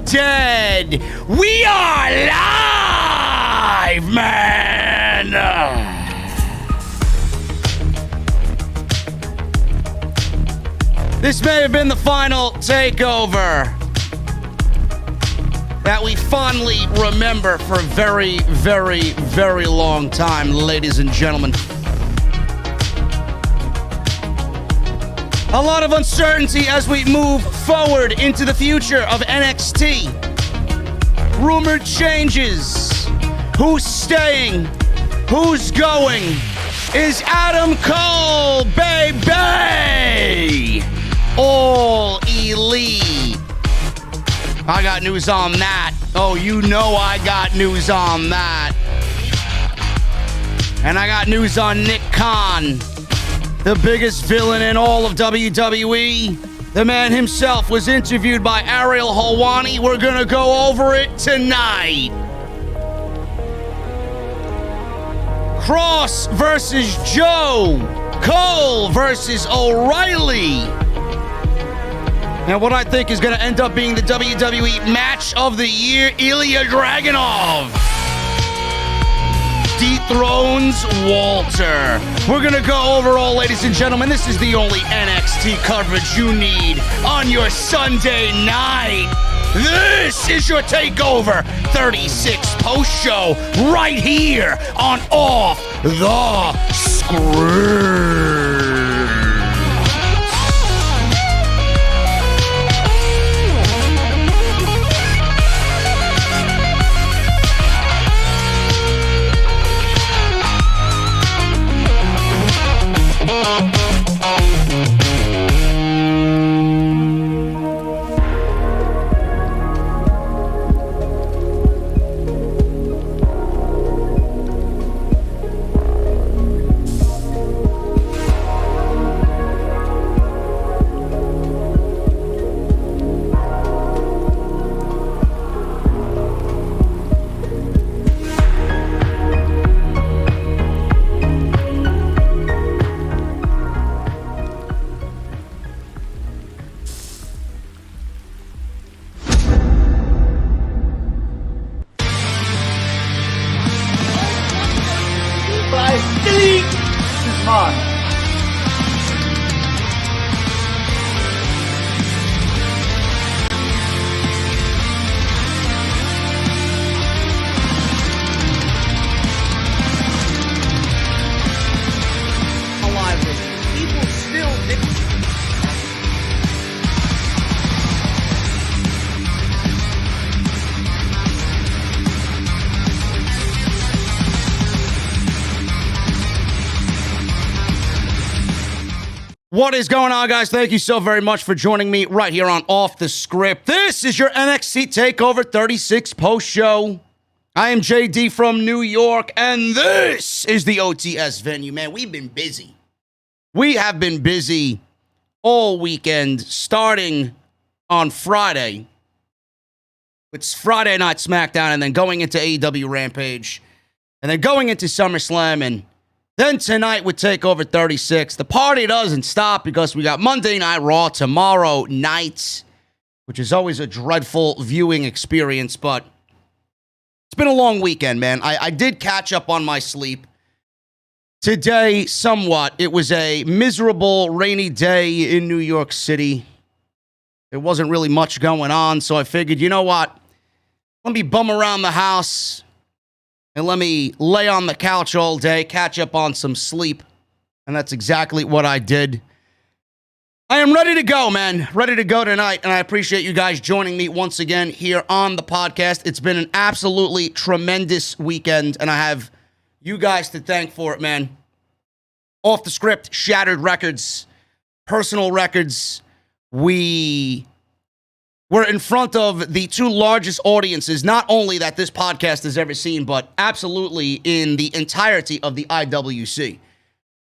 dead. We are live, man. This may have been the final takeover that we fondly remember for a very, very, very long time, ladies and gentlemen. A lot of uncertainty as we move forward into the future of NXT. Rumored changes. Who's staying? Who's going? Is Adam Cole, baby, all elite? I got news on that. Oh, you know I got news on that. And I got news on Nick Khan, the biggest villain in all of WWE. The man himself was interviewed by Ariel Helwani. We're gonna go over it tonight. Kross versus Joe. Cole versus O'Reilly. And what I think is going to end up being the WWE match of the year, Ilja Draganov dethrones Walter. We're going to go over all, ladies and gentlemen. This is the only NXT coverage you need on your Sunday night. This is your TakeOver 36 post-show right here on Off the Script. What is going on, guys? Thank you so very much for joining me right here on Off the Script. This is your NXT TakeOver 36 post show. I am JD from New York, and this is the OTS venue. Man, we've been busy. We have been busy all weekend, starting on Friday. It's Friday Night SmackDown, and then going into AEW Rampage, and then going into SummerSlam, and then tonight with TakeOver 36. The party doesn't stop because we got Monday Night Raw tomorrow night, which is always a dreadful viewing experience, but it's been a long weekend, man. I did catch up on my sleep today somewhat. It was a miserable, rainy day in New York City. There wasn't really much going on, so I figured, you know what? Let me bum around the house and let me lay on the couch all day, catch up on some sleep. And that's exactly what I did. I am ready to go, man. Ready to go tonight. And I appreciate you guys joining me once again here on the podcast. It's been an absolutely tremendous weekend, and I have you guys to thank for it, man. Off the Script, shattered records, personal records. We were in front of the two largest audiences, not only that this podcast has ever seen, but absolutely in the entirety of the IWC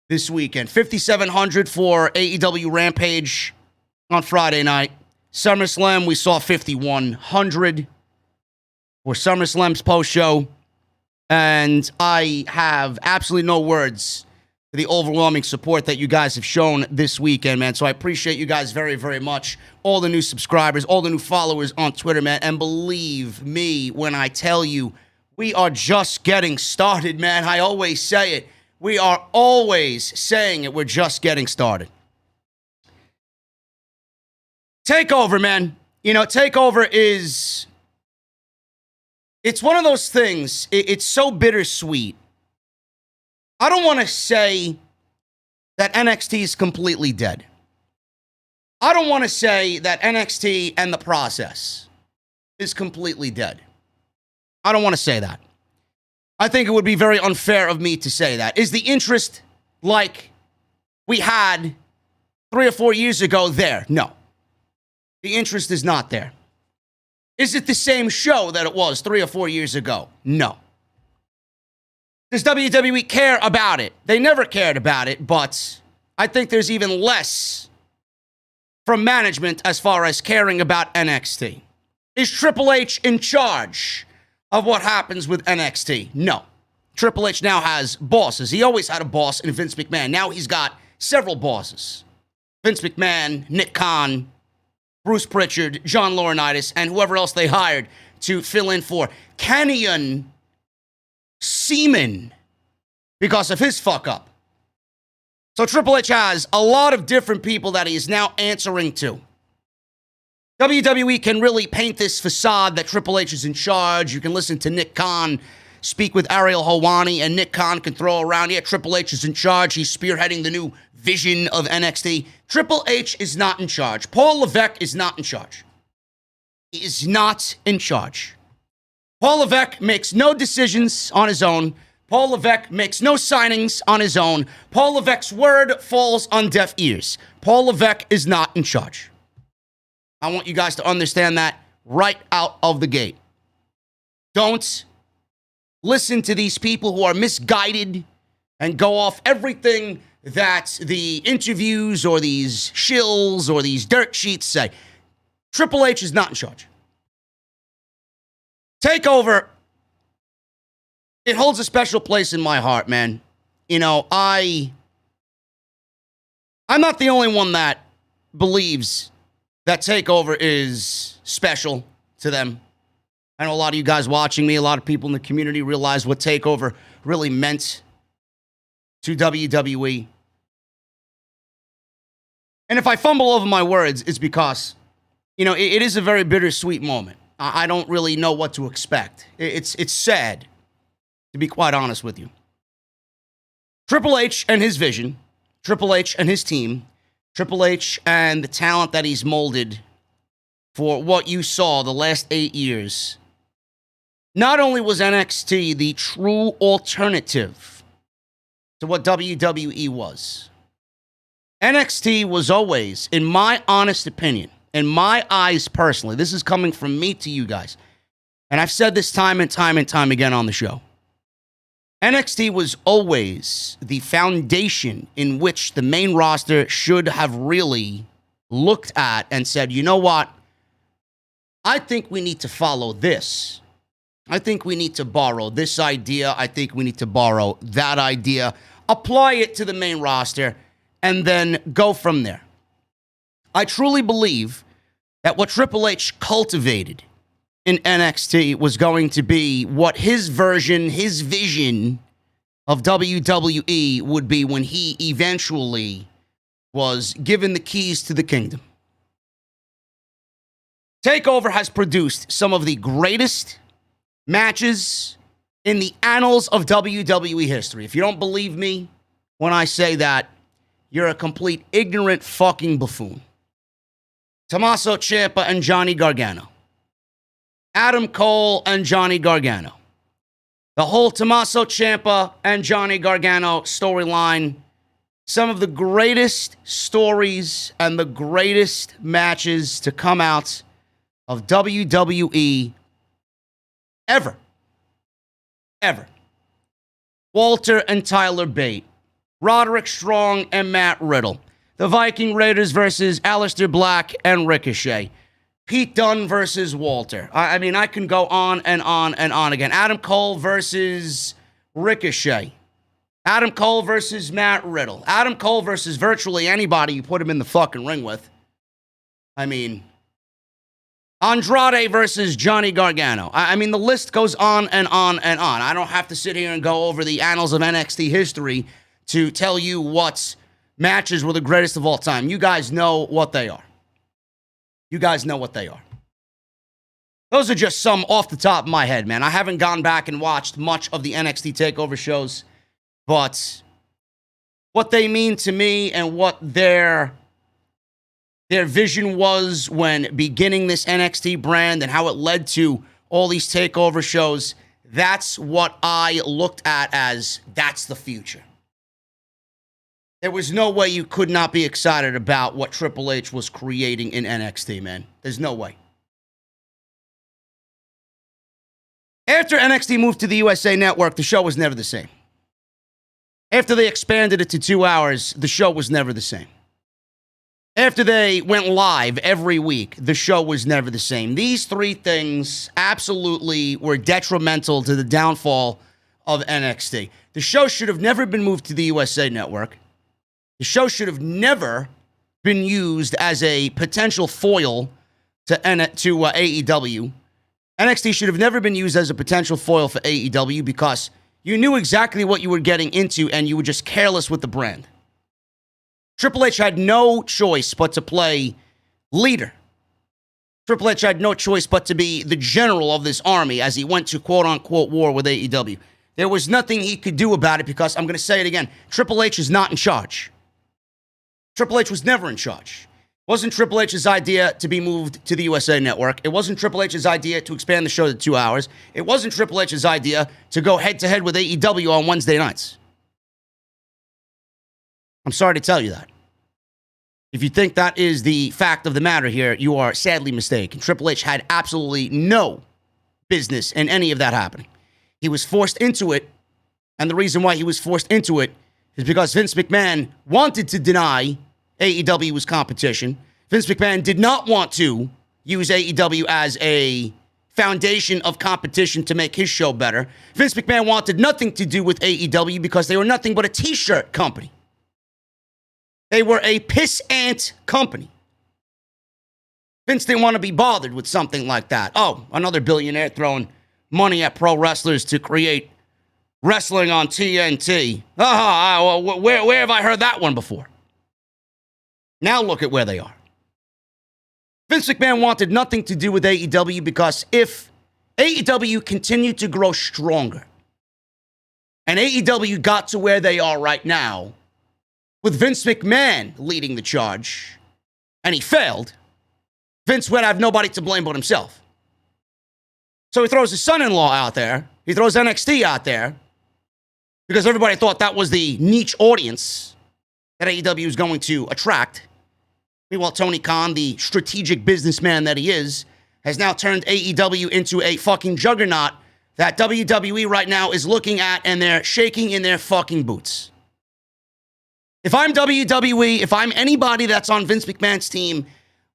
this weekend. 5,700 for AEW Rampage on Friday night. SummerSlam, we saw 5,100 for SummerSlam's post-show. And I have absolutely no words for the overwhelming support that you guys have shown this weekend, man. So I appreciate you guys very, very much. All the new subscribers, all the new followers on Twitter, man. And believe me when I tell you, we are just getting started, man. I always say it. We are always saying it. We're just getting started. TakeOver, man. You know, TakeOver is... It's one of those things. It's so bittersweet. I don't want to say that NXT is completely dead. I don't want to say that NXT and the process is completely dead. I don't want to say that. I think it would be very unfair of me to say that. Is the interest like we had 3 or 4 years ago there? No. The interest is not there. Is it the same show that it was 3 or 4 years ago? No. Does WWE care about it? They never cared about it, but I think there's even less from management as far as caring about NXT. Is Triple H in charge of what happens with NXT? No. Triple H now has bosses. He always had a boss in Vince McMahon. Now he's got several bosses. Vince McMahon, Nick Khan, Bruce Pritchard, John Laurinaitis, and whoever else they hired to fill in for Karrion Seaman because of his fuck up. So Triple H has a lot of different people that he is now answering to. WWE can really paint this facade that Triple H is in charge. You can listen to Nick Khan speak with Ariel Helwani, and Nick Khan can throw around, yeah, Triple H is in charge. He's spearheading the new vision of NXT. Triple H is not in charge. Paul Levesque is not in charge. He is not in charge. Paul Levesque makes no decisions on his own. Paul Levesque makes no signings on his own. Paul Levesque's word falls on deaf ears. Paul Levesque is not in charge. I want you guys to understand that right out of the gate. Don't listen to these people who are misguided and go off everything that the interviews or these shills or these dirt sheets say. Triple H is not in charge. TakeOver, it holds a special place in my heart, man. You know, I'm not the only one that believes that TakeOver is special to them. I know a lot of you guys watching me, a lot of people in the community realize what TakeOver really meant to WWE. And if I fumble over my words, it's because, you know, it is a very bittersweet moment. I don't really know what to expect. It's sad, to be quite honest with you. Triple H and his vision, Triple H and his team, Triple H and the talent that he's molded for what you saw the last 8 years. Not only was NXT the true alternative to what WWE was, NXT was always, in my honest opinion, in my eyes personally, this is coming from me to you guys, and I've said this time and time and time again on the show, NXT was always the foundation in which the main roster should have really looked at and said, you know what? I think we need to follow this. I think we need to borrow this idea. I think we need to borrow that idea, apply it to the main roster, and then go from there. I truly believe that what Triple H cultivated in NXT was going to be what his version, his vision of WWE would be when he eventually was given the keys to the kingdom. TakeOver has produced some of the greatest matches in the annals of WWE history. If you don't believe me when I say that, you're a complete ignorant fucking buffoon. Tommaso Ciampa and Johnny Gargano. Adam Cole and Johnny Gargano. The whole Tommaso Ciampa and Johnny Gargano storyline. Some of the greatest stories and the greatest matches to come out of WWE ever. Ever. Walter and Tyler Bate. Roderick Strong and Matt Riddle. The Viking Raiders versus Aleister Black and Ricochet. Pete Dunne versus Walter. I mean, I can go on and on and on again. Adam Cole versus Ricochet. Adam Cole versus Matt Riddle. Adam Cole versus virtually anybody you put him in the fucking ring with. I mean, Andrade versus Johnny Gargano. I mean, the list goes on and on and on. I don't have to sit here and go over the annals of NXT history to tell you what matches were the greatest of all time. You guys know what they are. You guys know what they are. Those are just some off the top of my head, man. I haven't gone back and watched much of the NXT TakeOver shows, but what they mean to me and what their vision was when beginning this NXT brand and how it led to all these TakeOver shows, that's what I looked at as that's the future. There was no way you could not be excited about what Triple H was creating in NXT, man. There's no way. After NXT moved to the USA Network, the show was never the same. After they expanded it to 2 hours, the show was never the same. After they went live every week, the show was never the same. These three things absolutely were detrimental to the downfall of NXT. The show should have never been moved to the USA Network. The show should have never been used as a potential foil to AEW. NXT should have never been used as a potential foil for AEW because you knew exactly what you were getting into and you were just careless with the brand. Triple H had no choice but to play leader. Triple H had no choice but to be the general of this army as he went to quote-unquote war with AEW. There was nothing he could do about it because, I'm going to say it again, Triple H is not in charge. Triple H was never in charge. It wasn't Triple H's idea to be moved to the USA Network. It wasn't Triple H's idea to expand the show to 2 hours. It wasn't Triple H's idea to go head-to-head with AEW on Wednesday nights. I'm sorry to tell you that. If you think that is the fact of the matter here, you are sadly mistaken. Triple H had absolutely no business in any of that happening. He was forced into it, and the reason why he was forced into it is because Vince McMahon wanted to deny AEW's competition. Vince McMahon did not want to use AEW as a foundation of competition to make his show better. Vince McMahon wanted nothing to do with AEW because they were nothing but a t-shirt company. They were a piss-ant company. Vince didn't want to be bothered with something like that. Oh, another billionaire throwing money at pro wrestlers to create wrestling on TNT. Where have I heard that one before? Now look at where they are. Vince McMahon wanted nothing to do with AEW because if AEW continued to grow stronger and AEW got to where they are right now, with Vince McMahon leading the charge, and he failed, Vince would have nobody to blame but himself. So he throws his son-in-law out there. He throws NXT out there because everybody thought that was the niche audience that AEW was going to attract. Meanwhile, Tony Khan, the strategic businessman that he is, has now turned AEW into a fucking juggernaut that WWE right now is looking at and they're shaking in their fucking boots. If I'm WWE, if I'm anybody that's on Vince McMahon's team,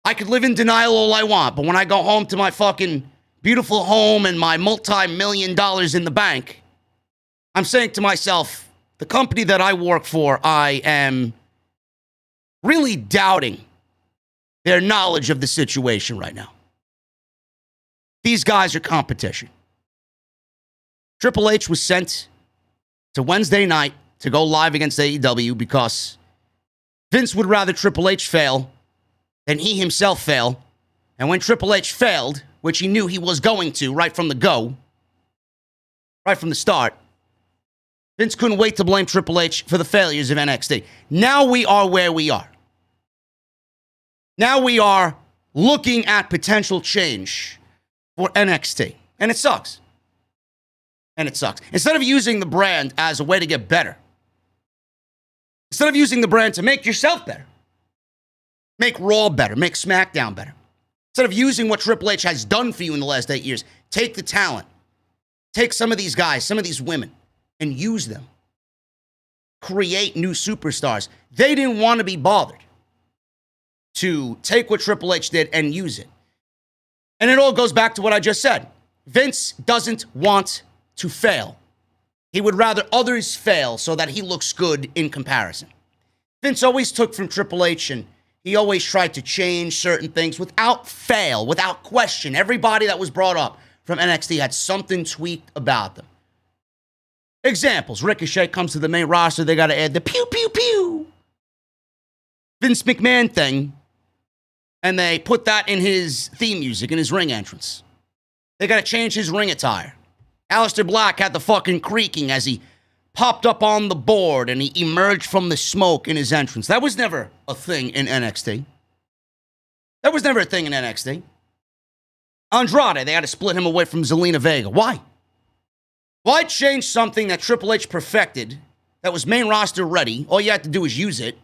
I could live in denial all I want. But when I go home to my fucking beautiful home and my multi-million dollars in the bank, I'm saying to myself, the company that I work for, I am really doubting their knowledge of the situation right now. These guys are competition. Triple H was sent to Wednesday night to go live against AEW because Vince would rather Triple H fail than he himself fail. And when Triple H failed, which he knew he was going to right from the go, right from the start, Vince couldn't wait to blame Triple H for the failures of NXT. Now we are where we are. Now we are looking at potential change for NXT. And it sucks. And it sucks. Instead of using the brand as a way to get better, instead of using the brand to make yourself better, make Raw better, make SmackDown better, instead of using what Triple H has done for you in the last 8 years, take the talent, take some of these guys, some of these women, and use them. Create new superstars. They didn't want to be bothered to take what Triple H did and use it. And it all goes back to what I just said. Vince doesn't want to fail. He would rather others fail so that he looks good in comparison. Vince always took from Triple H, and he always tried to change certain things without fail, without question. Everybody that was brought up from NXT had something tweaked about them. Examples. Ricochet comes to the main roster. They got to add the pew, pew, pew Vince McMahon thing, and they put that in his theme music, in his ring entrance. They got to change his ring attire. Aleister Black had the fucking creaking as he popped up on the board and he emerged from the smoke in his entrance. That was never a thing in NXT. That was never a thing in NXT. Andrade, they had to split him away from Zelina Vega. Why? Why change something that Triple H perfected, that was main roster ready? All you had to do is use it.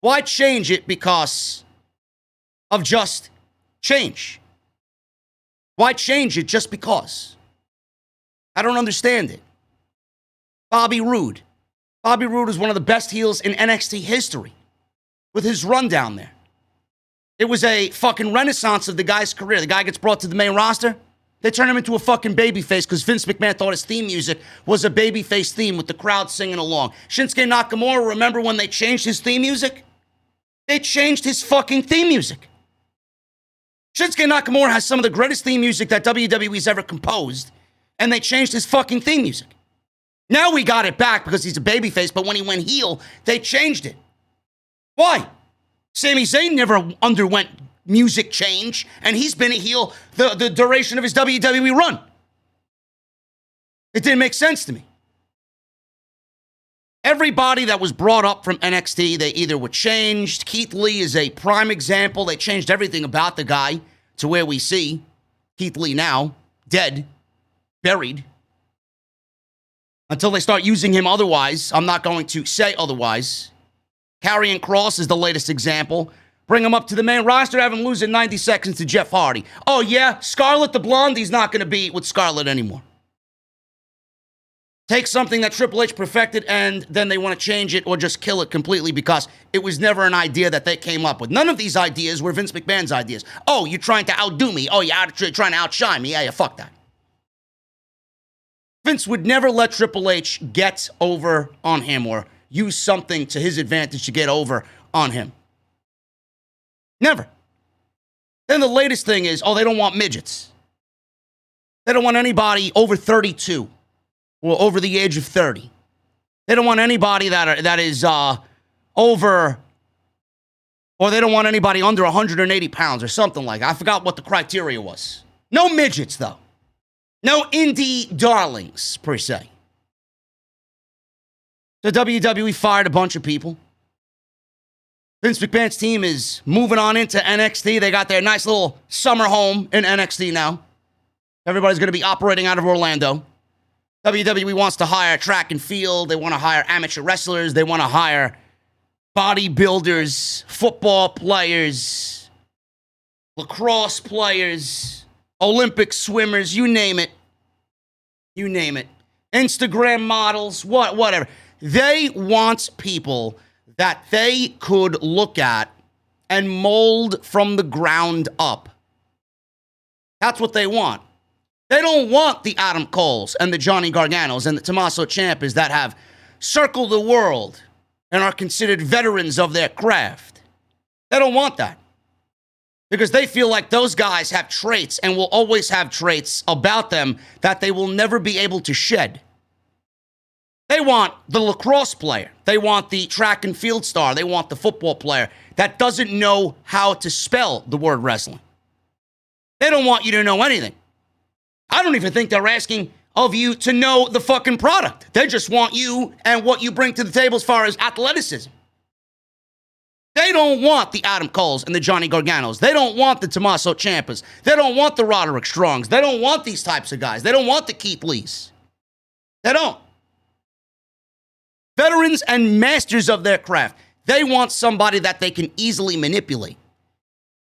Why change it because of just change? Why change it just because? I don't understand it. Bobby Roode. Bobby Roode is one of the best heels in NXT history with his run down there. It was a fucking renaissance of the guy's career. The guy gets brought to the main roster. They turn him into a fucking babyface because Vince McMahon thought his theme music was a babyface theme with the crowd singing along. Shinsuke Nakamura, remember when they changed his theme music? They changed his fucking theme music. Shinsuke Nakamura has some of the greatest theme music that WWE's ever composed, and they changed his fucking theme music. Now we got it back because he's a babyface, but when he went heel, they changed it. Why? Sami Zayn never underwent music change, and he's been a heel the duration of his WWE run. It didn't make sense to me. Everybody that was brought up from NXT, they either were changed. Keith Lee is a prime example. They changed everything about the guy to where we see Keith Lee now, dead, buried. Until they start using him otherwise, I'm not going to say otherwise. Karrion Kross is the latest example. Bring him up to the main roster, have him lose in 90 seconds to Jeff Hardy. Oh yeah, Scarlett the Blondie's not going to be with Scarlett anymore. Take something that Triple H perfected and then they want to change it or just kill it completely because it was never an idea that they came up with. None of these ideas were Vince McMahon's ideas. Oh, you're trying to outdo me. Oh, you're trying to outshine me. Yeah, fuck that. Vince would never let Triple H get over on him or use something to his advantage to get over on him. Never. Then the latest thing is, oh, they don't want midgets. They don't want anybody over 32 or over the age of 30. They don't want anybody that is over, or they don't want anybody under 180 pounds or something like that. I forgot what the criteria was. No midgets, though. No indie darlings, per se. The WWE fired a bunch of people. Vince McMahon's team is moving on into NXT. They got their nice little summer home in NXT now. Everybody's going to be operating out of Orlando. WWE wants to hire track and field. They want to hire amateur wrestlers. They want to hire bodybuilders, football players, lacrosse players, Olympic swimmers, you name it. You name it. Instagram models, whatever. They want people that they could look at and mold from the ground up. That's what they want. They don't want the Adam Coles and the Johnny Garganos and the Tommaso Ciampas that have circled the world and are considered veterans of their craft. They don't want that. Because they feel like those guys have traits and will always have traits about them that they will never be able to shed. They want the lacrosse player. They want the track and field star. They want the football player that doesn't know how to spell the word wrestling. They don't want you to know anything. I don't even think they're asking of you to know the fucking product. They just want you and what you bring to the table as far as athleticism. They don't want the Adam Coles and the Johnny Garganos. They don't want the Tommaso Ciampas. They don't want the Roderick Strongs. They don't want these types of guys. They don't want the Keith Lees. They don't. Veterans and masters of their craft. They want somebody that they can easily manipulate.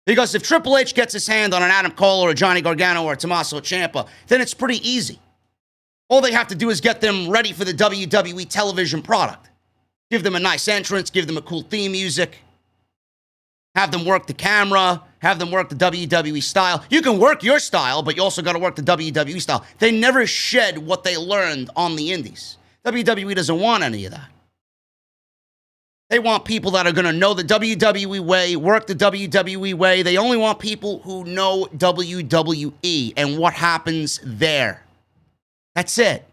Because if Triple H gets his hand on an Adam Cole or a Johnny Gargano or a Tommaso Ciampa, then it's pretty easy. All they have to do is get them ready for the WWE television product. Give them a nice entrance, give them a cool theme music. have them work the camera, have them work the WWE style. You can work your style, but you also got to work the WWE style. They never shed what they learned on the indies. WWE doesn't want any of that. They want people that are going to know the WWE way, work the WWE way. They only want people who know WWE and what happens there. That's it.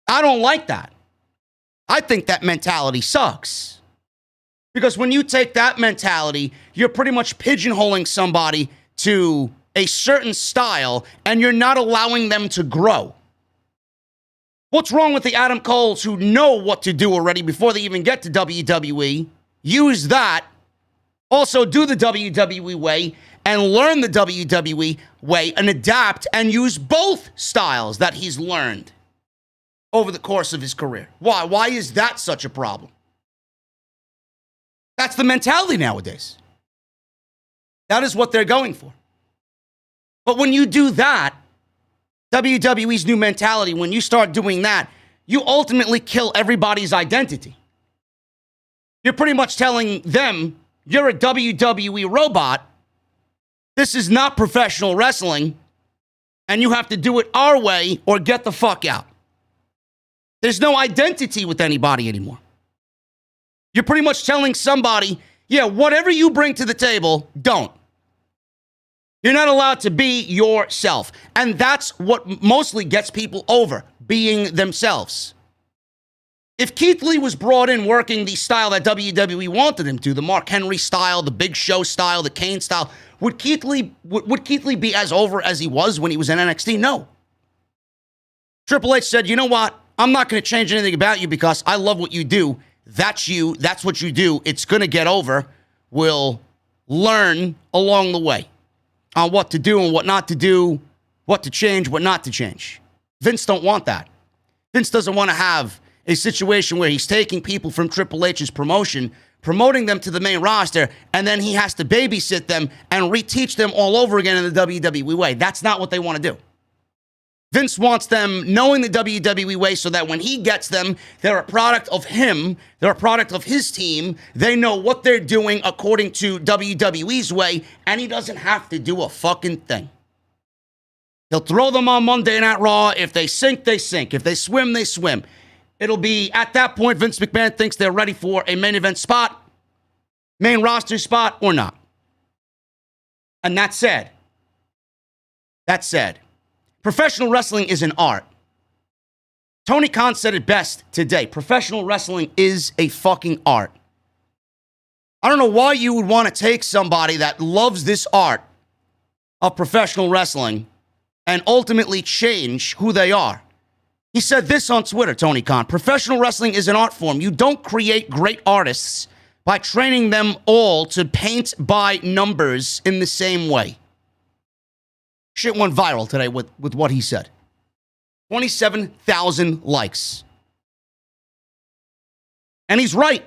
I don't like that. I think that mentality sucks. Because when you take that mentality, you're pretty much pigeonholing somebody to a certain style, and you're not allowing them to grow. What's wrong with the Adam Coles who know what to do already before they even get to WWE? Use that. Also do the WWE way and learn the WWE way and adapt and use both styles that he's learned over the course of his career. Why? Why is that such a problem? That's the mentality nowadays. That is what they're going for. But when you do that, WWE's new mentality, when you start doing that, you ultimately kill everybody's identity. You're pretty much telling them, you're a WWE robot. This is not professional wrestling, and you have to do it our way or get the fuck out. There's no identity with anybody anymore. You're pretty much telling somebody, yeah, whatever you bring to the table, don't. You're not allowed to be yourself. And that's what mostly gets people over, being themselves. If Keith Lee was brought in working the style that WWE wanted him to, the Mark Henry style, the Big Show style, the Kane style, would Keith Lee be as over as he was when he was in NXT? No. Triple H said, you know what? I'm not going to change anything about you because I love what you do. That's you. That's what you do. It's going to get over. We'll learn along the way on what to do and what not to do, what to change, what not to change. Vince don't want that. Vince doesn't want to have a situation where he's taking people from Triple H's promotion, promoting them to the main roster, and then he has to babysit them and reteach them all over again in the WWE way. That's not what they want to do. Vince wants them knowing the WWE way so that when he gets them, they're a product of him, they're a product of his team, they know what they're doing according to WWE's way, and he doesn't have to do a fucking thing. He'll throw them on Monday Night Raw. If they sink, they sink. If they swim, they swim. It'll be, at that point, Vince McMahon thinks they're ready for a main event spot, main roster spot, or not. And that said, professional wrestling is an art. Tony Khan said it best today. Professional wrestling is a fucking art. I don't know why you would want to take somebody that loves this art of professional wrestling and ultimately change who they are. He said this on Twitter, Tony Khan. Professional wrestling is an art form. You don't create great artists by training them all to paint by numbers in the same way. Shit went viral today with what he said. 27,000 likes. And he's right.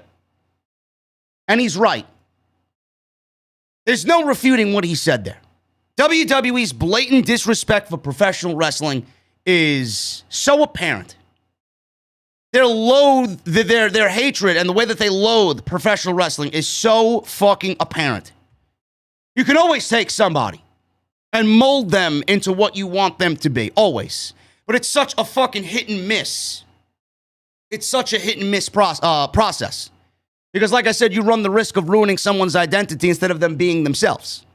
There's no refuting what he said there. WWE's blatant disrespect for professional wrestling is so apparent. Their hatred and the way that they loathe professional wrestling is so fucking apparent. You can always take somebody and mold them into what you want them to be, always. But it's such a fucking hit and miss. It's such a hit and miss process. Because like I said, you run the risk of ruining someone's identity instead of them being themselves.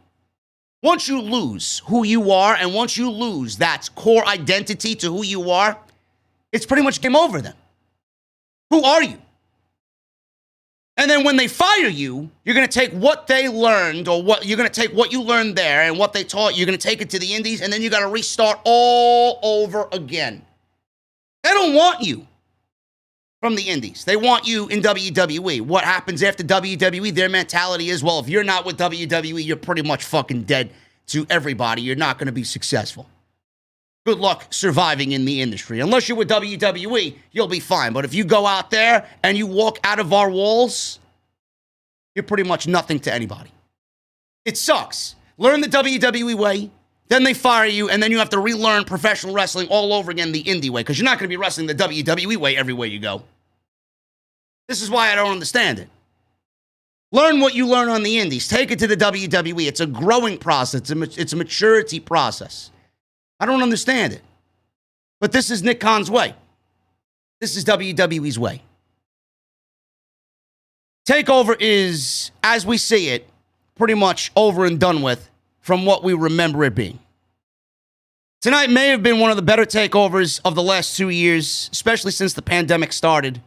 Once you lose who you are, and once you lose that core identity to who you are, it's pretty much game over then. Who are you? And then when they fire you, you're going to take what they learned, or you're going to take what you learned there and what they taught, you're going to take it to the indies, and then you got to restart all over again. They don't want you from the indies. They want you in WWE. What happens after WWE? Their mentality is, well, if you're not with WWE, you're pretty much fucking dead to everybody. You're not going to be successful. Good luck surviving in the industry. Unless you're with WWE, you'll be fine. But if you go out there and you walk out of our walls, you're pretty much nothing to anybody. It sucks. Learn the WWE way, then they fire you, and then you have to relearn professional wrestling all over again the indie way, because you're not going to be wrestling the WWE way everywhere you go. This is why I don't understand it. Learn what you learn on the indies. Take it to the WWE. It's a growing process. It's a maturity process. I don't understand it. But this is Nick Khan's way. This is WWE's way. TakeOver is, as we see it, pretty much over and done with from what we remember it being. Tonight may have been one of the better takeovers of the last 2 years, especially since the pandemic started.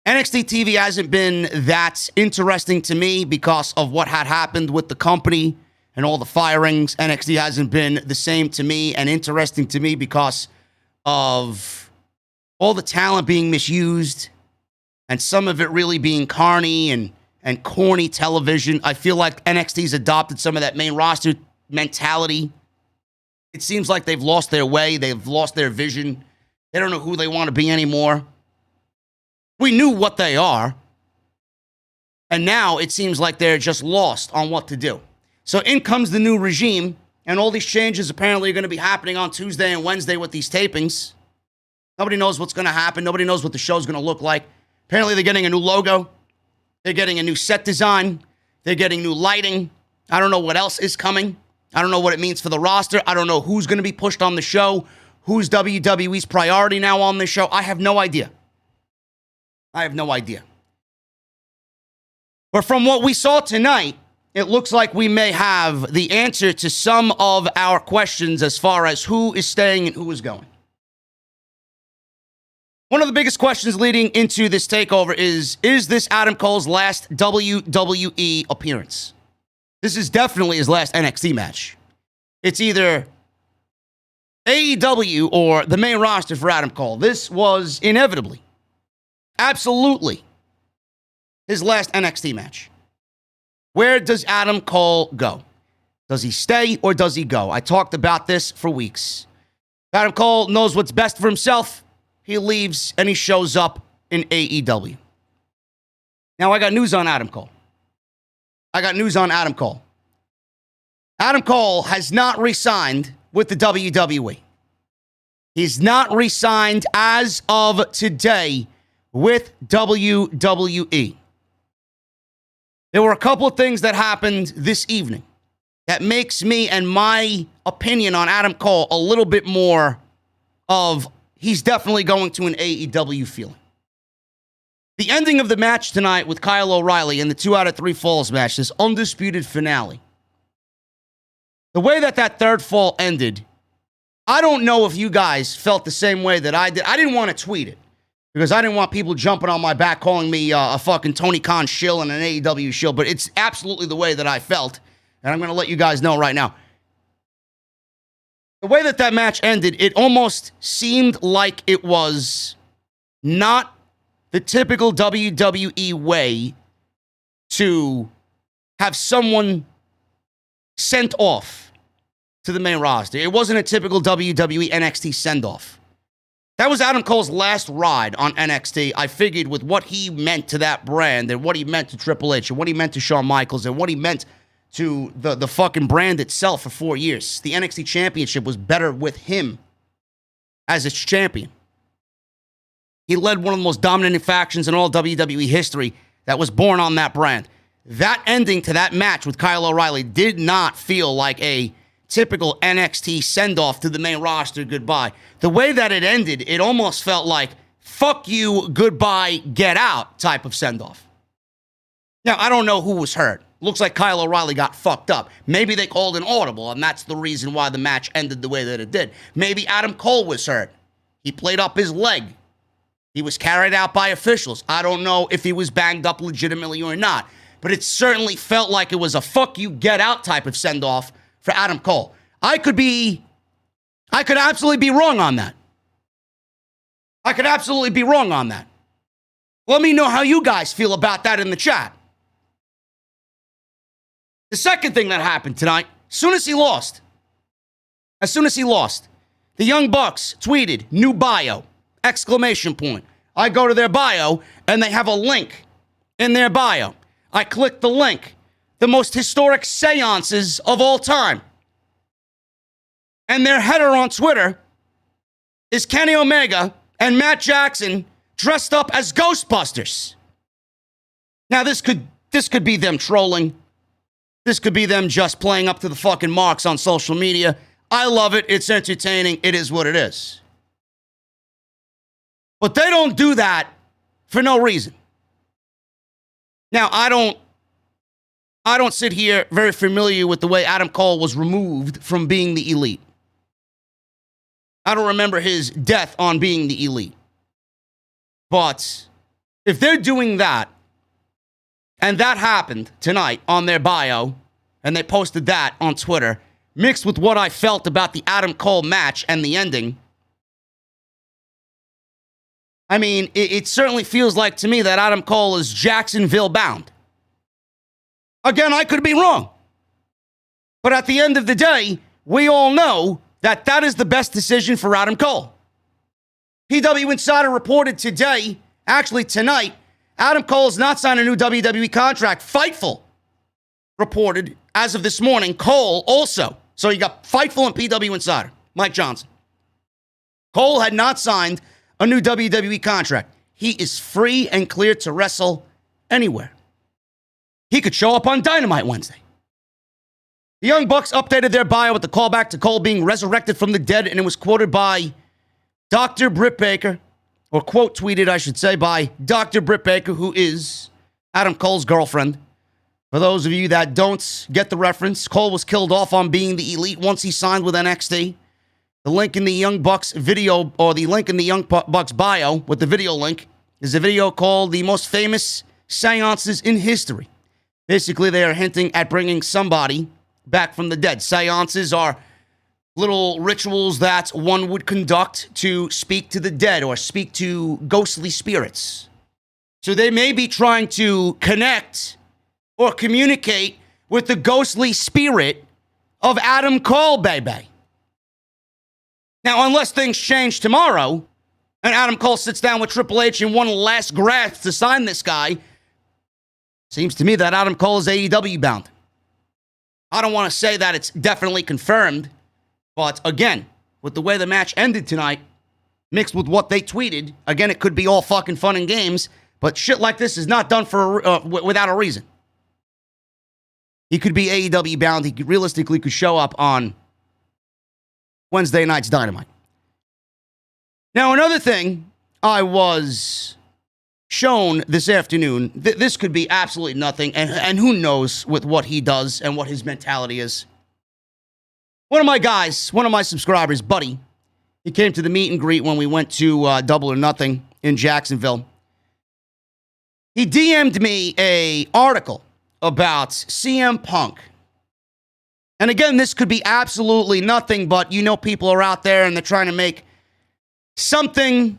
NXT TV hasn't been that interesting to me because of what had happened with the company and all the firings. NXT hasn't been the same to me and interesting to me because of all the talent being misused and some of it really being carny and corny television. I feel like NXT's adopted some of that main roster mentality. It seems like they've lost their way. They've lost their vision. They don't know who they want to be anymore. We knew what they are. And now it seems like they're just lost on what to do. So in comes the new regime, and all these changes apparently are going to be happening on Tuesday and Wednesday with these tapings. Nobody knows what's going to happen. Nobody knows what the show's going to look like. Apparently they're getting a new logo. They're getting a new set design. They're getting new lighting. I don't know what else is coming. I don't know what it means for the roster. I don't know who's going to be pushed on the show. Who's WWE's priority now on the show? I have no idea. But from what we saw tonight, it looks like we may have the answer to some of our questions as far as who is staying and who is going. One of the biggest questions leading into this takeover is this Adam Cole's last WWE appearance? This is definitely his last NXT match. It's either AEW or the main roster for Adam Cole. This was inevitably, absolutely, his last NXT match. Where does Adam Cole go? Does he stay or does he go? I talked about this for weeks. Adam Cole knows what's best for himself. He leaves and he shows up in AEW. Now I got news on Adam Cole. Adam Cole has not re-signed with the WWE. He's not re-signed as of today with WWE. There were a couple of things that happened this evening that makes me and my opinion on Adam Cole a little bit more of he's definitely going to an AEW feeling. The ending of the match tonight with Kyle O'Reilly in the 2 out of 3 falls match, this undisputed finale. The way that third fall ended, I don't know if you guys felt the same way that I did. I didn't want to tweet it because I didn't want people jumping on my back calling me a fucking Tony Khan shill and an AEW shill, but it's absolutely the way that I felt, and I'm going to let you guys know right now. The way that match ended, it almost seemed like it was not the typical WWE way to have someone sent off to the main roster. It wasn't a typical WWE NXT send-off. That was Adam Cole's last ride on NXT. I figured with what he meant to that brand and what he meant to Triple H and what he meant to Shawn Michaels and what he meant to the fucking brand itself for 4 years. The NXT Championship was better with him as its champion. He led one of the most dominant factions in all WWE history that was born on that brand. That ending to that match with Kyle O'Reilly did not feel like a typical NXT send-off to the main roster goodbye. The way that it ended, it almost felt like, fuck you, goodbye, get out type of send-off. Now, I don't know who was hurt. Looks like Kyle O'Reilly got fucked up. Maybe they called an audible, and that's the reason why the match ended the way that it did. Maybe Adam Cole was hurt. He played up his leg. He was carried out by officials. I don't know if he was banged up legitimately or not, but it certainly felt like it was a fuck you, get out type of send-off for Adam Cole. I could absolutely be wrong on that. Let me know how you guys feel about that in the chat. The second thing that happened tonight, as soon as he lost, the Young Bucks tweeted, new bio, exclamation point. I go to their bio, and they have a link in their bio. I click the link. The most historic seances of all time. And their header on Twitter is Kenny Omega and Matt Jackson dressed up as Ghostbusters. Now, this could This could be them trolling. This could be them just playing up to the fucking marks on social media. I love it. It's entertaining. It is what it is. But they don't do that for no reason. Now, I don't sit here very familiar with the way Adam Cole was removed from being the Elite. I don't remember his death on being the Elite. But if they're doing that, and that happened tonight on their bio, and they posted that on Twitter, mixed with what I felt about the Adam Cole match and the ending, I mean, it certainly feels like to me that Adam Cole is Jacksonville bound. Again, I could be wrong. But at the end of the day, we all know that that is the best decision for Adam Cole. PW Insider reported today, actually tonight, Adam Cole has not signed a new WWE contract. Fightful reported, as of this morning, Cole also. So you got Fightful and PW Insider, Mike Johnson. Cole had not signed a new WWE contract. He is free and clear to wrestle anywhere. He could show up on Dynamite Wednesday. The Young Bucks updated their bio with the callback to Cole being resurrected from the dead, and it was quoted by Dr. Britt Baker, or quote tweeted, I should say, by Dr. Britt Baker, who is Adam Cole's girlfriend. For those of you that don't get the reference, Cole was killed off on being the Elite once he signed with NXT. The link in the Young Bucks video, or the link in the Young Bucks bio with the video link, is a video called The Most Famous Seances in History. Basically, they are hinting at bringing somebody back from the dead. Seances are little rituals that one would conduct to speak to the dead or speak to ghostly spirits. So they may be trying to connect or communicate with the ghostly spirit of Adam Cole, baby. Now, unless things change tomorrow and Adam Cole sits down with Triple H in one last grasp to sign this guy, seems to me that Adam Cole is AEW bound. I don't want to say that it's definitely confirmed, but again, with the way the match ended tonight, mixed with what they tweeted, again, it could be all fucking fun and games, but shit like this is not done for without a reason. He could be AEW bound. He realistically could show up on Wednesday night's Dynamite. Now, another thing I was shown this afternoon, this could be absolutely nothing, and who knows with what he does and what his mentality is. One of my guys, one of my subscribers, Buddy, he came to the meet and greet when we went to Double or Nothing in Jacksonville. He DM'd me an article about CM Punk. And again, this could be absolutely nothing, but you know people are out there and they're trying to make something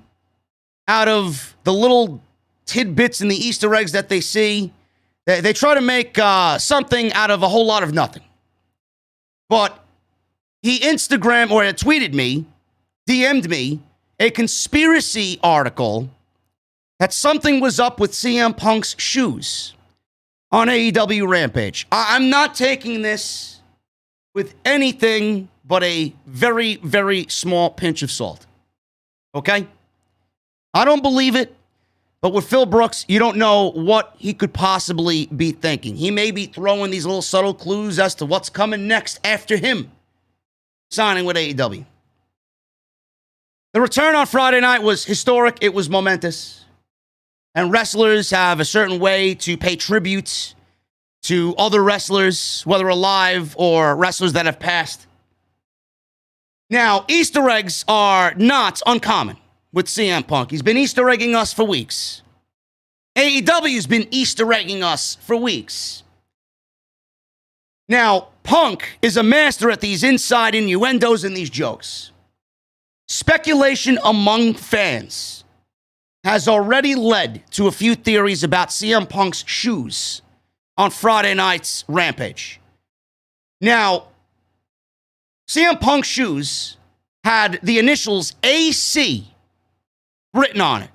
out of the little tidbits and the Easter eggs that they see. They try to make something out of a whole lot of nothing. But he Instagram or tweeted me, DM'd me, a conspiracy article that something was up with CM Punk's shoes on AEW Rampage. I'm not taking this with anything but a very, very small pinch of salt. Okay? I don't believe it, but with Phil Brooks, you don't know what he could possibly be thinking. He may be throwing these little subtle clues as to what's coming next after him signing with AEW. The return on Friday night was historic. It was momentous. And wrestlers have a certain way to pay tribute to other wrestlers, whether alive or wrestlers that have passed. Now, Easter eggs are not uncommon with CM Punk. He's been Easter egging us for weeks. AEW's been Easter egging us for weeks. Now, Punk is a master at these inside innuendos and these jokes. Speculation among fans has already led to a few theories about CM Punk's shoes on Friday night's Rampage. Now, CM Punk's shoes had the initials AC written on it.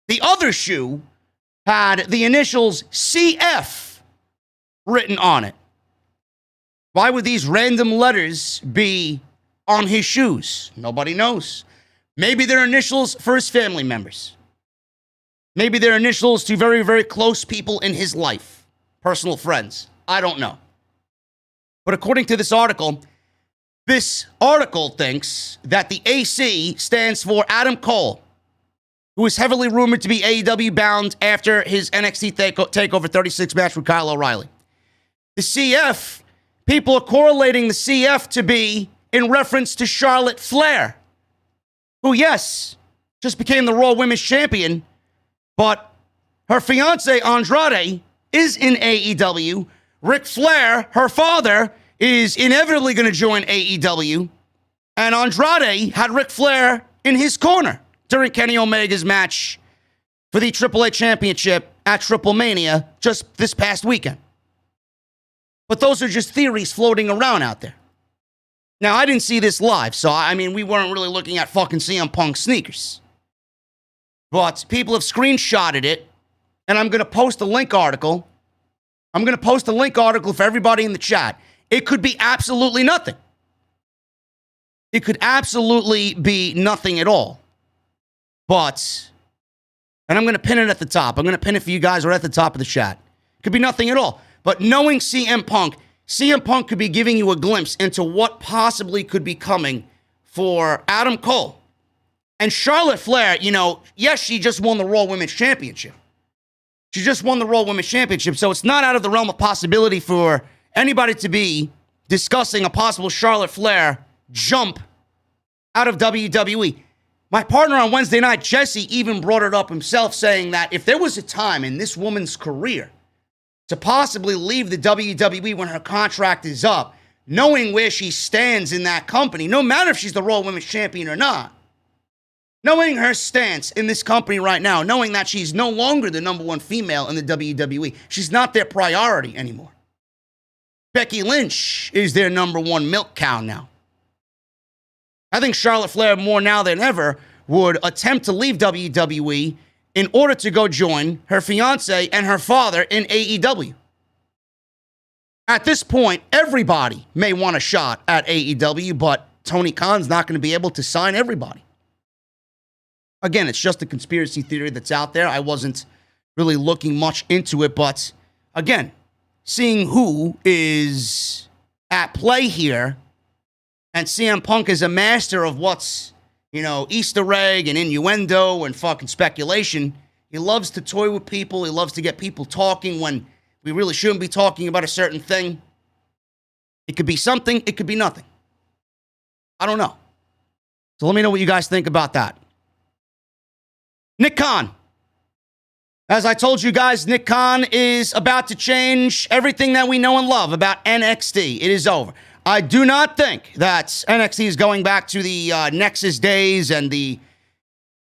The other shoe had the initials CF written on it. Why would these random letters be on his shoes? Nobody knows. Maybe they're initials for his family members. Maybe they're initials to very, very close people in his life. Personal friends. I don't know. But according to this article thinks that the AC stands for Adam Cole, who is heavily rumored to be AEW bound after his NXT TakeOver 36 match with Kyle O'Reilly. The CF, people are correlating the CF to be in reference to Charlotte Flair, who, yes, just became the Raw Women's Champion, but her fiance, Andrade, is in AEW. Ric Flair, her father, is inevitably going to join AEW. And Andrade had Ric Flair in his corner during Kenny Omega's match for the AAA Championship at Triple Mania just this past weekend. But those are just theories floating around out there. Now, I didn't see this live, so, I mean, we weren't really looking at fucking CM Punk sneakers. But people have screenshotted it, and I'm going to post a link article. I'm going to post a link article for everybody in the chat. It could be absolutely nothing. It could absolutely be nothing at all. But, and I'm going to pin it at the top. I'm going to pin it for you guys right at the top of the chat. It could be nothing at all. But knowing CM Punk could be giving you a glimpse into what possibly could be coming for Adam Cole. And Charlotte Flair, you know, yes, she just won the Raw Women's Championship. She just won the Raw Women's Championship, so it's not out of the realm of possibility for anybody to be discussing a possible Charlotte Flair jump out of WWE. My partner on Wednesday night, Jesse, even brought it up himself, saying that if there was a time in this woman's career to possibly leave the WWE when her contract is up, knowing where she stands in that company, no matter if she's the Raw Women's Champion or not, knowing her stance in this company right now, knowing that she's no longer the number one female in the WWE, she's not their priority anymore. Becky Lynch is their number one milk cow now. I think Charlotte Flair, more now than ever, would attempt to leave WWE in order to go join her fiance and her father in AEW. At this point, everybody may want a shot at AEW, but Tony Khan's not going to be able to sign everybody. Again, it's just a conspiracy theory that's out there. I wasn't really looking much into it, but again, seeing who is at play here, and CM Punk is a master of what's, you know, Easter egg and innuendo and fucking speculation. He loves to toy with people. He loves to get people talking when we really shouldn't be talking about a certain thing. It could be something. It could be nothing. I don't know. So let me know what you guys think about that. Nick Khan. As I told you guys, Nick Khan is about to change everything that we know and love about NXT. It is over. I do not think that NXT is going back to the Nexus days and the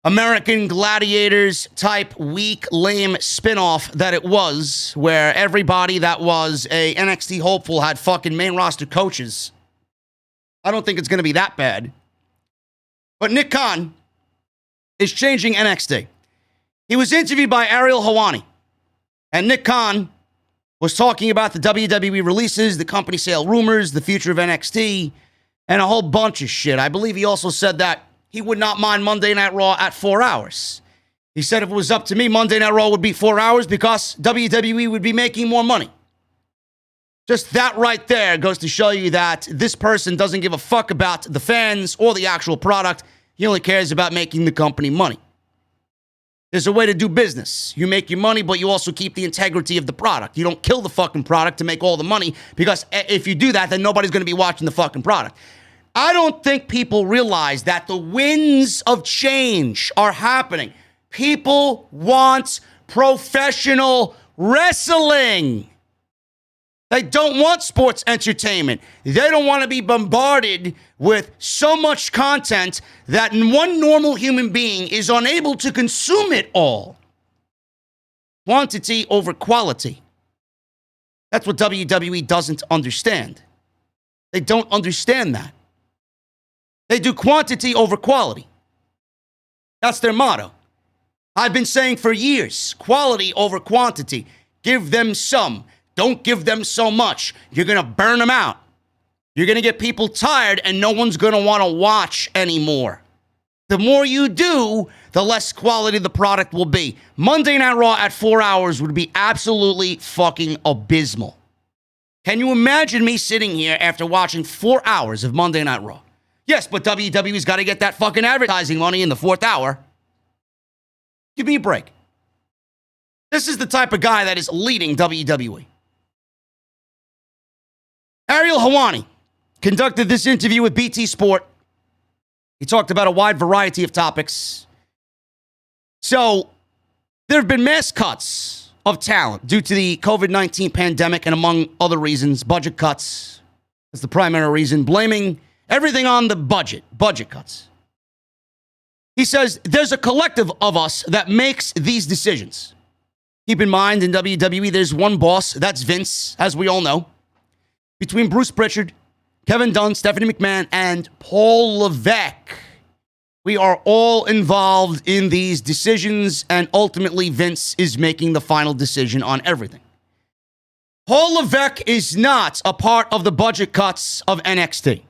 American Gladiators type weak, lame spinoff that it was, where everybody that was a NXT hopeful had fucking main roster coaches. I don't think it's going to be that bad. But Nick Khan is changing NXT. He was interviewed by Ariel Helwani, and Nick Khan was talking about the WWE releases, the company sale rumors, the future of NXT, and a whole bunch of shit. I believe he also said that he would not mind Monday Night Raw at 4 hours. He said if it was up to me, Monday Night Raw would be 4 hours because WWE would be making more money. Just that right there goes to show you that this person doesn't give a fuck about the fans or the actual product. He only cares about making the company money. There's a way to do business. You make your money, but you also keep the integrity of the product. You don't kill the fucking product to make all the money, because if you do that, then nobody's going to be watching the fucking product. I don't think people realize that the winds of change are happening. People want professional wrestling. They don't want sports entertainment. They don't want to be bombarded with so much content that one normal human being is unable to consume it all. Quantity over quality. That's what WWE doesn't understand. They don't understand that. They do quantity over quality. That's their motto. I've been saying for years, quality over quantity. Give them some. Don't give them so much. You're going to burn them out. You're going to get people tired and no one's going to want to watch anymore. The more you do, the less quality the product will be. Monday Night Raw at 4 hours would be absolutely fucking abysmal. Can you imagine me sitting here after watching 4 hours of Monday Night Raw? Yes, but WWE's got to get that fucking advertising money in the 4th hour. Give me a break. This is the type of guy that is leading WWE. Ariel Helwani conducted this interview with BT Sport. He talked about a wide variety of topics. So, there have been mass cuts of talent due to the COVID-19 pandemic and, among other reasons, budget cuts is the primary reason, blaming everything on the budget cuts. He says, there's a collective of us that makes these decisions. Keep in mind, in WWE, there's one boss, that's Vince, as we all know. Between Bruce Pritchard, Kevin Dunn, Stephanie McMahon, and Paul Levesque, we are all involved in these decisions, and ultimately Vince is making the final decision on everything. Paul Levesque is not a part of the budget cuts of NXT.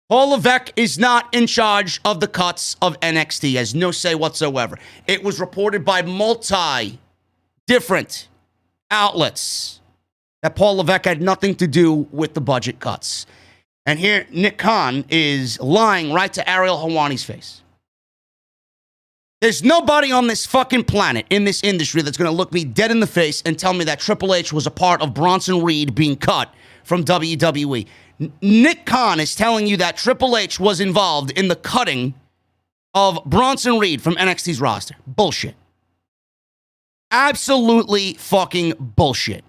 Paul Levesque is not in charge of the cuts of NXT, has no say whatsoever. It was reported by different outlets that Paul Levesque had nothing to do with the budget cuts. And here, Nick Khan is lying right to Ariel Helwani's face. There's nobody on this fucking planet in this industry that's going to look me dead in the face and tell me that Triple H was a part of Bronson Reed being cut from WWE. Nick Khan is telling you that Triple H was involved in the cutting of Bronson Reed from NXT's roster. Bullshit. Absolutely fucking bullshit.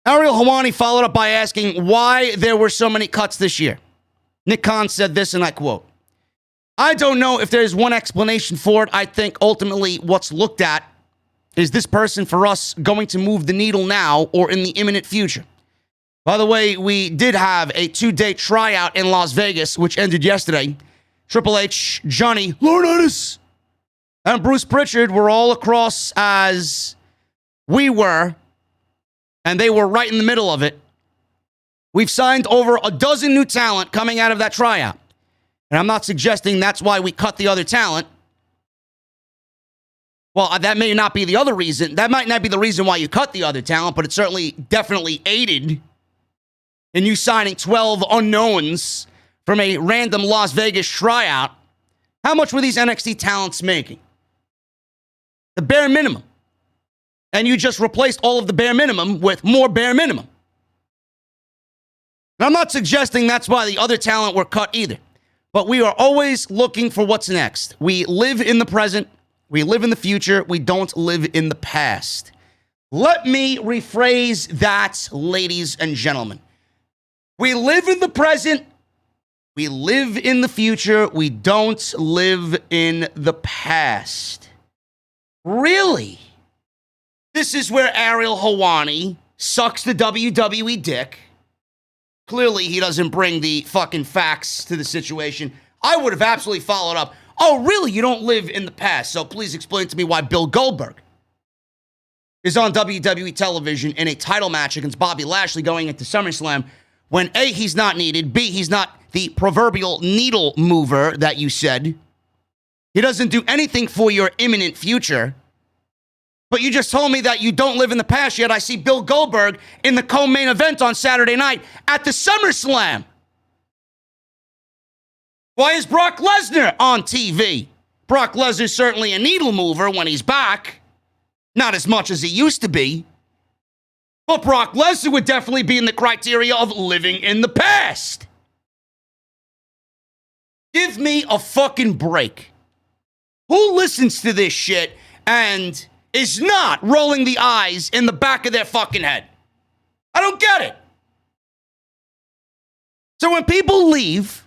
Ariel Helwani followed up by asking why there were so many cuts this year. Nick Khan said this, and I quote, I don't know if there's one explanation for it. I think ultimately what's looked at is this person for us going to move the needle now or in the imminent future. By the way, we did have a 2-day tryout in Las Vegas, which ended yesterday. Triple H, Johnny, Laurinaitis, and Bruce Pritchard were all across as we were, and they were right in the middle of it. We've signed over a dozen new talent coming out of that tryout. And I'm not suggesting that's why we cut the other talent. Well, that may not be the other reason. That might not be the reason why you cut the other talent, but it certainly definitely aided in you signing 12 unknowns from a random Las Vegas tryout. How much were these NXT talents making? The bare minimum. And you just replaced all of the bare minimum with more bare minimum. And I'm not suggesting that's why the other talent were cut either. But we are always looking for what's next. We live in the present. We live in the future. We don't live in the past. Let me rephrase that, ladies and gentlemen. We live in the present. We live in the future. We don't live in the past. Really? This is where Ariel Helwani sucks the WWE dick. Clearly, he doesn't bring the fucking facts to the situation. I would have absolutely followed up. Oh, really? You don't live in the past. So please explain to me why Bill Goldberg is on WWE television in a title match against Bobby Lashley going into SummerSlam when A, he's not needed, B, he's not the proverbial needle mover that you said. He doesn't do anything for your imminent future. But you just told me that you don't live in the past, yet I see Bill Goldberg in the co-main event on Saturday night at the SummerSlam. Why is Brock Lesnar on TV? Brock Lesnar's certainly a needle mover when he's back. Not as much as he used to be. But Brock Lesnar would definitely be in the criteria of living in the past. Give me a fucking break. Who listens to this shit and is not rolling the eyes in the back of their fucking head? I don't get it. So when people leave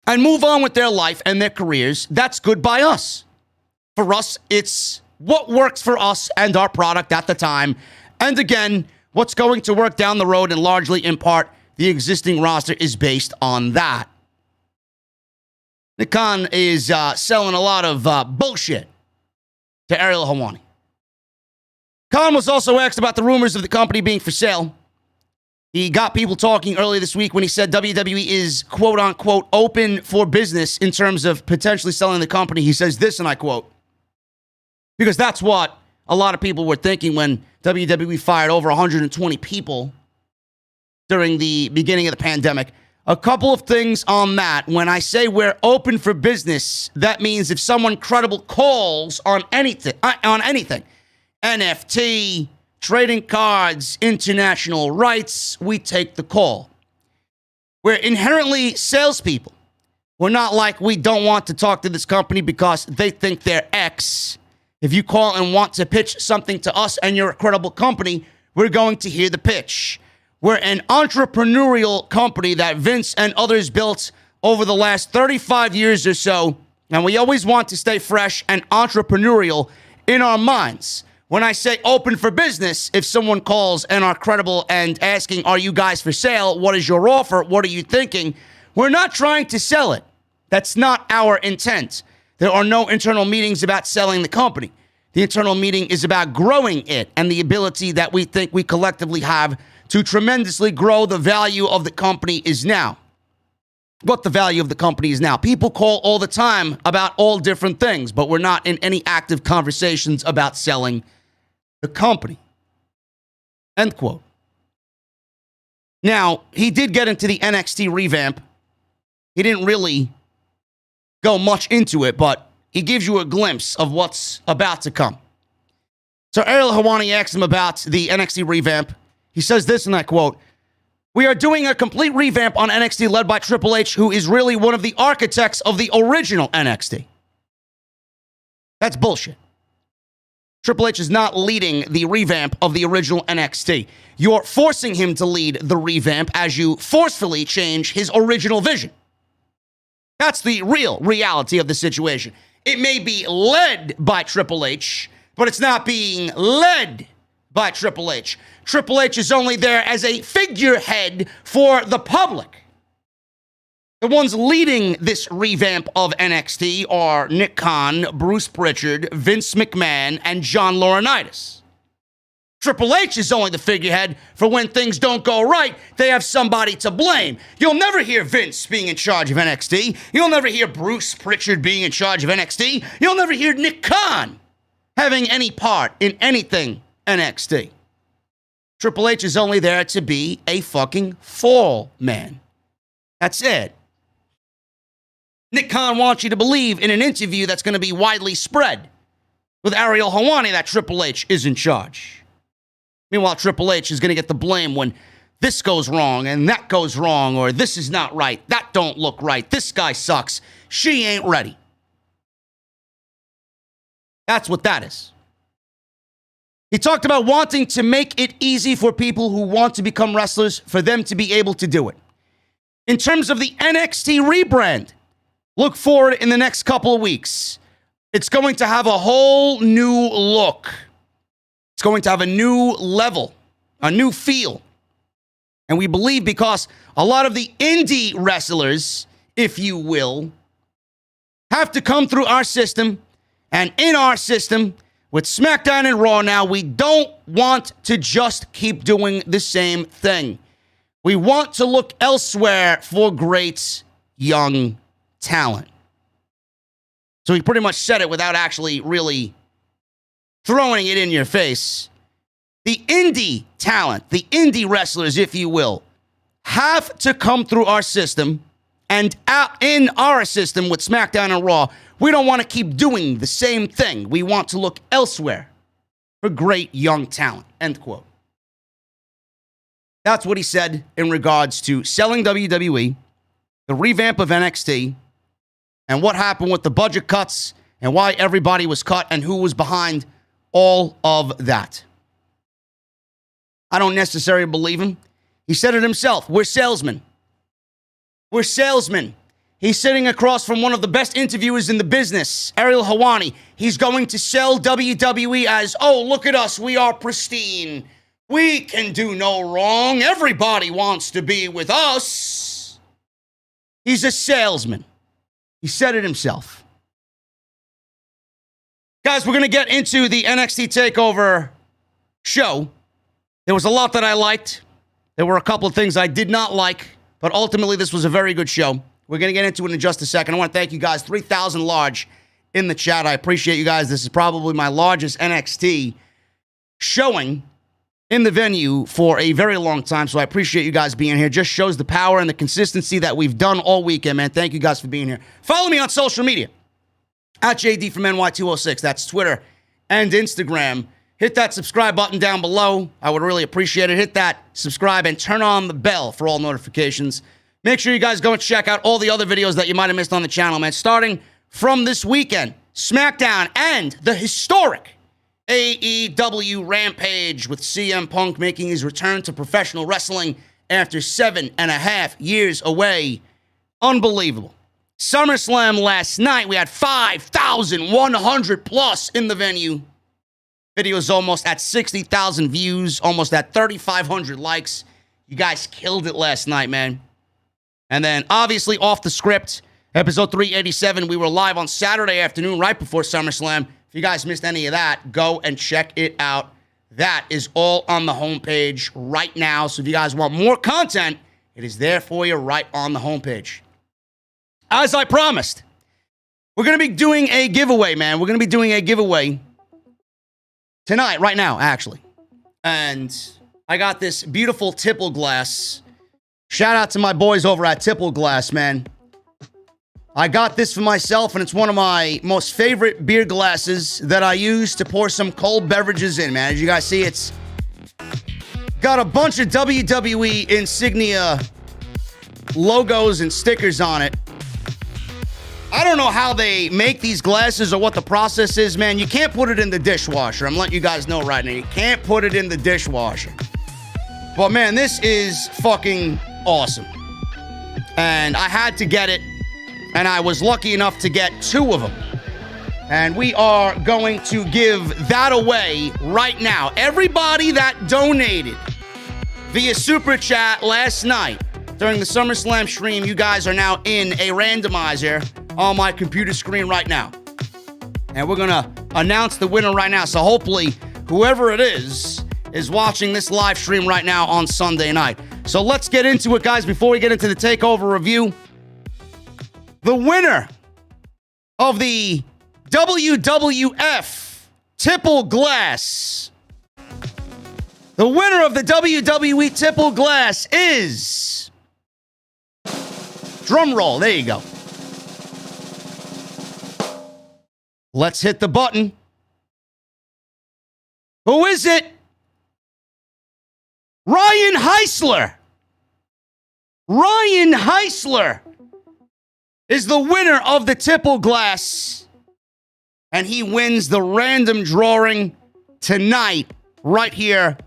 and move on with their life and their careers, that's good by us. For us, it's what works for us and our product at the time. And again, what's going to work down the road, and largely in part, the existing roster is based on that. Nick Khan is selling a lot of bullshit to Ariel Helwani. Khan was also asked about the rumors of the company being for sale. He got people talking earlier this week when he said WWE is, quote unquote, open for business in terms of potentially selling the company. He says this, and I quote, because that's what a lot of people were thinking when WWE fired over 120 people during the beginning of the pandemic. A couple of things on that. When I say we're open for business, that means if someone credible calls on anything, NFT, trading cards, international rights, we take the call. We're inherently salespeople. We're not like we don't want to talk to this company because they think they're X. If you call and want to pitch something to us and you're a credible company, we're going to hear the pitch. We're an entrepreneurial company that Vince and others built over the last 35 years or so, and we always want to stay fresh and entrepreneurial in our minds. When I say open for business, if someone calls and are credible and asking, are you guys for sale? What is your offer? What are you thinking? We're not trying to sell it. That's not our intent. There are no internal meetings about selling the company. The internal meeting is about growing it and the ability that we think we collectively have to tremendously grow the value of the company is now. What the value of the company is now. People call all the time about all different things, but we're not in any active conversations about selling the company. End quote. Now, he did get into the NXT revamp. He didn't really go much into it, but he gives you a glimpse of what's about to come. So Ariel Helwani asked him about the NXT revamp. He says this, and I quote, we are doing a complete revamp on NXT led by Triple H, who is really one of the architects of the original NXT. That's bullshit. Triple H is not leading the revamp of the original NXT. You're forcing him to lead the revamp as you forcefully change his original vision. That's the real reality of the situation. It may be led by Triple H, but it's not being led by Triple H. Triple H is only there as a figurehead for the public. The ones leading this revamp of NXT are Nick Khan, Bruce Pritchard, Vince McMahon, and John Laurinaitis. Triple H is only the figurehead for when things don't go right, they have somebody to blame. You'll never hear Vince being in charge of NXT. You'll never hear Bruce Pritchard being in charge of NXT. You'll never hear Nick Khan having any part in anything NXT. Triple H is only there to be a fucking fall man. That's it. Nick Khan wants you to believe in an interview that's going to be widely spread with Ariel Helwani that Triple H is in charge. Meanwhile, Triple H is going to get the blame when this goes wrong and that goes wrong, or this is not right, that don't look right, this guy sucks, she ain't ready. That's what that is. He talked about wanting to make it easy for people who want to become wrestlers for them to be able to do it. In terms of the NXT rebrand, look forward in the next couple of weeks. It's going to have a whole new look. It's going to have a new level, a new feel. And we believe because a lot of the indie wrestlers, if you will, have to come through our system. And in our system, with SmackDown and Raw now, we don't want to just keep doing the same thing. We want to look elsewhere for great young talent. So he pretty much said it without actually really throwing it in your face. The indie talent, the indie wrestlers, if you will, have to come through our system. And out in our system with SmackDown and Raw, we don't want to keep doing the same thing. We want to look elsewhere for great young talent. End quote. That's what he said in regards to selling WWE, the revamp of NXT, and what happened with the budget cuts and why everybody was cut and who was behind all of that. I don't necessarily believe him. He said it himself. We're salesmen. We're salesmen. He's sitting across from one of the best interviewers in the business, Ariel Helwani. He's going to sell WWE as, oh, look at us. We are pristine. We can do no wrong. Everybody wants to be with us. He's a salesman. He said it himself. Guys, we're going to get into the NXT TakeOver show. There was a lot that I liked. There were a couple of things I did not like, but ultimately this was a very good show. We're going to get into it in just a second. I want to thank you guys. 3,000 large in the chat. I appreciate you guys. This is probably my largest NXT showing in the venue for a very long time, so I appreciate you guys being here. Just shows the power and the consistency that we've done all weekend, man. Thank you guys for being here. Follow me on social media, at JD from NY206. That's Twitter and Instagram. Hit that subscribe button down below. I would really appreciate it. Hit that subscribe and turn on the bell for all notifications. Make sure you guys go and check out all the other videos that you might have missed on the channel, man. Starting from this weekend, SmackDown and the historic AEW Rampage with CM Punk making his return to professional wrestling after 7.5 years away. Unbelievable. SummerSlam last night, we had 5,100 plus in the venue. Video's almost at 60,000 views, almost at 3,500 likes. You guys killed it last night, man. And then, obviously, off the script, episode 387, we were live on Saturday afternoon right before SummerSlam. If you guys missed any of that, go and check it out. That is all on the homepage right now. So if you guys want more content, it is there for you right on the homepage. As I promised, we're going to be doing a giveaway, man. We're going to be doing a giveaway tonight, right now, actually. And I got this beautiful tipple glass. Shout out to my boys over at Tipple Glass, man. I got this for myself, and it's one of my most favorite beer glasses that I use to pour some cold beverages in, man. As you guys see, it's got a bunch of WWE insignia logos and stickers on it. I don't know how they make these glasses or what the process is, man. You can't put it in the dishwasher. I'm letting you guys know right now. You can't put it in the dishwasher. But, man, this is fucking awesome. And I had to get it. And I was lucky enough to get 2 of them. And we are going to give that away right now. Everybody that donated via Super Chat last night during the SummerSlam stream, you guys are now in a randomizer on my computer screen right now. And we're going to announce the winner right now. So hopefully, whoever it is watching this live stream right now on Sunday night. So let's get into it, guys, before we get into the TakeOver review. The winner of the WWF Tipple Glass. The winner of the WWE Tipple Glass is... Drum roll. There you go. Let's hit the button. Who is it? Ryan Heisler. Ryan Heisler is the winner of the Tipple Glass, and he wins the random drawing tonight right here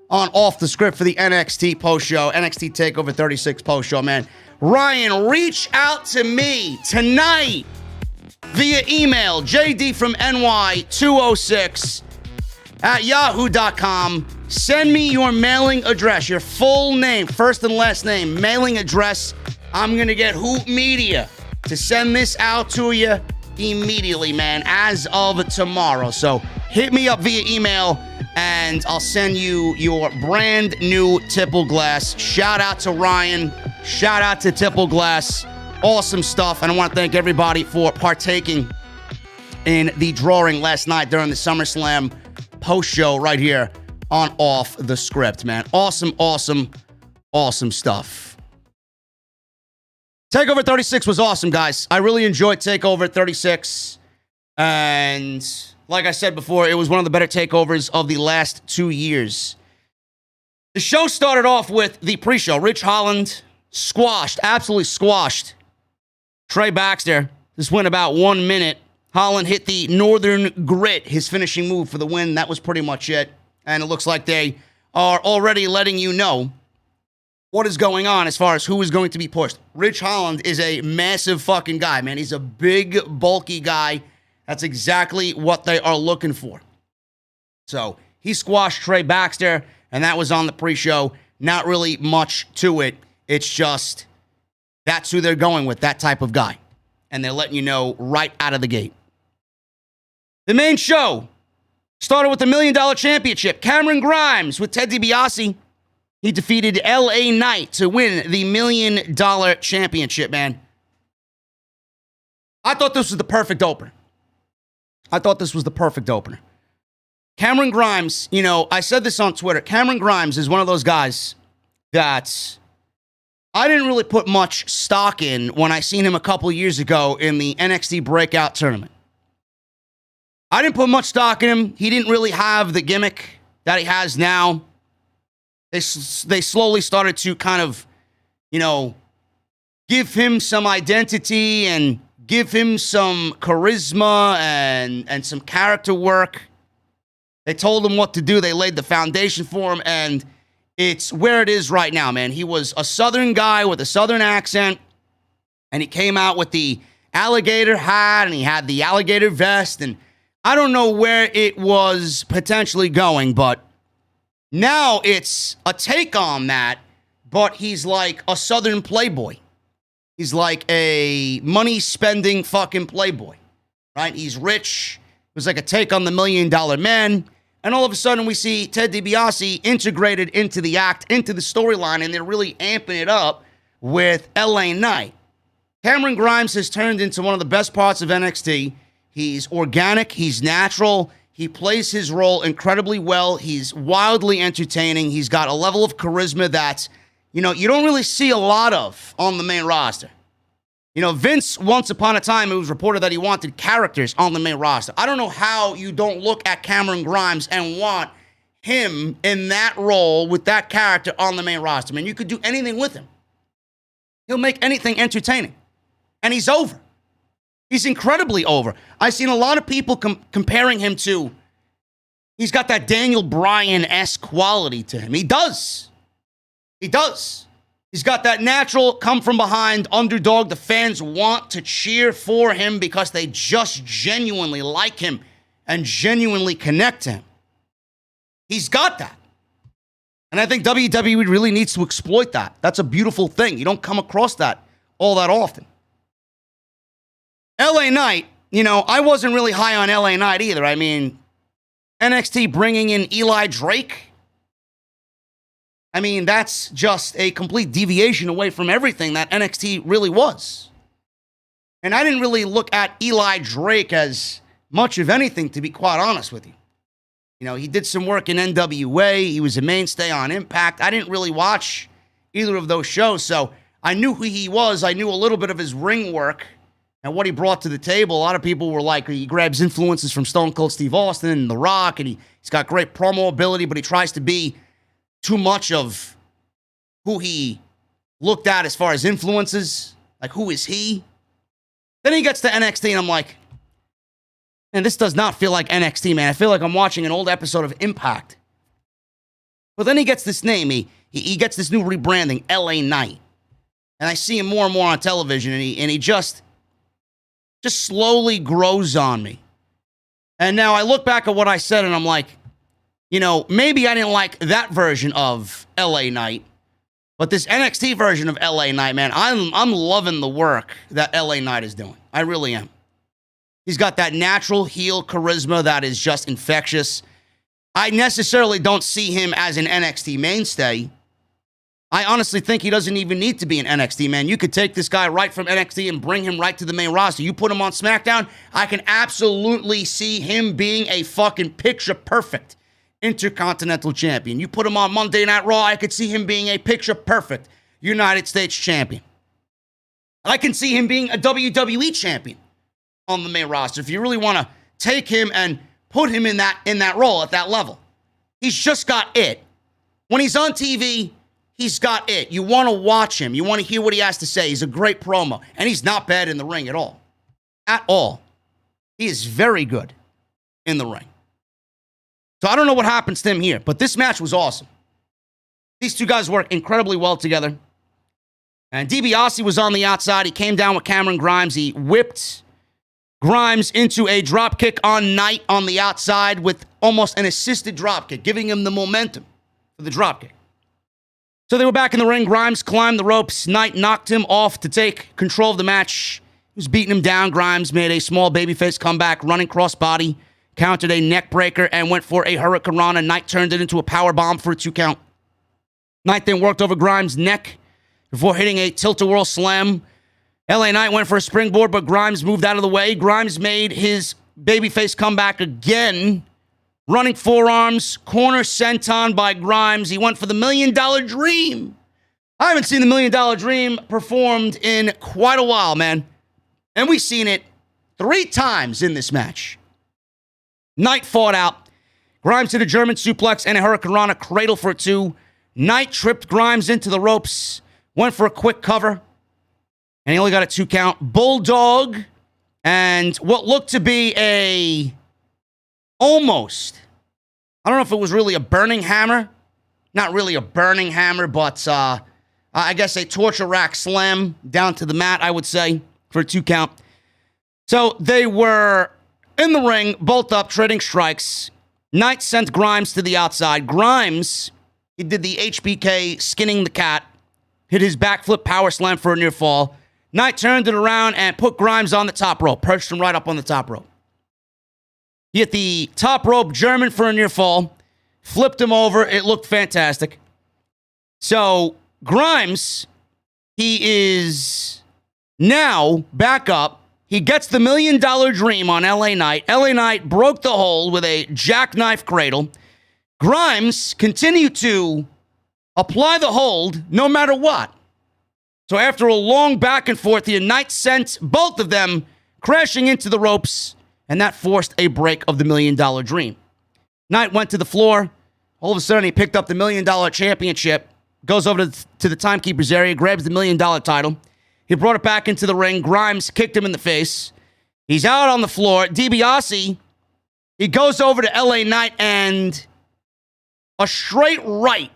on Off the Script for the NXT post show, NXT TakeOver 36 post show, man. Ryan, reach out to me tonight via email, jdfromny206 at yahoo.com. Send me your mailing address, your full name, first and last name, mailing address. I'm going to get Hoop Media to send this out to you immediately, man, as of tomorrow. So hit me up via email, and I'll send you your brand new Tipple Glass. Shout out to Ryan. Shout out to Tipple Glass. Awesome stuff. And I want to thank everybody for partaking in the drawing last night during the SummerSlam post show right here on Off the Script, man. Awesome, awesome, awesome stuff. TakeOver 36 was awesome, guys. I really enjoyed TakeOver 36. And like I said before, it was one of the better takeovers of the last 2 years. The show started off with the pre-show. Rich Holland squashed, absolutely squashed Trey Baxter. This went about 1 minute. Holland hit the Northern Grit, his finishing move for the win. That was pretty much it. And it looks like they are already letting you know what is going on as far as who is going to be pushed. Rich Holland is a massive fucking guy, man. He's a big, bulky guy. That's exactly what they are looking for. So he squashed Trey Baxter, and that was on the pre-show. Not really much to it. It's just that's who they're going with, that type of guy. And they're letting you know right out of the gate. The main show started with the $1 Million Championship. Cameron Grimes with Ted DiBiase He defeated LA Knight to win the $1 Million Championship, man. I thought this was the perfect opener. Cameron Grimes, I said this on Twitter. Cameron Grimes is one of those guys that I didn't really put much stock in when I seen him a couple years ago in the NXT Breakout Tournament. I didn't put much stock in him. He didn't really have the gimmick that he has now. They slowly started to kind of, give him some identity and give him some charisma and some character work. They told him what to do. They laid the foundation for him, and it's where it is right now, man. He was a Southern guy with a Southern accent, and he came out with the alligator hat, and he had the alligator vest, and I don't know where it was potentially going, but now it's a take on that, but he's like a Southern playboy. He's like a money-spending fucking playboy, right? He's rich. It was like a take on the $1 Million Man. And all of a sudden, we see Ted DiBiase integrated into the act, into the storyline, and they're really amping it up with LA Knight. Cameron Grimes has turned into one of the best parts of NXT. He's organic. He's natural. He plays his role incredibly well. He's wildly entertaining. He's got a level of charisma that, you don't really see a lot of on the main roster. Vince, once upon a time, it was reported that he wanted characters on the main roster. I don't know how you don't look at Cameron Grimes and want him in that role with that character on the main roster. Man, you could do anything with him. He'll make anything entertaining. And he's over. He's incredibly over. I've seen a lot of people comparing him to, he's got that Daniel Bryan-esque quality to him. He does. He's got that natural come-from-behind underdog. The fans want to cheer for him because they just genuinely like him and genuinely connect to him. He's got that. And I think WWE really needs to exploit that. That's a beautiful thing. You don't come across that all that often. LA Knight, I wasn't really high on LA Knight either. I mean, NXT bringing in Eli Drake, that's just a complete deviation away from everything that NXT really was. And I didn't really look at Eli Drake as much of anything, to be quite honest with you. He did some work in NWA. He was a mainstay on Impact. I didn't really watch either of those shows, so I knew who he was. I knew a little bit of his ring work and what he brought to the table. A lot of people were like, he grabs influences from Stone Cold Steve Austin and The Rock, and he's got great promo ability, but he tries to be too much of who he looked at as far as influences. Like, who is he? Then he gets to NXT, and I'm like, man, this does not feel like NXT, man. I feel like I'm watching an old episode of Impact. But then he gets this name. He gets this new rebranding, LA Knight. And I see him more and more on television, and he just slowly grows on me. And now I look back at what I said, and I'm like, maybe I didn't like that version of LA Knight, but this NXT version of LA Knight, man, I'm loving the work that LA Knight is doing. I really am. He's got that natural heel charisma that is just infectious. I necessarily don't see him as an NXT mainstay. I honestly think he doesn't even need to be an NXT, man. You could take this guy right from NXT and bring him right to the main roster. You put him on SmackDown, I can absolutely see him being a fucking picture-perfect Intercontinental Champion. You put him on Monday Night Raw, I could see him being a picture-perfect United States Champion. I can see him being a WWE Champion on the main roster if you really want to take him and put him in that role at that level. He's just got it. When he's on TV, he's got it. You want to watch him. You want to hear what he has to say. He's a great promo, and he's not bad in the ring at all. At all. He is very good in the ring. So I don't know what happens to him here, but this match was awesome. These two guys work incredibly well together. And DiBiase was on the outside. He came down with Cameron Grimes. He whipped Grimes into a dropkick on Knight on the outside with almost an assisted dropkick, giving him the momentum for the dropkick. So they were back in the ring. Grimes climbed the ropes. Knight knocked him off to take control of the match. He was beating him down. Grimes made a small babyface comeback, running crossbody, countered a neck breaker, and went for a Hurricane Rana. Knight turned it into a power bomb for a 2 count. Knight then worked over Grimes' neck before hitting a tilt-a-whirl slam. LA Knight went for a springboard, but Grimes moved out of the way. Grimes made his babyface comeback again. Running forearms, corner senton by Grimes. He went for the $1 Million Dream. I haven't seen the $1 Million Dream performed in quite a while, man. And we've seen it 3 times in this match. Knight fought out. Grimes hit a German suplex and a Hurricane Rana cradle for 2. Knight tripped Grimes into the ropes. Went for a quick cover. And he only got a 2 count. Bulldog. And what looked to be almost, I don't know if it was really a burning hammer. Not really a burning hammer, but I guess a torture rack slam down to the mat, I would say, for a 2 count. So they were in the ring, both up, trading strikes. Knight sent Grimes to the outside. Grimes, he did the HBK skinning the cat, hit his backflip power slam for a near fall. Knight turned it around and put Grimes on the top rope, perched him right up on the top rope. He hit the top rope German for a near fall, flipped him over. It looked fantastic. So Grimes, he is now back up. He gets the $1 Million Dream on LA Knight. LA Knight broke the hold with a jackknife cradle. Grimes continued to apply the hold no matter what. So after a long back and forth, the Knight sent both of them crashing into the ropes, and that forced a break of the $1 Million Dream. Knight went to the floor. All of a sudden, he picked up the $1 Million Championship, goes over to the Timekeeper's area, grabs the $1 Million title. He brought it back into the ring. Grimes kicked him in the face. He's out on the floor. DiBiase, he goes over to LA Knight and a straight right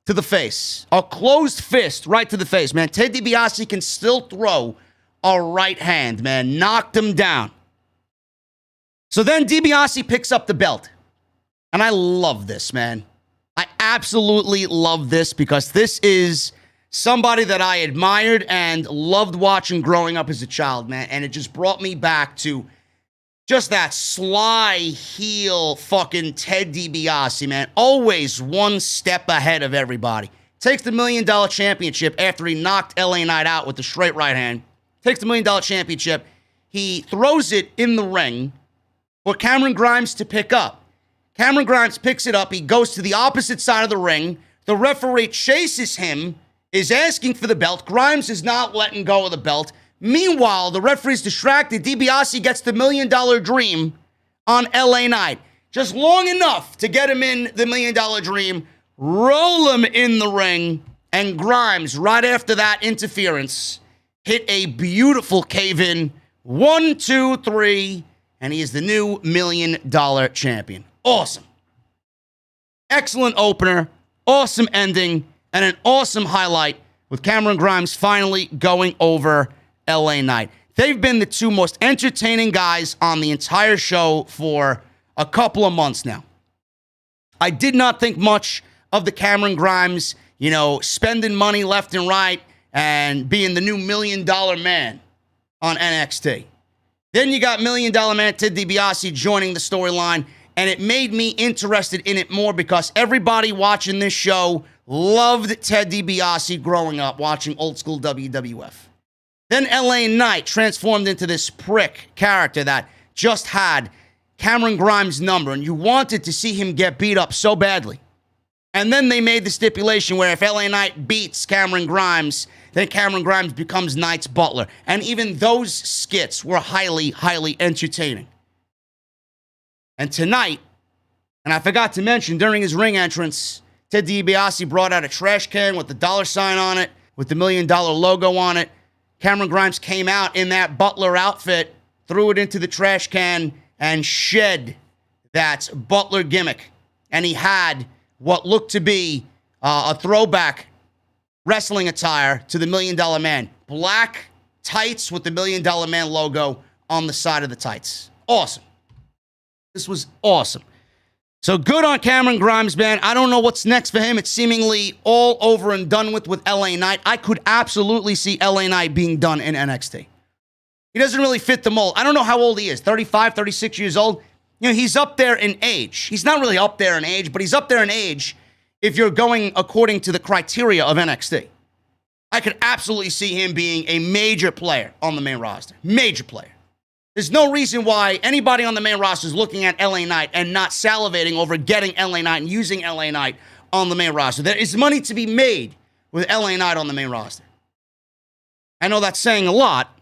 to the face. A closed fist right to the face, man. Ted DiBiase can still throw a right hand, man. Knocked him down. So then DiBiase picks up the belt. And I love this, man. I absolutely love this because this is somebody that I admired and loved watching growing up as a child, man. And it just brought me back to just that sly heel fucking Ted DiBiase, man. Always one step ahead of everybody. Takes the $1 Million Championship after he knocked LA Knight out with the straight right hand. Takes the $1 Million Championship. He throws it in the ring for Cameron Grimes to pick up. Cameron Grimes picks it up. He goes to the opposite side of the ring. The referee chases him, is asking for the belt. Grimes is not letting go of the belt. Meanwhile, the referee's distracted. DiBiase gets the $1 Million Dream on LA Knight. Just long enough to get him in the $1 Million Dream, roll him in the ring, and Grimes, right after that interference, hit a beautiful cave-in. 1, 2, 3, and he is the new $1 Million Champion. Awesome. Excellent opener, awesome ending, and an awesome highlight with Cameron Grimes finally going over LA Knight. They've been the 2 most entertaining guys on the entire show for a couple of months now. I did not think much of the Cameron Grimes, spending money left and right and being the new $1 Million Man on NXT. Then you got $1 Million Man Ted DiBiase joining the storyline, and it made me interested in it more because everybody watching this show loved Ted DiBiase growing up watching old school WWF. Then LA Knight transformed into this prick character that just had Cameron Grimes' number, and you wanted to see him get beat up so badly. And then they made the stipulation where if LA Knight beats Cameron Grimes, then Cameron Grimes becomes Knight's butler. And even those skits were highly, highly entertaining. And tonight, and I forgot to mention, during his ring entrance, Ted DiBiase brought out a trash can with the $sign on it, with the $1 Million logo on it. Cameron Grimes came out in that butler outfit, threw it into the trash can, and shed that butler gimmick. And he had what looked to be a throwback wrestling attire to the $1 Million Man. Black tights with the $1 Million Man logo on the side of the tights. Awesome. This was awesome. So good on Cameron Grimes, man. I don't know what's next for him. It's seemingly all over and done with LA Knight. I could absolutely see LA Knight being done in NXT. He doesn't really fit the mold. I don't know how old he is, 35, 36 years old. He's up there in age. He's not really up there in age, but he's up there in age if you're going according to the criteria of NXT. I could absolutely see him being a major player on the main roster. Major player. There's no reason why anybody on the main roster is looking at LA Knight and not salivating over getting LA Knight and using LA Knight on the main roster. There is money to be made with LA Knight on the main roster. I know that's saying a lot,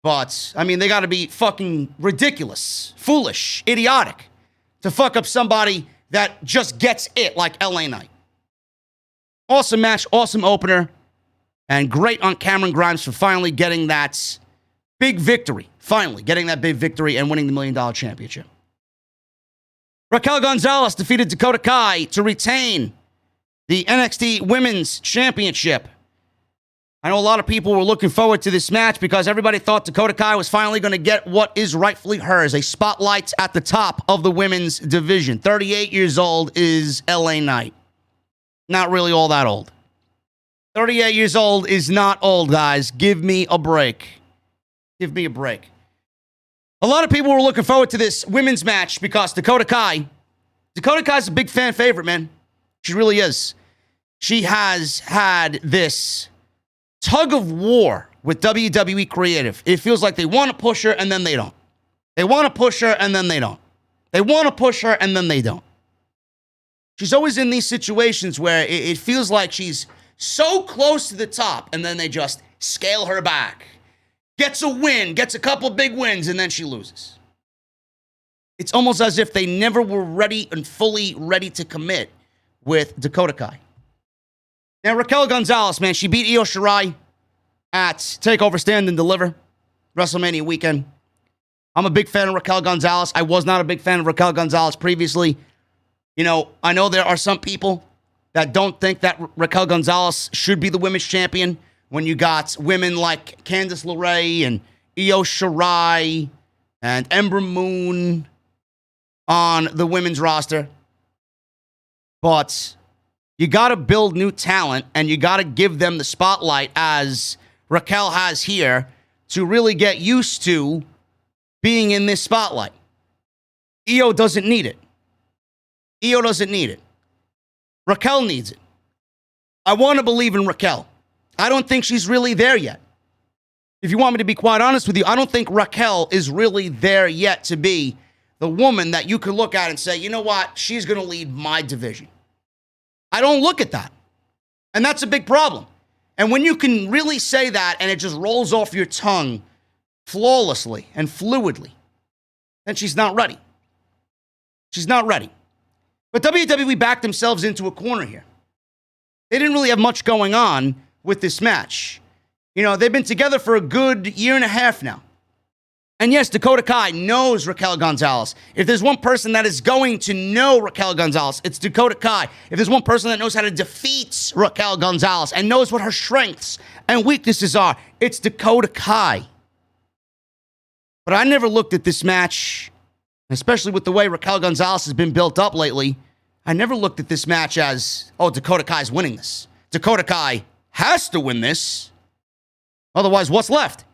but, I mean, they got to be fucking ridiculous, foolish, idiotic to fuck up somebody that just gets it like LA Knight. Awesome match, awesome opener, and great on Cameron Grimes for finally getting that big victory. Finally getting that big victory and winning the $1 Million Championship. Raquel Gonzalez defeated Dakota Kai to retain the NXT Women's Championship. I know a lot of people were looking forward to this match because everybody thought Dakota Kai was finally going to get what is rightfully hers, a spotlight at the top of the women's division. 38 years old is LA Knight. Not really all that old. 38 years old is not old, guys. Give me a break. Give me a break. A lot of people were looking forward to this women's match because Dakota Kai's a big fan favorite, man. She really is. She has had this tug of war with WWE Creative. It feels like they want to push her and then they don't. They want to push her and then they don't. They want to push her and then they don't. She's always in these situations where it feels like she's so close to the top and then they just scale her back. Gets a win, gets a couple big wins, and then she loses. It's almost as if they never were ready and fully ready to commit with Dakota Kai. Now, Raquel Gonzalez, man, she beat Io Shirai at TakeOver Stand and Deliver, WrestleMania weekend. I'm a big fan of Raquel Gonzalez. I was not a big fan of Raquel Gonzalez previously. You know, I know there are some people that don't think that Raquel Gonzalez should be the women's champion when you got women like Candice LeRae and Io Shirai and Ember Moon on the women's roster. But you got to build new talent, and you got to give them the spotlight as Raquel has here to really get used to being in this spotlight. Io doesn't need it. Io doesn't need it. Raquel needs it. I want to believe in Raquel. I don't think she's really there yet. If you want me to be quite honest with you, I don't think Raquel is really there yet to be the woman that you could look at and say, you know what, she's going to lead my division. I don't look at that. And that's a big problem. And when you can really say that and it just rolls off your tongue flawlessly and fluidly, then she's not ready. She's not ready. But WWE backed themselves into a corner here. They didn't really have much going on with this match. You know, they've been together for a good year and a half now. And yes, Dakota Kai knows Raquel Gonzalez. If there's one person that is going to know Raquel Gonzalez, it's Dakota Kai. If there's one person that knows how to defeat Raquel Gonzalez and knows what her strengths and weaknesses are, it's Dakota Kai. But I never looked at this match, especially with the way Raquel Gonzalez has been built up lately, I never looked at this match as, oh, Dakota Kai's winning this. Dakota Kai has to win this. Otherwise, what's left?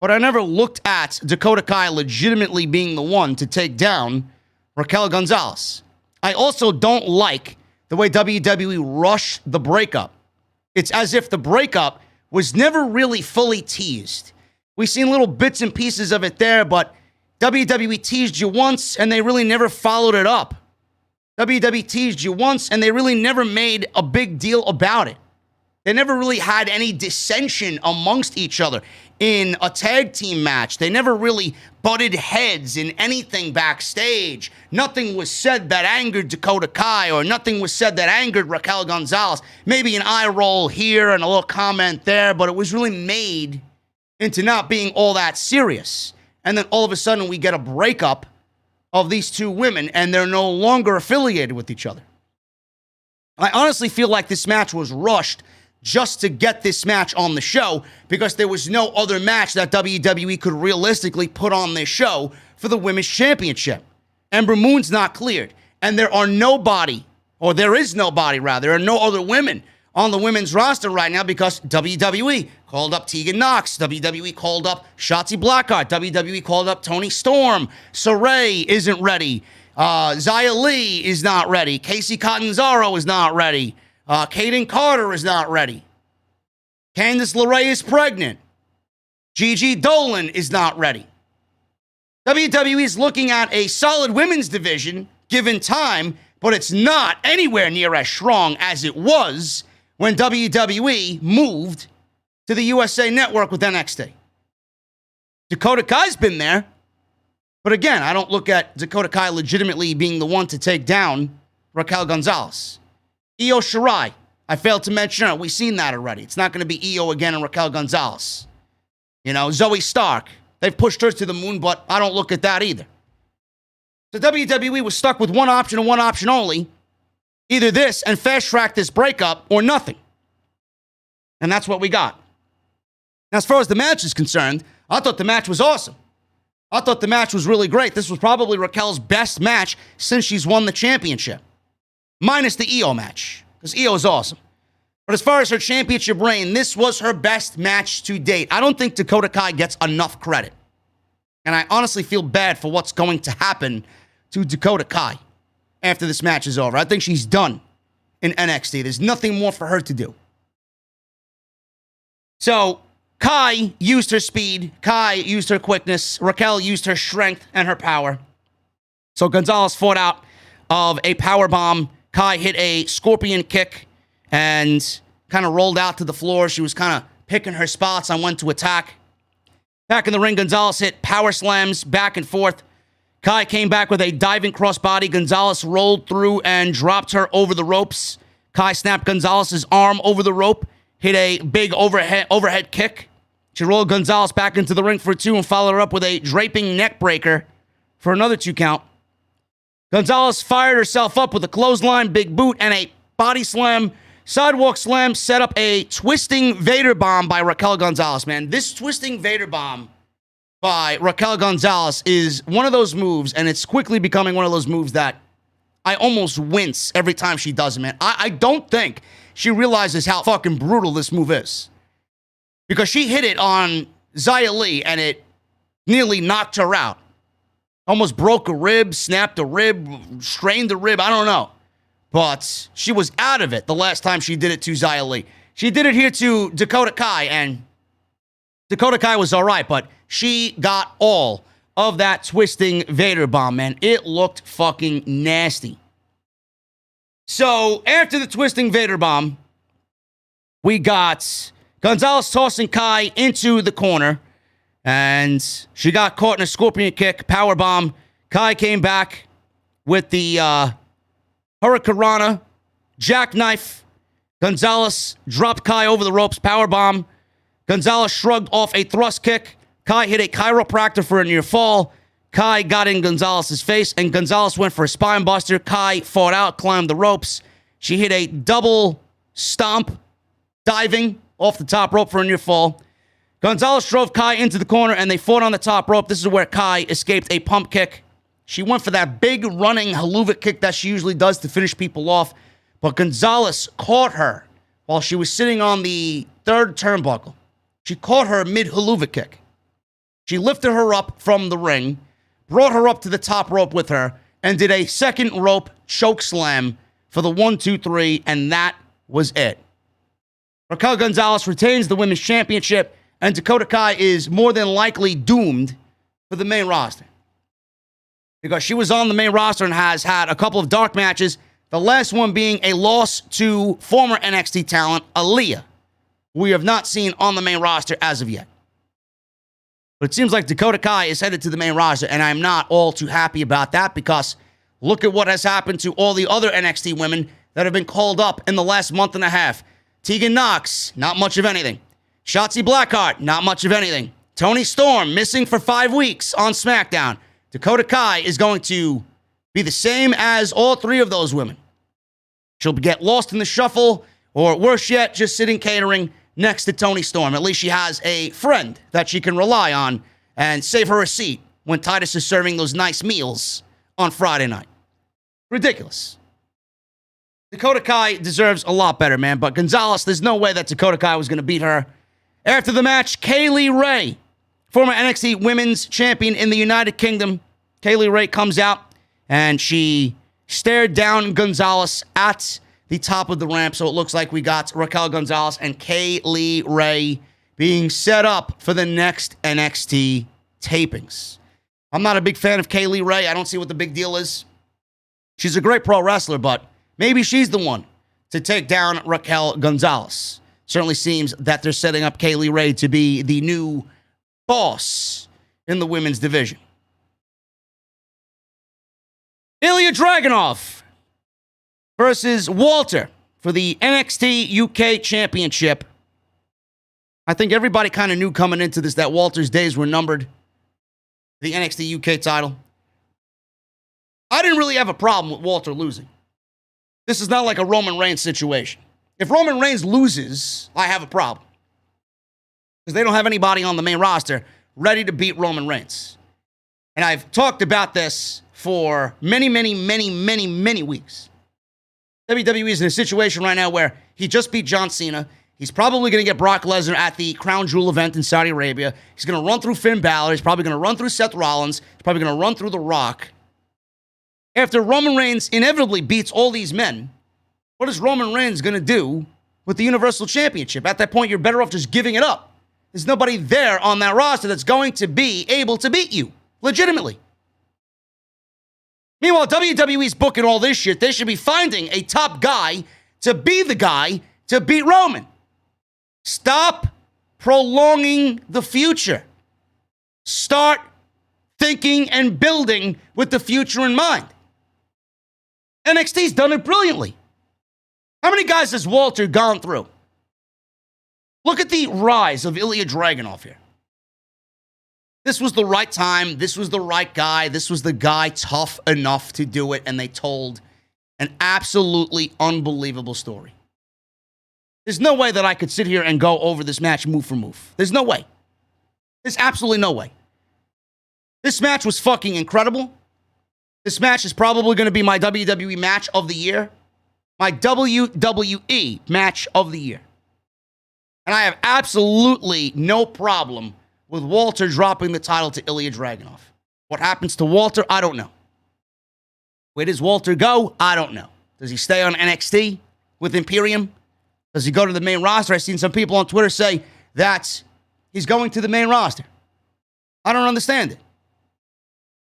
But I never looked at Dakota Kai legitimately being the one to take down Raquel Gonzalez. I also don't like the way WWE rushed the breakup. It's as if the breakup was never really fully teased. We've seen little bits and pieces of it there, but WWE teased you once and they really never followed it up. WWE teased you once and they really never made a big deal about it. They never really had any dissension amongst each other in a tag team match. They never really butted heads in anything backstage. Nothing was said that angered Dakota Kai, or nothing was said that angered Raquel Gonzalez. Maybe an eye roll here and a little comment there, but it was really made into not being all that serious. And then all of a sudden we get a breakup of these two women and they're no longer affiliated with each other. I honestly feel like this match was rushed just to get this match on the show because there was no other match that WWE could realistically put on this show for the Women's Championship. Ember Moon's not cleared, and there is nobody, there are no other women on the women's roster right now because WWE called up Tegan Nox, WWE called up Shotzi Blackheart, WWE called up Toni Storm, Saray isn't ready. Xia Li is not ready. Casey Catanzaro is not ready. Kaden Carter is not ready. Candice LeRae is pregnant. Gigi Dolan is not ready. WWE is looking at a solid women's division given time, but it's not anywhere near as strong as it was when WWE moved to the USA Network with NXT. Dakota Kai's been there, but again, I don't look at Dakota Kai legitimately being the one to take down Raquel Gonzalez. Io Shirai, I failed to mention her. We've seen that already. It's not going to be Io again and Raquel Gonzalez. You know, Zoe Stark. They've pushed her to the moon, but I don't look at that either. So WWE was stuck with one option and one option only. Either this and fast-track this breakup or nothing. And that's what we got. Now, as far as the match is concerned, I thought the match was awesome. I thought the match was really great. This was probably Raquel's best match since she's won the championship. Minus the Io match, because Io is awesome. But as far as her championship reign, this was her best match to date. I don't think Dakota Kai gets enough credit. And I honestly feel bad for what's going to happen to Dakota Kai after this match is over. I think she's done in NXT. There's nothing more for her to do. So, Kai used her speed. Kai used her quickness. Raquel used her strength and her power. So, Gonzalez fought out of a powerbomb. Kai hit a scorpion kick and kind of rolled out to the floor. She was kind of picking her spots on when to attack. Back in the ring, Gonzalez hit power slams back and forth. Kai came back with a diving crossbody. Gonzalez rolled through and dropped her over the ropes. Kai snapped Gonzalez's arm over the rope, hit a big overhead kick. She rolled Gonzalez back into the ring for 2 and followed her up with a draping neck breaker for another 2 count. Gonzalez fired herself up with a clothesline, big boot, and a body slam. Sidewalk slam set up a twisting Vader bomb by Raquel Gonzalez, man. This twisting Vader bomb by Raquel Gonzalez is one of those moves, and it's quickly becoming one of those moves that I almost wince every time she does it, man. I don't think she realizes how fucking brutal this move is. Because she hit it on Xia Li, and it nearly knocked her out. Almost broke a rib, snapped a rib, strained a rib, I don't know. But she was out of it the last time she did it to Xia Li. She did it here to Dakota Kai, and Dakota Kai was all right, but she got all of that twisting Vader bomb, man. It looked fucking nasty. So, after the twisting Vader bomb, we got Gonzalez tossing Kai into the corner, and she got caught in a scorpion kick, power bomb. Kai came back with the Hurricanrana, jackknife. Gonzalez dropped Kai over the ropes, power bomb. Gonzalez shrugged off a thrust kick. Kai hit a chiropractor for a near fall. Kai got in Gonzalez's face, and Gonzalez went for a spine buster. Kai fought out, climbed the ropes. She hit a double stomp, diving off the top rope for a near fall. Gonzalez drove Kai into the corner, and they fought on the top rope. This is where Kai escaped a pump kick. She went for that big running haluva kick that she usually does to finish people off, but Gonzalez caught her while she was sitting on the third turnbuckle. She caught her mid-haluva kick. She lifted her up from the ring, brought her up to the top rope with her, and did a second rope choke slam for the 1, 2, 3, and that was it. Raquel Gonzalez retains the Women's Championship, and Dakota Kai is more than likely doomed for the main roster. Because she was on the main roster and has had a couple of dark matches, the last one being a loss to former NXT talent, Ilia, who we have not seen on the main roster as of yet. But it seems like Dakota Kai is headed to the main roster, and I'm not all too happy about that because look at what has happened to all the other NXT women that have been called up in the last month and a half. Tegan Nox, not much of anything. Shotzi Blackheart, not much of anything. Toni Storm, missing for 5 weeks on SmackDown. Dakota Kai is going to be the same as all 3 of those women. She'll get lost in the shuffle, or worse yet, just sitting catering next to Toni Storm. At least she has a friend that she can rely on and save her a seat when Titus is serving those nice meals on Friday night. Ridiculous. Dakota Kai deserves a lot better, man, but Gonzalez, there's no way that Dakota Kai was going to beat her. After the match, Kaylee Ray, former NXT Women's Champion in the United Kingdom. Kaylee Ray comes out and she stared down Gonzalez at the top of the ramp. So it looks like we got Raquel Gonzalez and Kaylee Ray being set up for the next NXT tapings. I'm not a big fan of Kaylee Ray. I don't see what the big deal is. She's a great pro wrestler, but maybe she's the one to take down Raquel Gonzalez. Certainly seems that they're setting up Kaylee Ray to be the new boss in the women's division. Ilja Draganov versus Walter for the NXT UK Championship. I think everybody kind of knew coming into this that Walter's days were numbered. The NXT UK title. I didn't really have a problem with Walter losing. This is not like a Roman Reigns situation. If Roman Reigns loses, I have a problem. Because they don't have anybody on the main roster ready to beat Roman Reigns. And I've talked about this for many weeks. WWE is in a situation right now where he just beat John Cena. He's probably going to get Brock Lesnar at the Crown Jewel event in Saudi Arabia. He's going to run through Finn Balor. He's probably going to run through Seth Rollins. He's probably going to run through The Rock. After Roman Reigns inevitably beats all these men, what is Roman Reigns going to do with the Universal Championship? At that point, you're better off just giving it up. There's nobody there on that roster that's going to be able to beat you, legitimately. Meanwhile, WWE's booking all this shit. They should be finding a top guy to be the guy to beat Roman. Stop prolonging the future. Start thinking and building with the future in mind. NXT's done it brilliantly. How many guys has Walter gone through? Look at the rise of Ilja Dragonov here. This was the right time. This was the right guy. This was the guy tough enough to do it, and they told an absolutely unbelievable story. There's no way that I could sit here and go over this match move for move. There's no way. There's absolutely no way. This match was fucking incredible. This match is probably going to be my WWE match of the year. My WWE match of the year. And I have absolutely no problem with Walter dropping the title to Ilja Dragunov. What happens to Walter, I don't know. Where does Walter go? I don't know. Does he stay on NXT with Imperium? Does he go to the main roster? I've seen some people on Twitter say that he's going to the main roster. I don't understand it.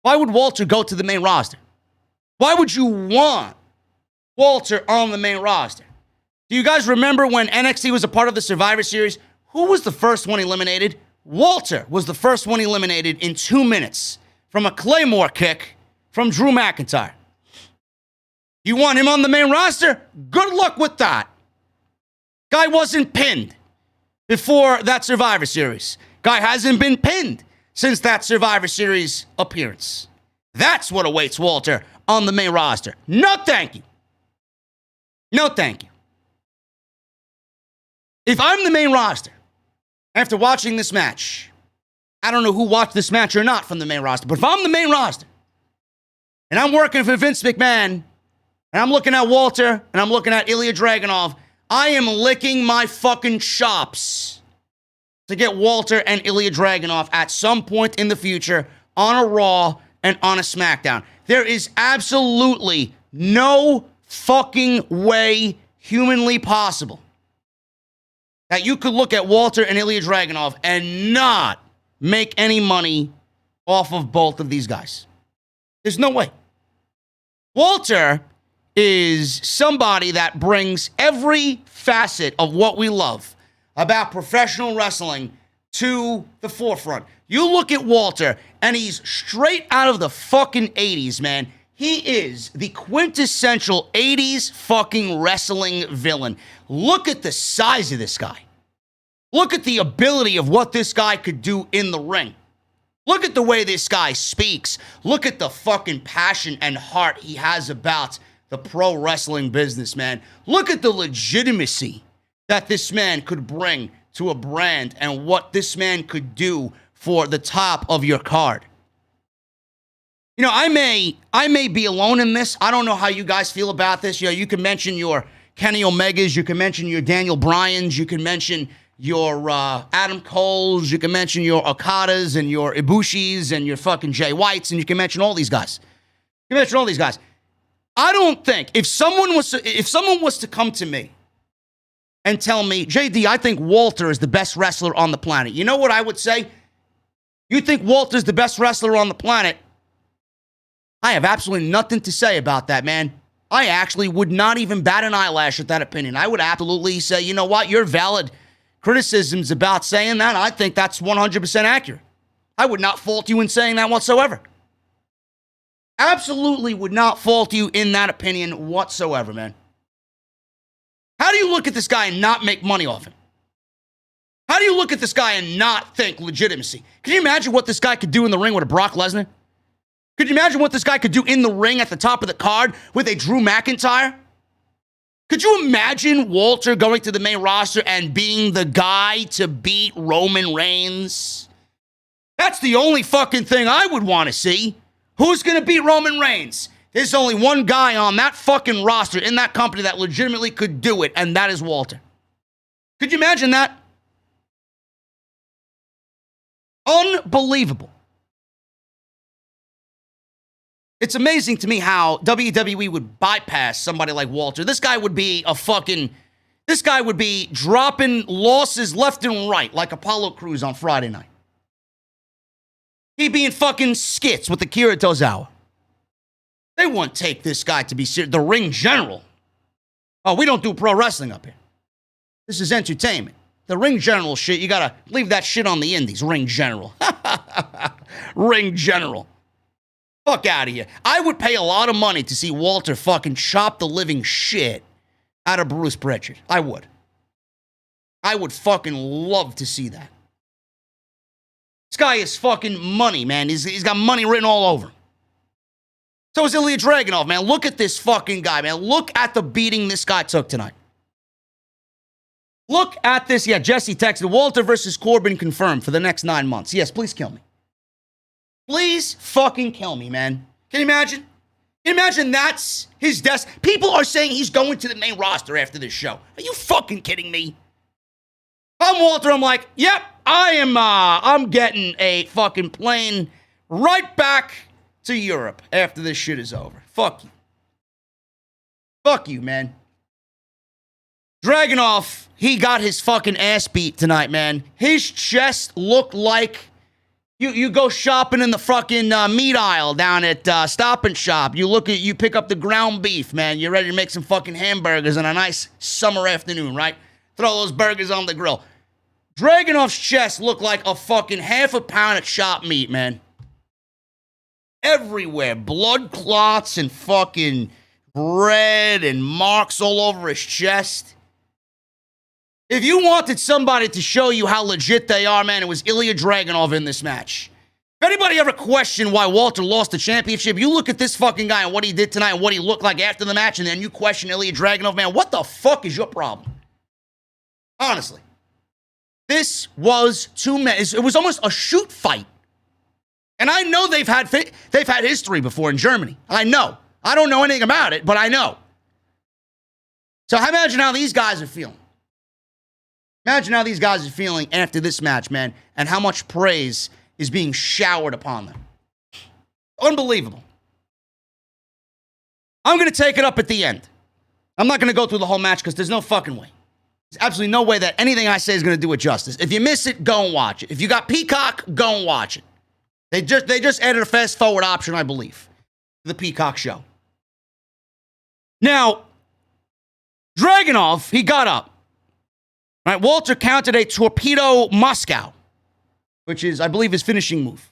Why would Walter go to the main roster? Why would you want Walter on the main roster? Do you guys remember when NXT was a part of the Survivor Series? Who was the first one eliminated? Walter was the first one eliminated in 2 minutes from a Claymore kick from Drew McIntyre. You want him on the main roster? Good luck with that. Guy wasn't pinned before that Survivor Series. Guy hasn't been pinned since that Survivor Series appearance. That's what awaits Walter on the main roster. No, thank you. No, thank you. If I'm the main roster, after watching this match, I don't know who watched this match or not from the main roster, but if I'm the main roster, and I'm working for Vince McMahon, and I'm looking at Walter, and I'm looking at Ilja Dragunov, I am licking my fucking chops to get Walter and Ilja Dragunov at some point in the future on a Raw and on a SmackDown. There is absolutely no fucking way humanly possible that you could look at Walter and Ilja Dragunov and not make any money off of both of these guys. There's no way. Walter is somebody that brings every facet of what we love about professional wrestling to the forefront. You look at Walter, and he's straight out of the fucking 80s, man. He is the quintessential 80s fucking wrestling villain. Look at the size of this guy. Look at the ability of what this guy could do in the ring. Look at the way this guy speaks. Look at the fucking passion and heart he has about the pro wrestling business, man. Look at the legitimacy that this man could bring to a brand and what this man could do for the top of your card. You know, I may be alone in this. I don't know how you guys feel about this. You know, you can mention your Kenny Omegas, you can mention your Daniel Bryans, you can mention your Adam Coles, you can mention your Okadas and your Ibushis and your fucking Jay Whites, and you can mention all these guys. You mentioned all these guys. I don't think if someone was to come to me and tell me, JD, I think Walter is the best wrestler on the planet. You know what I would say? You think Walter's the best wrestler on the planet? I have absolutely nothing to say about that, man. I actually would not even bat an eyelash at that opinion. I would absolutely say, you know what? Your valid criticisms about saying that, I think that's 100% accurate. I would not fault you in saying that whatsoever. Absolutely would not fault you in that opinion whatsoever, man. How do you look at this guy and not make money off him? How do you look at this guy and not think legitimacy? Can you imagine what this guy could do in the ring with a Brock Lesnar? Could you imagine what this guy could do in the ring at the top of the card with a Drew McIntyre? Could you imagine Walter going to the main roster and being the guy to beat Roman Reigns? That's the only fucking thing I would want to see. Who's going to beat Roman Reigns? There's only one guy on that fucking roster in that company that legitimately could do it, and that is Walter. Could you imagine that? Unbelievable. It's amazing to me how WWE would bypass somebody like Walter. This guy would be dropping losses left and right like Apollo Crews on Friday night. He'd be in fucking skits with Akira Tozawa. They wouldn't take this guy to be the ring general. Oh, we don't do pro wrestling up here. This is entertainment. The ring general shit, you gotta leave that shit on the indies. Ring general. Ring general. Fuck out of here. I would pay a lot of money to see Walter fucking chop the living shit out of Bruce Pritchard. I would. I would fucking love to see that. This guy is fucking money, man. He's got money written all over him. So is Ilja Dragonov, man. Look at this fucking guy, man. Look at the beating this guy took tonight. Look at this. Yeah, Jesse texted, Walter versus Corbin confirmed for the next 9 months. Yes, please kill me. Please fucking kill me, man. Can you imagine? Can you imagine that's his desk? People are saying he's going to the main roster after this show. Are you fucking kidding me? I'm Walter. I'm like, yep, I'm getting a fucking plane right back to Europe after this shit is over. Fuck you. Fuck you, man. Dragonov, he got his fucking ass beat tonight, man. His chest looked like you go shopping in the fucking meat aisle down at Stop and Shop. You pick up the ground beef, man. You're ready to make some fucking hamburgers on a nice summer afternoon, right? Throw those burgers on the grill. Dragonov's chest looked like a fucking half a pound of chopped meat, man. Everywhere. Blood clots and fucking red and marks all over his chest. If you wanted somebody to show you how legit they are, man, it was Ilja Dragonov in this match. If anybody ever questioned why Walter lost the championship, you look at this fucking guy and what he did tonight and what he looked like after the match, and then you question Ilja Dragonov, man, what the fuck is your problem? Honestly. This was it was almost a shoot fight. And I know they've had history before in Germany. I know. I don't know anything about it, but I know. So imagine how these guys are feeling. Imagine how these guys are feeling after this match, man, and how much praise is being showered upon them. Unbelievable. I'm going to take it up at the end. I'm not going to go through the whole match because there's no fucking way. There's absolutely no way that anything I say is going to do it justice. If you miss it, go and watch it. If you got Peacock, go and watch it. They just added a fast-forward option, I believe, to the Peacock show. Now, Dragonov, he got up. Right, Walter counted a torpedo Moscow, which is, I believe, his finishing move,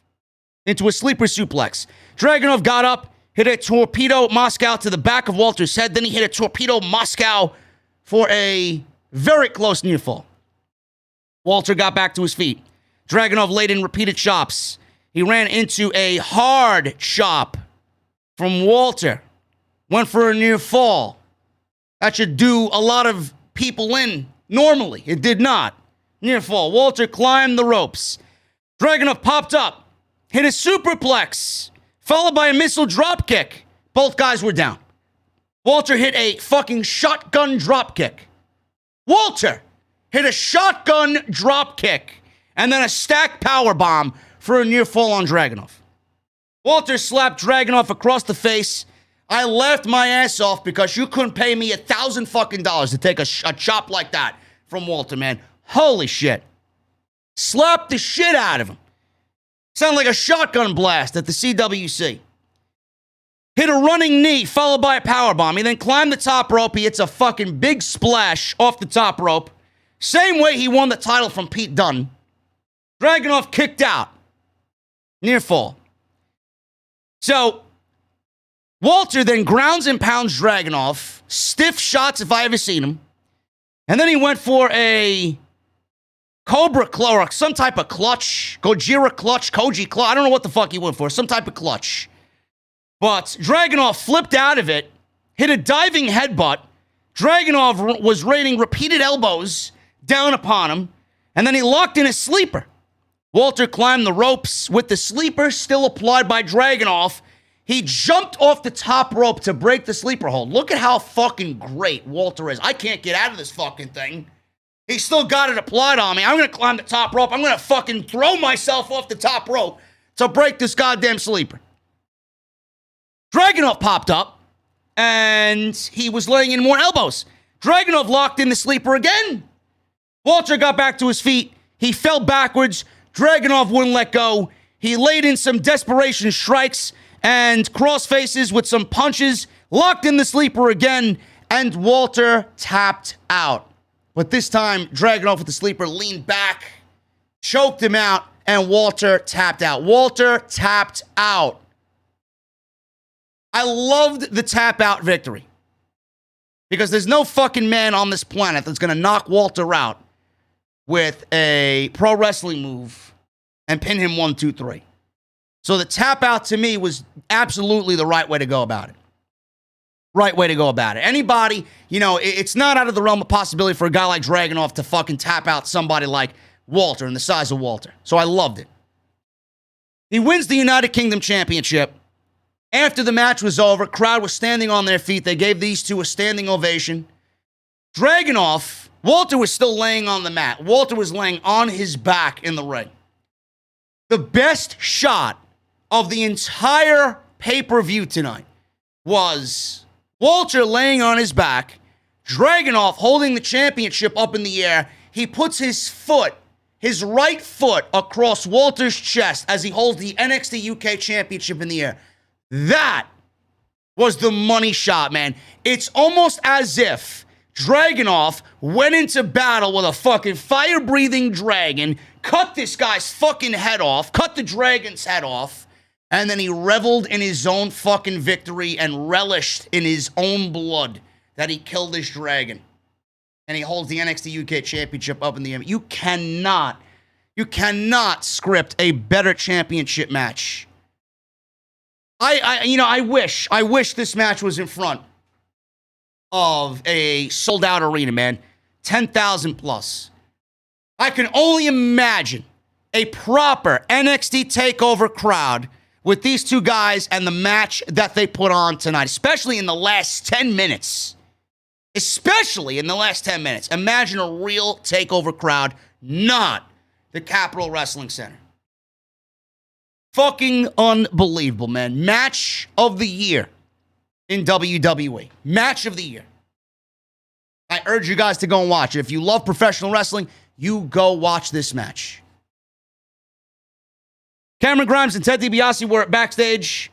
into a sleeper suplex. Dragonov got up, hit a torpedo Moscow to the back of Walter's head. Then he hit a torpedo Moscow for a very close near fall. Walter got back to his feet. Dragonov laid in repeated chops. He ran into a hard chop from Walter. Went for a near fall. That should do a lot of people in. Normally, it did not. Near fall. Walter climbed the ropes. Dragonov popped up. Hit a superplex. Followed by a missile dropkick. Both guys were down. Walter hit a fucking shotgun dropkick. Walter hit a shotgun dropkick. And then a stacked powerbomb for a near fall on Dragonov. Walter slapped Dragonov across the face. I laughed my ass off because you couldn't pay me $1,000 to take a chop like that from Walter, man. Holy shit. Slapped the shit out of him. Sounded like a shotgun blast at the CWC. Hit a running knee, followed by a powerbomb. He then climbed the top rope. He hits a fucking big splash off the top rope. Same way he won the title from Pete Dunne. Draganov kicked out. Near fall. So, Walter then grounds and pounds Draganov. Stiff shots if I ever seen him. And then he went for a Cobra clutch, or some type of clutch. Gojira clutch, Koji clutch. I don't know what the fuck he went for. Some type of clutch. But Draganov flipped out of it, hit a diving headbutt. Draganov was raining repeated elbows down upon him, and then he locked in a sleeper. Walter climbed the ropes with the sleeper still applied by Draganov. He jumped off the top rope to break the sleeper hold. Look at how fucking great Walter is. I can't get out of this fucking thing. He still got it applied on me. I'm going to climb the top rope. I'm going to fucking throw myself off the top rope to break this goddamn sleeper. Draganov popped up, and he was laying in more elbows. Draganov locked in the sleeper again. Walter got back to his feet. He fell backwards. Draganov wouldn't let go. He laid in some desperation strikes and cross faces with some punches, locked in the sleeper again, and Walter tapped out. But this time, Draganov with the sleeper leaned back, choked him out, and Walter tapped out. Walter tapped out. I loved the tap out victory because there's no fucking man on this planet that's going to knock Walter out with a pro wrestling move and pin him 1, 2, 3. So the tap out to me was absolutely the right way to go about it. Right way to go about it. Anybody, it's not out of the realm of possibility for a guy like Draganov to fucking tap out somebody like Walter and the size of Walter. So I loved it. He wins the United Kingdom Championship. After the match was over, crowd was standing on their feet. They gave these two a standing ovation. Draganov, Walter was still laying on the mat. Walter was laying on his back in the ring. The best shot of the entire pay-per-view tonight was Walter laying on his back, Draganov holding the championship up in the air. He puts his foot, his right foot, across Walter's chest as he holds the NXT UK Championship in the air. That was the money shot, man. It's almost as if Draganov went into battle with a fucking fire-breathing dragon, cut this guy's fucking head off, cut the dragon's head off, and then he reveled in his own fucking victory and relished in his own blood that he killed this dragon. And he holds the NXT UK Championship up in the air. You cannot script a better championship match. I wish this match was in front of a sold-out arena, man. 10,000 plus. I can only imagine a proper NXT TakeOver crowd with these two guys and the match that they put on tonight, especially in the last 10 minutes. Especially in the last 10 minutes. Imagine a real TakeOver crowd, not the Capitol Wrestling Center. Fucking unbelievable, man. Match of the year in WWE. Match of the year. I urge you guys to go and watch it. If you love professional wrestling, you go watch this match. Cameron Grimes and Ted DiBiase were backstage.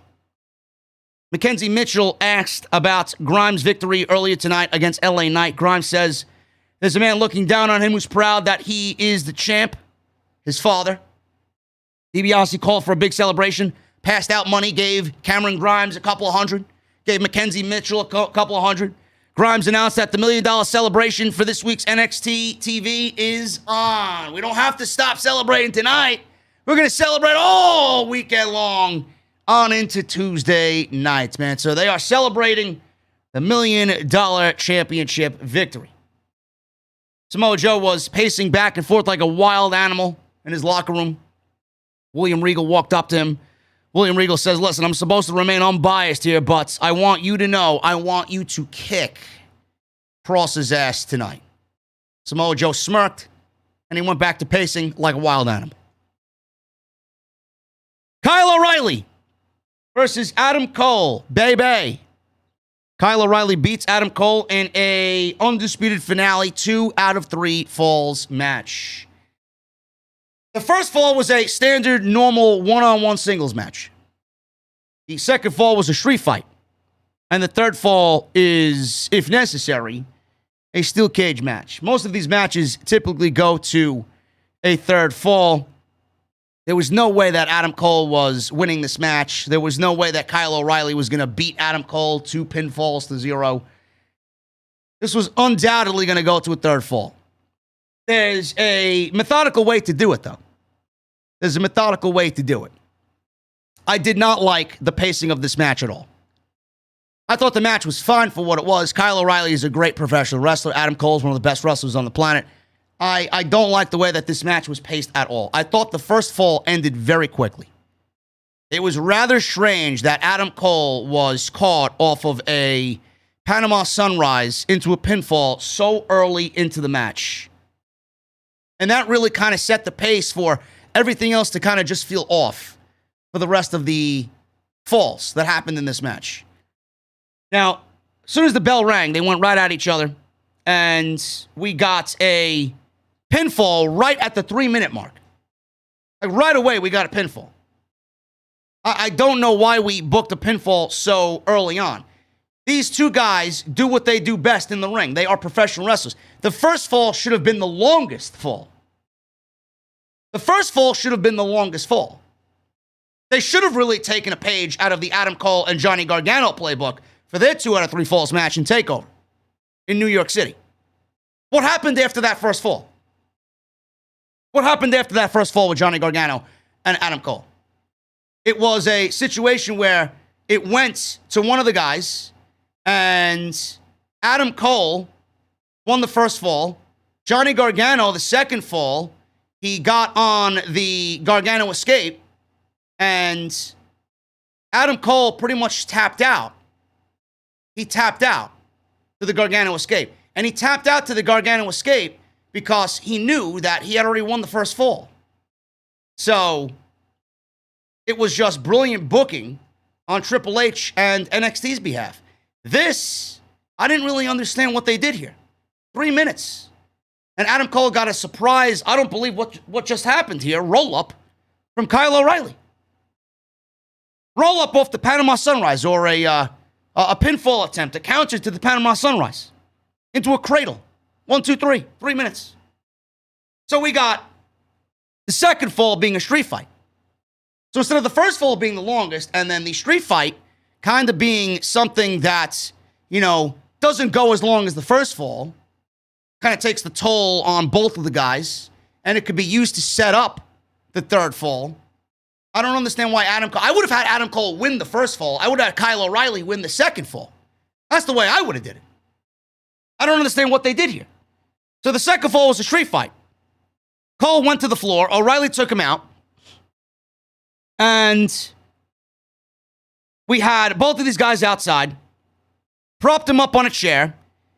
Mackenzie Mitchell asked about Grimes' victory earlier tonight against LA Knight. Grimes says there's a man looking down on him who's proud that he is the champ, his father. DiBiase called for a big celebration, passed out money, gave Cameron Grimes a couple of hundred, gave Mackenzie Mitchell a couple of hundred. Grimes announced that the $1 million celebration for this week's NXT TV is on. We don't have to stop celebrating tonight. We're going to celebrate all weekend long on into Tuesday nights, man. So they are celebrating the $1 million championship victory. Samoa Joe was pacing back and forth like a wild animal in his locker room. William Regal walked up to him. William Regal says, listen, I'm supposed to remain unbiased here, but I want you to know, I want you to kick Kross's ass tonight. Samoa Joe smirked, and he went back to pacing like a wild animal. Kyle O'Reilly versus Adam Cole. Baby. Kyle O'Reilly beats Adam Cole in a undisputed finale, 2 out of 3 falls match. The first fall was a standard, normal one-on-one singles match. The second fall was a street fight. And the third fall is, if necessary, a steel cage match. Most of these matches typically go to a third fall. There was no way that Adam Cole was winning this match. There was no way that Kyle O'Reilly was going to beat Adam Cole 2 pinfalls to 0. This was undoubtedly going to go to a third fall. There's a methodical way to do it, though. There's a methodical way to do it. I did not like the pacing of this match at all. I thought the match was fine for what it was. Kyle O'Reilly is a great professional wrestler. Adam Cole is one of the best wrestlers on the planet. I don't like the way that this match was paced at all. I thought the first fall ended very quickly. It was rather strange that Adam Cole was caught off of a Panama Sunrise into a pinfall so early into the match. And that really kind of set the pace for everything else to kind of just feel off for the rest of the falls that happened in this match. Now, as soon as the bell rang, they went right at each other, and we got a pinfall right at the 3-minute mark. Like right away, we got a pinfall. I don't know why we booked a pinfall so early on. These two guys do what they do best in the ring. They are professional wrestlers. The first fall should have been the longest fall. The first fall should have been the longest fall. They should have really taken a page out of the Adam Cole and Johnny Gargano playbook for their 2 out of 3 falls match in TakeOver in New York City. What happened after that first fall? What happened after that first fall with Johnny Gargano and Adam Cole? It was a situation where it went to one of the guys, and Adam Cole won the first fall. Johnny Gargano, the second fall, he got on the Gargano escape, and Adam Cole pretty much tapped out. He tapped out to the Gargano escape. And he tapped out to the Gargano escape because he knew that he had already won the first fall. So it was just brilliant booking on Triple H and NXT's behalf. This, I didn't really understand what they did here. 3 minutes. And Adam Cole got a surprise, I don't believe what just happened here, roll-up from Kyle O'Reilly. Roll-up off the Panama Sunrise, or a pinfall attempt, a counter to the Panama Sunrise. Into a cradle. 1, 2, 3. 3 minutes. So we got the second fall being a street fight. So instead of the first fall being the longest, and then the street fight kind of being something that, doesn't go as long as the first fall, kind of takes the toll on both of the guys, and it could be used to set up the third fall. I don't understand why I would have had Adam Cole win the first fall. I would have had Kyle O'Reilly win the second fall. That's the way I would have did it. I don't understand what they did here. So the second fall was a street fight. Cole went to the floor. O'Reilly took him out. And we had both of these guys outside. Propped him up on a chair.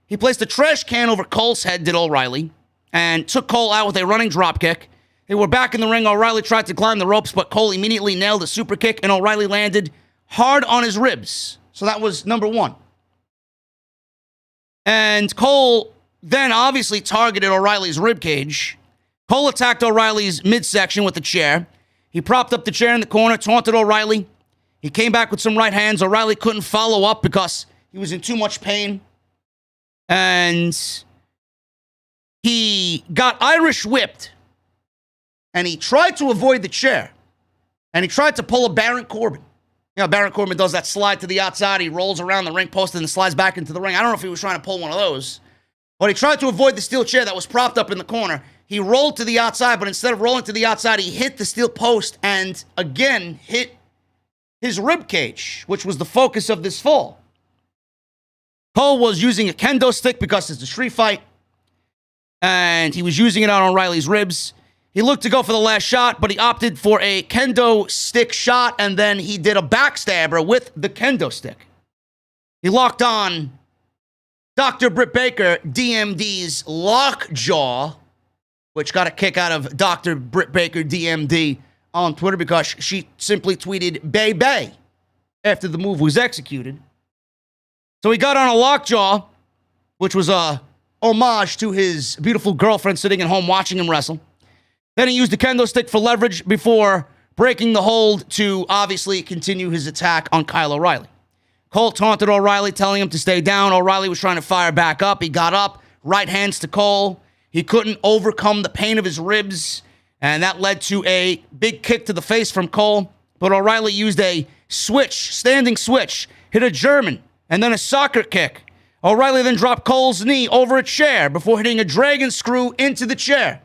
He placed a trash can over Cole's head, did O'Reilly. And took Cole out with a running dropkick. They were back in the ring. O'Reilly tried to climb the ropes, but Cole immediately nailed a super kick, and O'Reilly landed hard on his ribs. So that was number 1. And Cole then obviously targeted O'Reilly's ribcage. Cole attacked O'Reilly's midsection with a chair. He propped up the chair in the corner, taunted O'Reilly. He came back with some right hands. O'Reilly couldn't follow up because he was in too much pain. And he got Irish whipped. And he tried to avoid the chair. And he tried to pull a Baron Corbin. Baron Corbin does that slide to the outside. He rolls around the ring post and then slides back into the ring. I don't know if he was trying to pull one of those. But he tried to avoid the steel chair that was propped up in the corner. He rolled to the outside, but instead of rolling to the outside, he hit the steel post and again hit his rib cage, which was the focus of this fall. Cole was using a kendo stick because it's a street fight. And he was using it on O'Reilly's ribs. He looked to go for the last shot, but he opted for a kendo stick shot, and then he did a backstabber with the kendo stick. He locked on Dr. Britt Baker, DMD's lockjaw, which got a kick out of Dr. Britt Baker, DMD, on Twitter because she simply tweeted, "Bay Bay." after the move was executed. So he got on a lockjaw, which was a homage to his beautiful girlfriend sitting at home watching him wrestle. Then he used the kendo stick for leverage before breaking the hold to obviously continue his attack on Kyle O'Reilly. Cole taunted O'Reilly, telling him to stay down. O'Reilly was trying to fire back up. He got up, right hands to Cole. He couldn't overcome the pain of his ribs, and that led to a big kick to the face from Cole. But O'Reilly used a switch, standing switch, hit a German, and then a soccer kick. O'Reilly then dropped Cole's knee over a chair before hitting a dragon screw into the chair.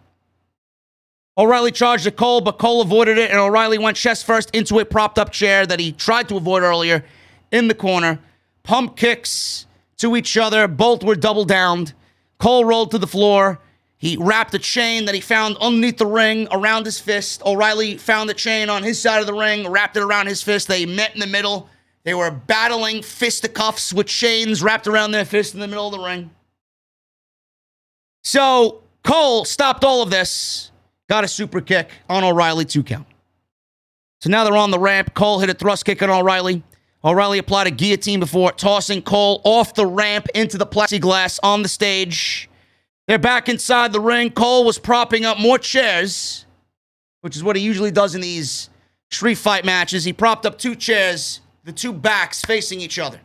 O'Reilly charged at Cole, but Cole avoided it, and O'Reilly went chest first into a propped-up chair that he tried to avoid earlier in the corner. Pump kicks to each other. Both were double downed. Cole rolled to the floor. He wrapped a chain that he found underneath the ring around his fist. O'Reilly found the chain on his side of the ring, wrapped it around his fist. They met in the middle. They were battling fisticuffs with chains wrapped around their fist in the middle of the ring. So Cole stopped all of this, got a super kick on O'Reilly, 2 count. So now they're on the ramp. Cole hit a thrust kick on O'Reilly. O'Reilly applied a guillotine before tossing Cole off the ramp into the plexiglass on the stage. They're back inside the ring. Cole was propping up more chairs, which is what he usually does in these street fight matches. He propped up 2 chairs, the 2 backs facing each other.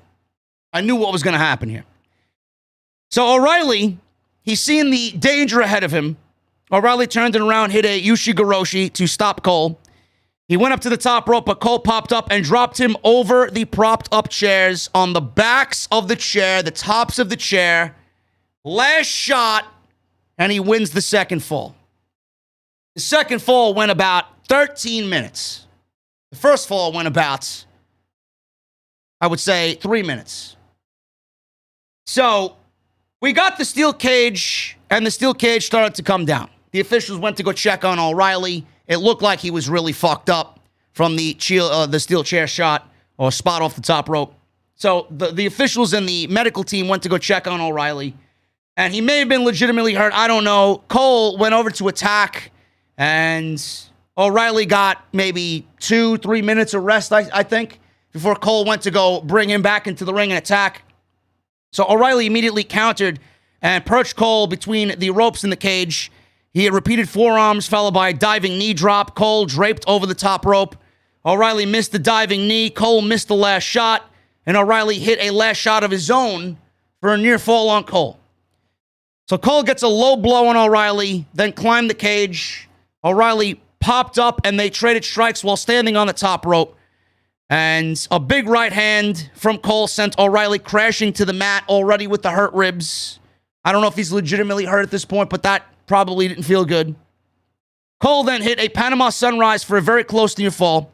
I knew what was going to happen here. So O'Reilly, he's seeing the danger ahead of him. O'Reilly turned it around, hit a Ushigoroshi to stop Cole. He went up to the top rope, but Cole popped up and dropped him over the propped up chairs on the backs of the chair, the tops of the chair. Last shot, and he wins the second fall. The second fall went about 13 minutes. The first fall went about, I would say, 3 minutes. So we got the steel cage, and the steel cage started to come down. The officials went to go check on O'Reilly. It looked like he was really fucked up from the steel chair shot or spot off the top rope. So the officials and the medical team went to go check on O'Reilly. And he may have been legitimately hurt. I don't know. Cole went over to attack, and O'Reilly got maybe 2-3 minutes of rest, I think, before Cole went to go bring him back into the ring and attack. So O'Reilly immediately countered and perched Cole between the ropes in the cage. He had repeated forearms, followed by a diving knee drop. Cole draped over the top rope. O'Reilly missed the diving knee. Cole missed the last shot. And O'Reilly hit a last shot of his own for a near fall on Cole. So Cole gets a low blow on O'Reilly, then climbed the cage. O'Reilly popped up, and they traded strikes while standing on the top rope. And a big right hand from Cole sent O'Reilly crashing to the mat, already with the hurt ribs. I don't know if he's legitimately hurt at this point, but that probably didn't feel good. Cole then hit a Panama Sunrise for a very close near fall.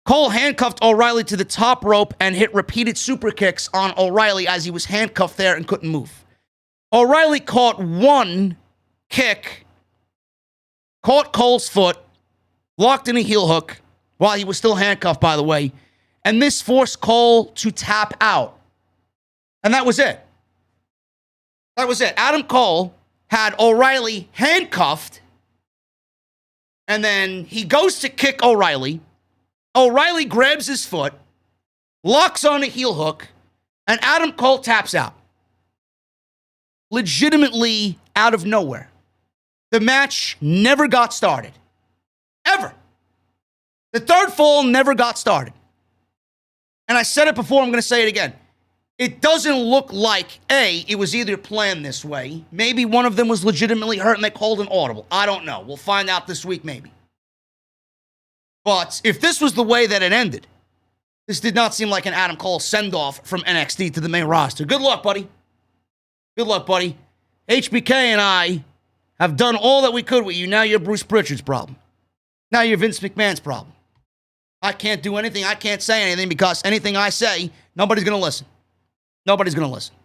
Cole handcuffed O'Reilly to the top rope and hit repeated super kicks on O'Reilly as he was handcuffed there and couldn't move. O'Reilly caught one kick, caught Cole's foot, locked in a heel hook while he was still handcuffed, by the way, and this forced Cole to tap out. And that was it. That was it. Adam Cole had O'Reilly handcuffed, and then he goes to kick O'Reilly. O'Reilly grabs his foot, locks on a heel hook, and Adam Cole taps out. Legitimately out of nowhere. The match never got started. Ever. The third fall never got started. And I said it before, I'm going to say it again. It doesn't look like, A, it was either planned this way. Maybe one of them was legitimately hurt and they called an audible. I don't know. We'll find out this week, maybe. But if this was the way that it ended, this did not seem like an Adam Cole send-off from NXT to the main roster. Good luck, buddy. Good luck, buddy. HBK and I have done all that we could with you. Now you're Bruce Pritchard's problem. Now you're Vince McMahon's problem. I can't do anything. I can't say anything because anything I say, nobody's going to listen. Nobody's going to listen.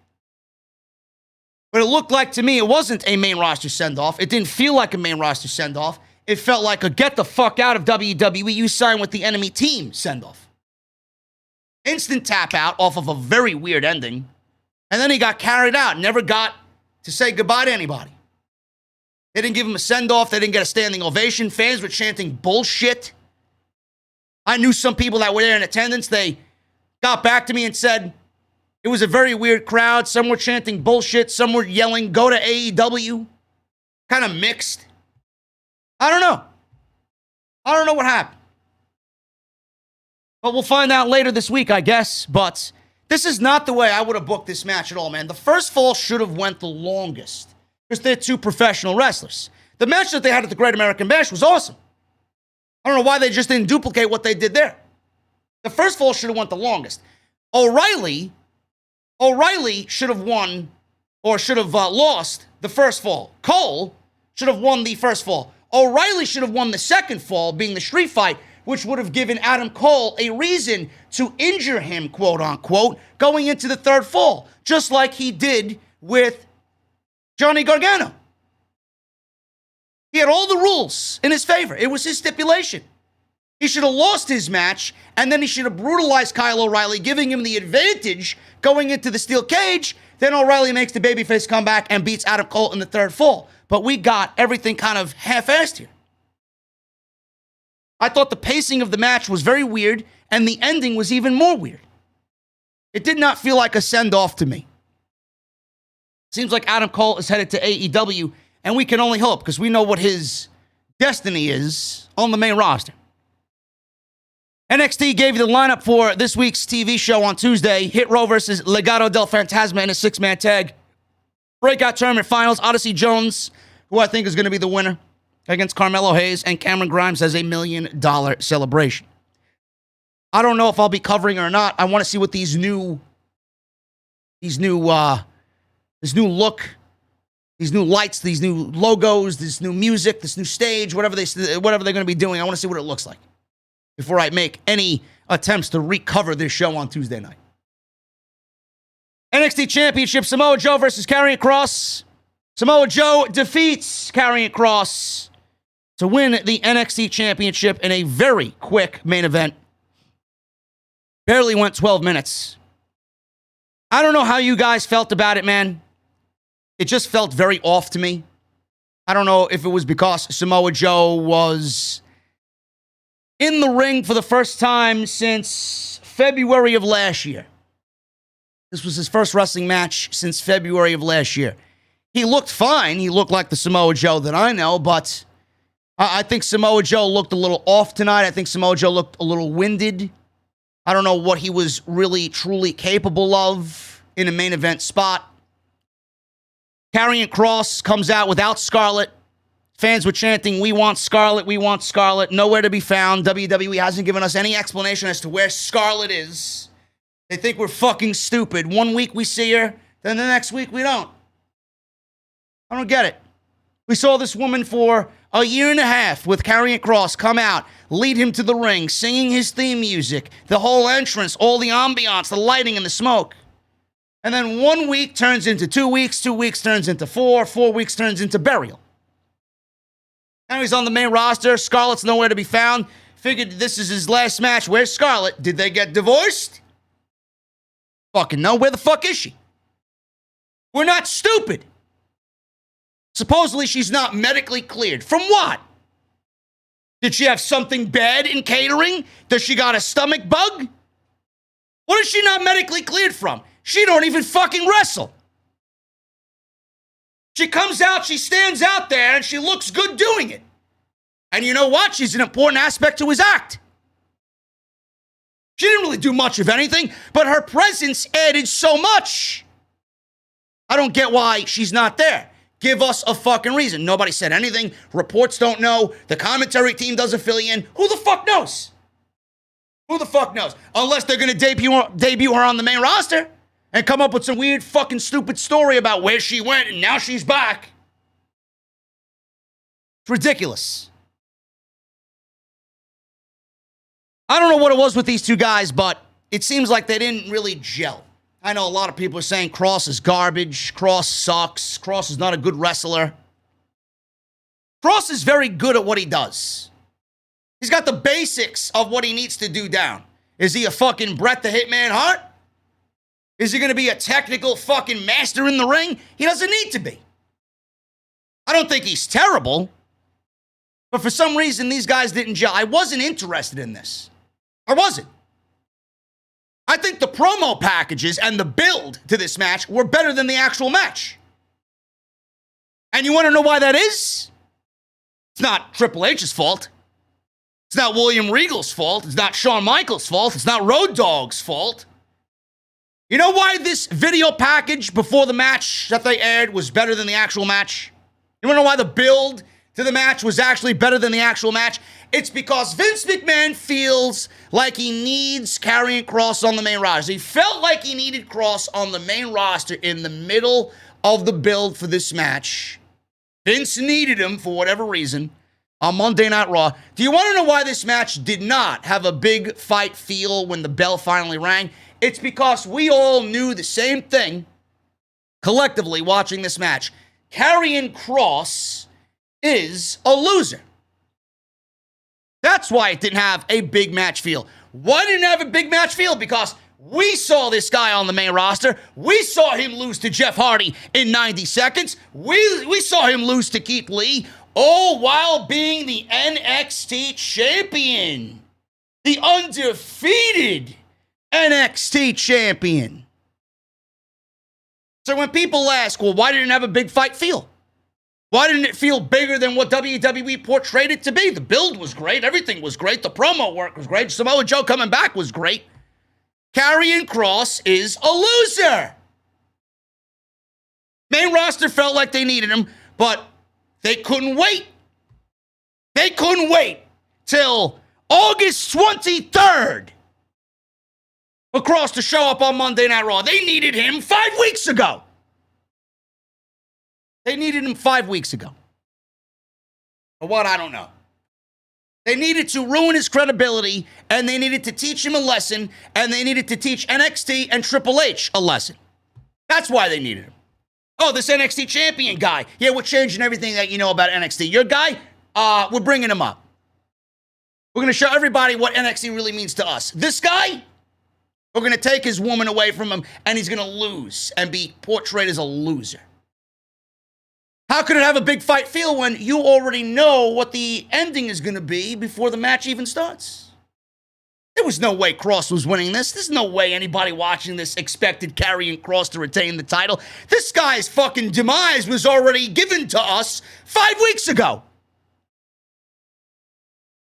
But it looked like to me it wasn't a main roster send-off. It didn't feel like a main roster send-off. It felt like a get the fuck out of WWE, you sign with the enemy team send-off. Instant tap out off of a very weird ending. And then he got carried out. Never got to say goodbye to anybody. They didn't give him a send-off. They didn't get a standing ovation. Fans were chanting bullshit. I knew some people that were there in attendance. They got back to me and said it was a very weird crowd. Some were chanting bullshit. Some were yelling, go to AEW. Kind of mixed. I don't know. I don't know what happened. But we'll find out later this week, I guess. But this is not the way I would have booked this match at all, man. The first fall should have went the longest because they're two professional wrestlers. The match that they had at the Great American Bash was awesome. I don't know why they just didn't duplicate what they did there. The first fall should have went the longest. O'Reilly should have won or should have lost the first fall. Cole should have won the first fall. O'Reilly should have won the second fall, being the street fight, which would have given Adam Cole a reason to injure him, quote unquote, going into the third fall, just like he did with Johnny Gargano. He had all the rules in his favor. It was his stipulation. He should have lost his match, and then he should have brutalized Kyle O'Reilly, giving him the advantage going into the steel cage. Then O'Reilly makes the babyface comeback and beats Adam Cole in the third fall. But we got everything kind of half-assed here. I thought the pacing of the match was very weird, and the ending was even more weird. It did not feel like a send-off to me. Seems like Adam Cole is headed to AEW, and we can only hope, because we know what his destiny is on the main roster. NXT gave you the lineup for this week's TV show on Tuesday. Hit Row versus Legado del Fantasma in a six-man tag. Breakout tournament finals, Odyssey Jones, who I think is going to be the winner, against Carmelo Hayes, and Cameron Grimes has $1 million celebration. I don't know if I'll be covering or not. I want to see what this new look, these new lights, these new logos, this new music, this new stage, whatever they're going to be doing. I want to see what it looks like before I make any attempts to recover this show on Tuesday night. NXT Championship, Samoa Joe versus Karrion Kross. Samoa Joe defeats Karrion Kross to win the NXT Championship in a very quick main event. Barely went 12 minutes. I don't know how you guys felt about it, man. It just felt very off to me. I don't know if it was because Samoa Joe was in the ring for the first time since February of last year. This was his first wrestling match since February of last year. He looked fine. He looked like the Samoa Joe that I know, but I think Samoa Joe looked a little off tonight. I think Samoa Joe looked a little winded. I don't know what he was really, truly capable of in a main event spot. Karrion Kross comes out without Scarlett. Fans were chanting, we want Scarlett, we want Scarlett. Nowhere to be found. WWE hasn't given us any explanation as to where Scarlett is. They think we're fucking stupid. 1 week we see her, then the next week we don't. I don't get it. We saw this woman for a year and a half with Karrion Kross come out, lead him to the ring, singing his theme music, the whole entrance, all the ambiance, the lighting and the smoke. And then 1 week turns into 2 weeks, 2 weeks turns into 4 weeks turns into burial. Now he's on the main roster. Scarlett's nowhere to be found. Figured this is his last match. Where's Scarlett? Did they get divorced? Fucking no. Where the fuck is she? We're not stupid. Supposedly she's not medically cleared. From what? Did she have something bad in catering? Does she got a stomach bug? What is she not medically cleared from? She don't even fucking wrestle. She comes out, she stands out there, and she looks good doing it. And you know what? She's an important aspect to his act. She didn't really do much of anything, but her presence added so much. I don't get why she's not there. Give us a fucking reason. Nobody said anything. Reports don't know. The commentary team doesn't fill you in. Who the fuck knows? Who the fuck knows? Unless they're going to debut her on the main roster and come up with some weird fucking stupid story about where she went and now she's back. It's ridiculous. I don't know what it was with these two guys, but it seems like they didn't really gel. I know a lot of people are saying Kross is garbage. Kross sucks. Kross is not a good wrestler. Kross is very good at what he does. He's got the basics of what he needs to do down. Is he a fucking Bret the Hitman Hart? Is he going to be a technical fucking master in the ring? He doesn't need to be. I don't think he's terrible. But for some reason, these guys didn't gel. I wasn't interested in this. I wasn't. I think the promo packages and the build to this match were better than the actual match. And you want to know why that is? It's not Triple H's fault. It's not William Regal's fault. It's not Shawn Michaels' fault. It's not Road Dogg's fault. You know why this video package before the match that they aired was better than the actual match? You want to know why the build to the match was actually better than the actual match? It's because Vince McMahon feels like he needs Karrion Kross on the main roster. He felt like he needed Kross on the main roster in the middle of the build for this match. Vince needed him for whatever reason on Monday Night Raw. Do you want to know why this match did not have a big fight feel when the bell finally rang? It's because we all knew the same thing collectively watching this match. Karrion Kross is a loser. That's why it didn't have a big match feel. Why didn't it have a big match feel? Because we saw this guy on the main roster. We saw him lose to Jeff Hardy in 90 seconds. We saw him lose to Keith Lee, all while being the NXT champion. The undefeated NXT champion. So when people ask, well, why didn't it have a big fight feel? Why didn't it feel bigger than what WWE portrayed it to be? The build was great. Everything was great. The promo work was great. Samoa Joe coming back was great. Karrion Kross is a loser. Main roster felt like they needed him, but they couldn't wait. They couldn't wait till August 23rd for Kross to show up on Monday Night Raw. They needed him 5 weeks ago. They needed him 5 weeks ago. For what, I don't know. They needed to ruin his credibility, and they needed to teach him a lesson, and they needed to teach NXT and Triple H a lesson. That's why they needed him. Oh, this NXT champion guy. Yeah, we're changing everything that you know about NXT. Your guy, we're bringing him up. We're going to show everybody what NXT really means to us. This guy, we're going to take his woman away from him, and he's going to lose and be portrayed as a loser. How could it have a big fight feel when you already know what the ending is going to be before the match even starts? There was no way Kross was winning this. There's no way anybody watching this expected Karrion Kross to retain the title. This guy's fucking demise was already given to us 5 weeks ago.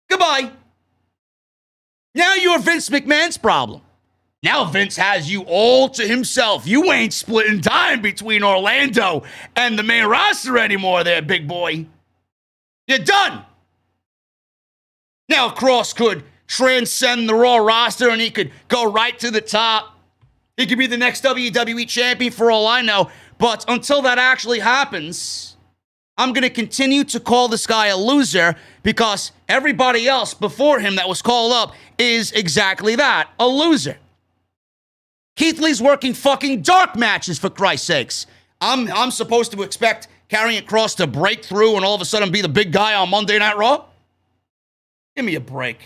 Goodbye. Now you're Vince McMahon's problem. Now Vince has you all to himself. You ain't splitting time between Orlando and the main roster anymore there, big boy. You're done. Now Kross could transcend the Raw roster and he could go right to the top. He could be the next WWE champion for all I know. But until that actually happens, I'm going to continue to call this guy a loser because everybody else before him that was called up is exactly that, a loser. Keith Lee's working fucking dark matches, for Christ's sakes. I'm supposed to expect Karrion Kross to break through and all of a sudden be the big guy on Monday Night Raw? Give me a break.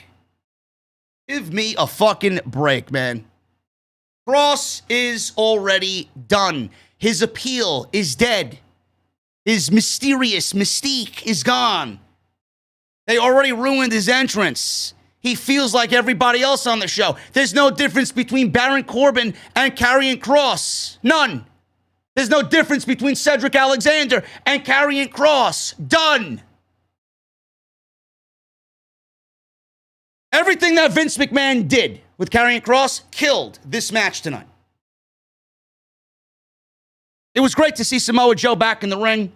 Give me a fucking break, man. Kross is already done. His appeal is dead. His mysterious mystique is gone. They already ruined his entrance. He feels like everybody else on the show. There's no difference between Baron Corbin and Karrion Kross. None. There's no difference between Cedric Alexander and Karrion Kross. Done. Everything that Vince McMahon did with Karrion Kross killed this match tonight. It was great to see Samoa Joe back in the ring.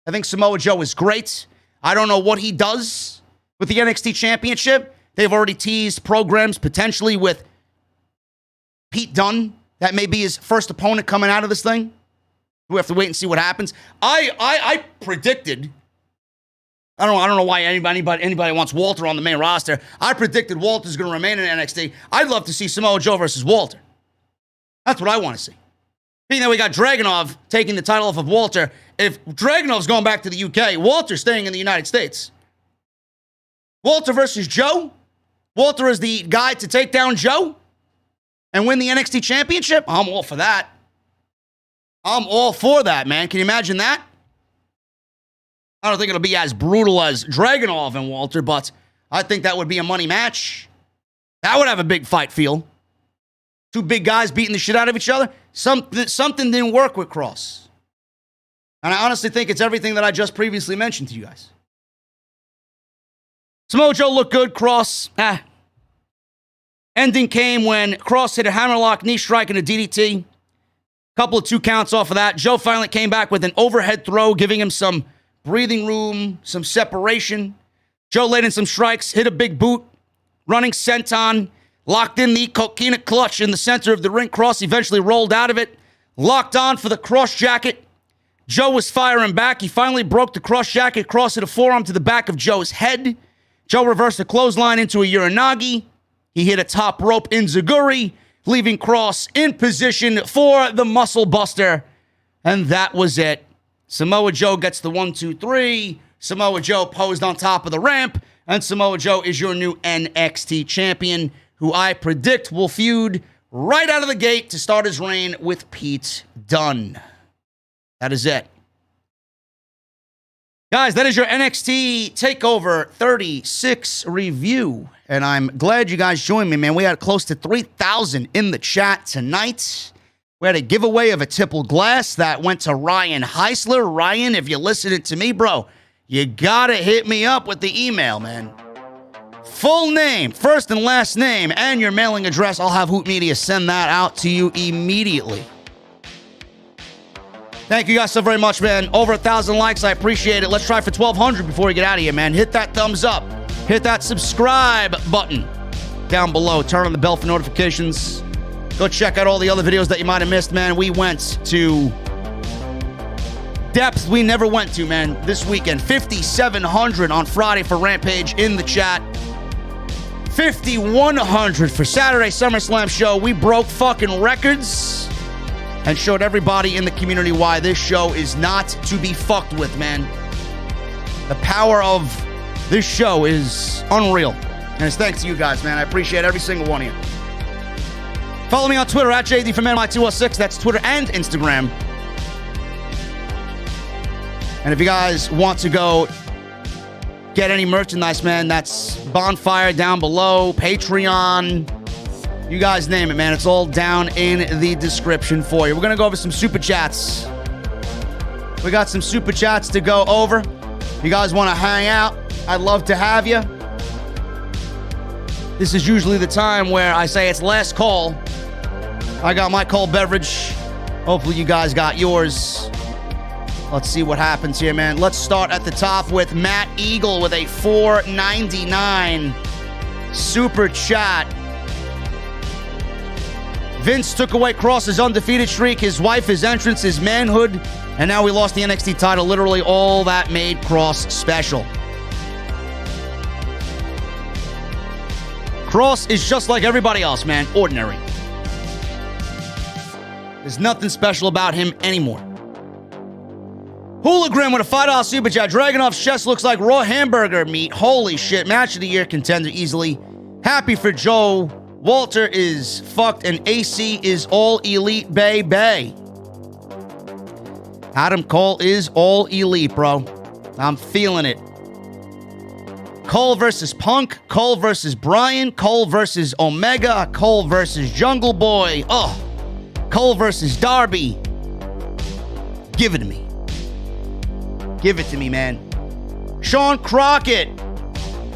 I think Samoa Joe is great. I don't know what he does with the NXT Championship. They've already teased programs potentially with Pete Dunne. That may be his first opponent coming out of this thing. We have to wait and see what happens. I predicted. I don't know why anybody wants Walter on the main roster. I predicted Walter's going to remain in NXT. I'd love to see Samoa Joe versus Walter. That's what I want to see. Being that we got Draganov taking the title off of Walter. If Draganov's going back to the UK, Walter's staying in the United States. Walter versus Joe. Walter is the guy to take down Joe and win the NXT Championship. I'm all for that. I'm all for that, man. Can you imagine that? I don't think it'll be as brutal as Dragonov and Walter, but I think that would be a money match. That would have a big fight feel. Two big guys beating the shit out of each other. Something didn't work with Kross. And I honestly think it's everything that I just previously mentioned to you guys. Samoa Joe looked good. Kross, Ending came when Kross hit a hammerlock knee strike and a DDT. Couple of 2 counts off of that. Joe finally came back with an overhead throw, giving him some breathing room, some separation. Joe laid in some strikes, hit a big boot, running senton, locked in the coquina clutch in the center of the ring. Kross eventually rolled out of it, locked on for the cross jacket. Joe was firing back. He finally broke the cross jacket. Kross hit a forearm to the back of Joe's head. Joe reversed a clothesline into a Uranagi. He hit a top rope enziguri, leaving Kross in position for the muscle buster. And that was it. Samoa Joe gets the 1, 2, 3. Samoa Joe posed on top of the ramp. And Samoa Joe is your new NXT champion, who I predict will feud right out of the gate to start his reign with Pete Dunne. That is it. Guys, that is your NXT TakeOver 36 review. And I'm glad you guys joined me, man. We had close to 3,000 in the chat tonight. We had a giveaway of a tipple glass that went to Ryan Heisler. Ryan, if you're listening to me, bro, you gotta hit me up with the email, man. Full name, first and last name, and your mailing address. I'll have Hoot Media send that out to you immediately. Thank you guys so very much, man. Over 1,000 likes. I appreciate it. Let's try for 1,200 before we get out of here, man. Hit that thumbs up. Hit that subscribe button down below. Turn on the bell for notifications. Go check out all the other videos that you might have missed, man. We went to depths we never went to, man, this weekend. 5,700 on Friday for Rampage in the chat. 5,100 for Saturday SummerSlam show. We broke fucking records and showed everybody in the community why this show is not to be fucked with, man. The power of this show is unreal. And it's thanks to you guys, man. I appreciate every single one of you. Follow me on Twitter at JD from NY206. That's Twitter and Instagram. And if you guys want to go get any merchandise, man, that's Bonfire down below, Patreon. You guys name it, man. It's all down in the description for you. We're going to go over some Super Chats. We got some Super Chats to go over. If you guys want to hang out, I'd love to have you. This is usually the time where I say it's last call. I got my cold beverage. Hopefully you guys got yours. Let's see what happens here, man. Let's start at the top with Matt Eagle with a $4.99 Super Chat. Vince took away Kross's undefeated streak, his wife, his entrance, his manhood, and now we lost the NXT title. Literally all that made Kross special. Kross is just like everybody else, man. Ordinary. There's nothing special about him anymore. Hooligan with a $5 Super Chat. Dragonov's chest looks like raw hamburger meat. Holy shit. Match of the year contender easily. Happy for Joe. Walter is fucked and AC is all elite, baby. Adam Cole is all elite, bro. I'm feeling it. Cole versus Punk. Cole versus Bryan. Cole versus Omega. Cole versus Jungle Boy. Oh. Cole versus Darby. Give it to me. Give it to me, man. Sean Crockett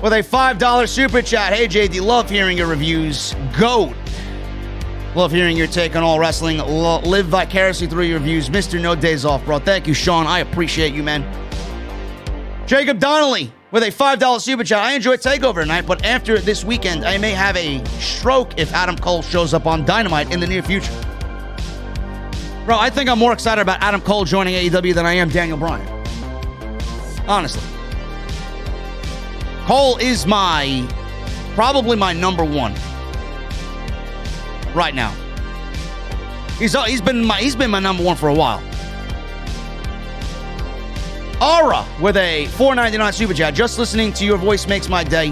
with a $5 Super Chat. Hey, JD, love hearing your reviews. GOAT. Love hearing your take on all wrestling. Live vicariously through your reviews. Mr. No Days Off, bro. Thank you, Sean. I appreciate you, man. Jacob Donnelly with a $5 Super Chat. I enjoyed TakeOver tonight, but after this weekend, I may have a stroke if Adam Cole shows up on Dynamite in the near future. Bro, I think I'm more excited about Adam Cole joining AEW than I am Daniel Bryan. Honestly. Cole is probably my number one right now. He's been my number one for a while. Aura with a $4.99 Super Chat. Just listening to your voice makes my day.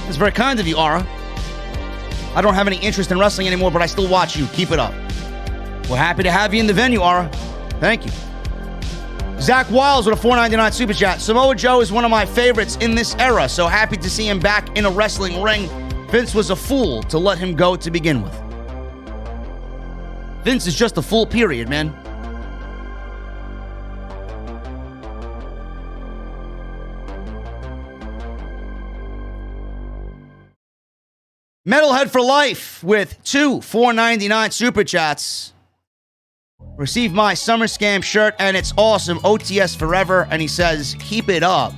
That's very kind of you, Aura. I don't have any interest in wrestling anymore, but I still watch you. Keep it up. We're happy to have you in the venue, Aura. Thank you. Zach Wiles with a $4.99 Super Chat. Samoa Joe is one of my favorites in this era, so happy to see him back in a wrestling ring. Vince was a fool to let him go to begin with. Vince is just a fool, period, man. Metalhead for Life with 2 $4.99 super chats. Receive my Summer Scam shirt, and it's awesome. OTS forever. And he says, keep it up.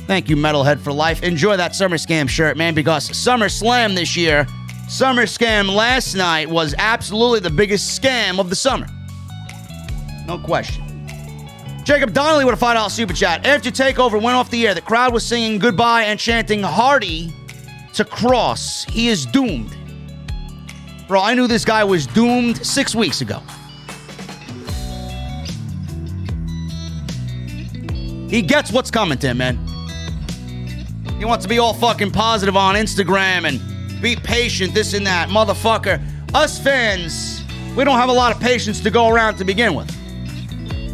Thank you, Metalhead for Life. Enjoy that Summer Scam shirt, man, because SummerSlam this year, Summer Scam last night was absolutely the biggest scam of the summer. No question. Jacob Donnelly with a $5 super chat. After TakeOver went off the air, the crowd was singing goodbye and chanting Hardy to Kross. He is doomed. Bro, I knew this guy was doomed 6 weeks ago. He gets what's coming to him, man. He wants to be all fucking positive on Instagram and be patient, this and that. Motherfucker, us fans, we don't have a lot of patience to go around to begin with.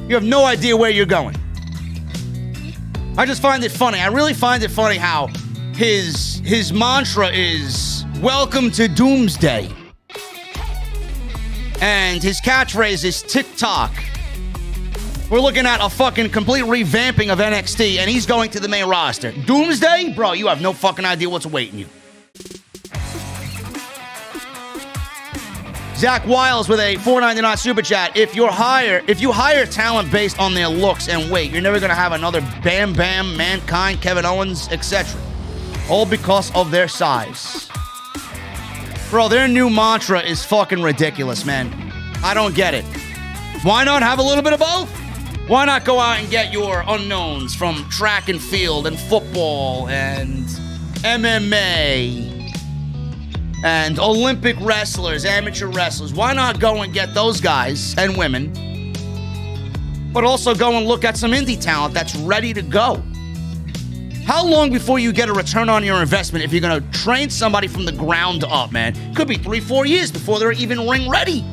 You have no idea where you're going. I just find it funny. I really find it funny how his mantra is, welcome to Doomsday. And his catchphrase is TikTok. We're looking at a fucking complete revamping of NXT, and he's going to the main roster. Doomsday? Bro, you have no fucking idea what's awaiting you. Zach Wiles with a $4.99 super chat. If you hire talent based on their looks and weight, you're never going to have another Bam Bam, Mankind, Kevin Owens, etc. All because of their size. Bro, their new mantra is fucking ridiculous, man. I don't get it. Why not have a little bit of both? Why not go out and get your unknowns from track and field and football and MMA and Olympic wrestlers, amateur wrestlers? Why not go and get those guys and women, but also go and look at some indie talent that's ready to go? How long before you get a return on your investment if you're going to train somebody from the ground up, man? Could be 3-4 years before they're even ring ready.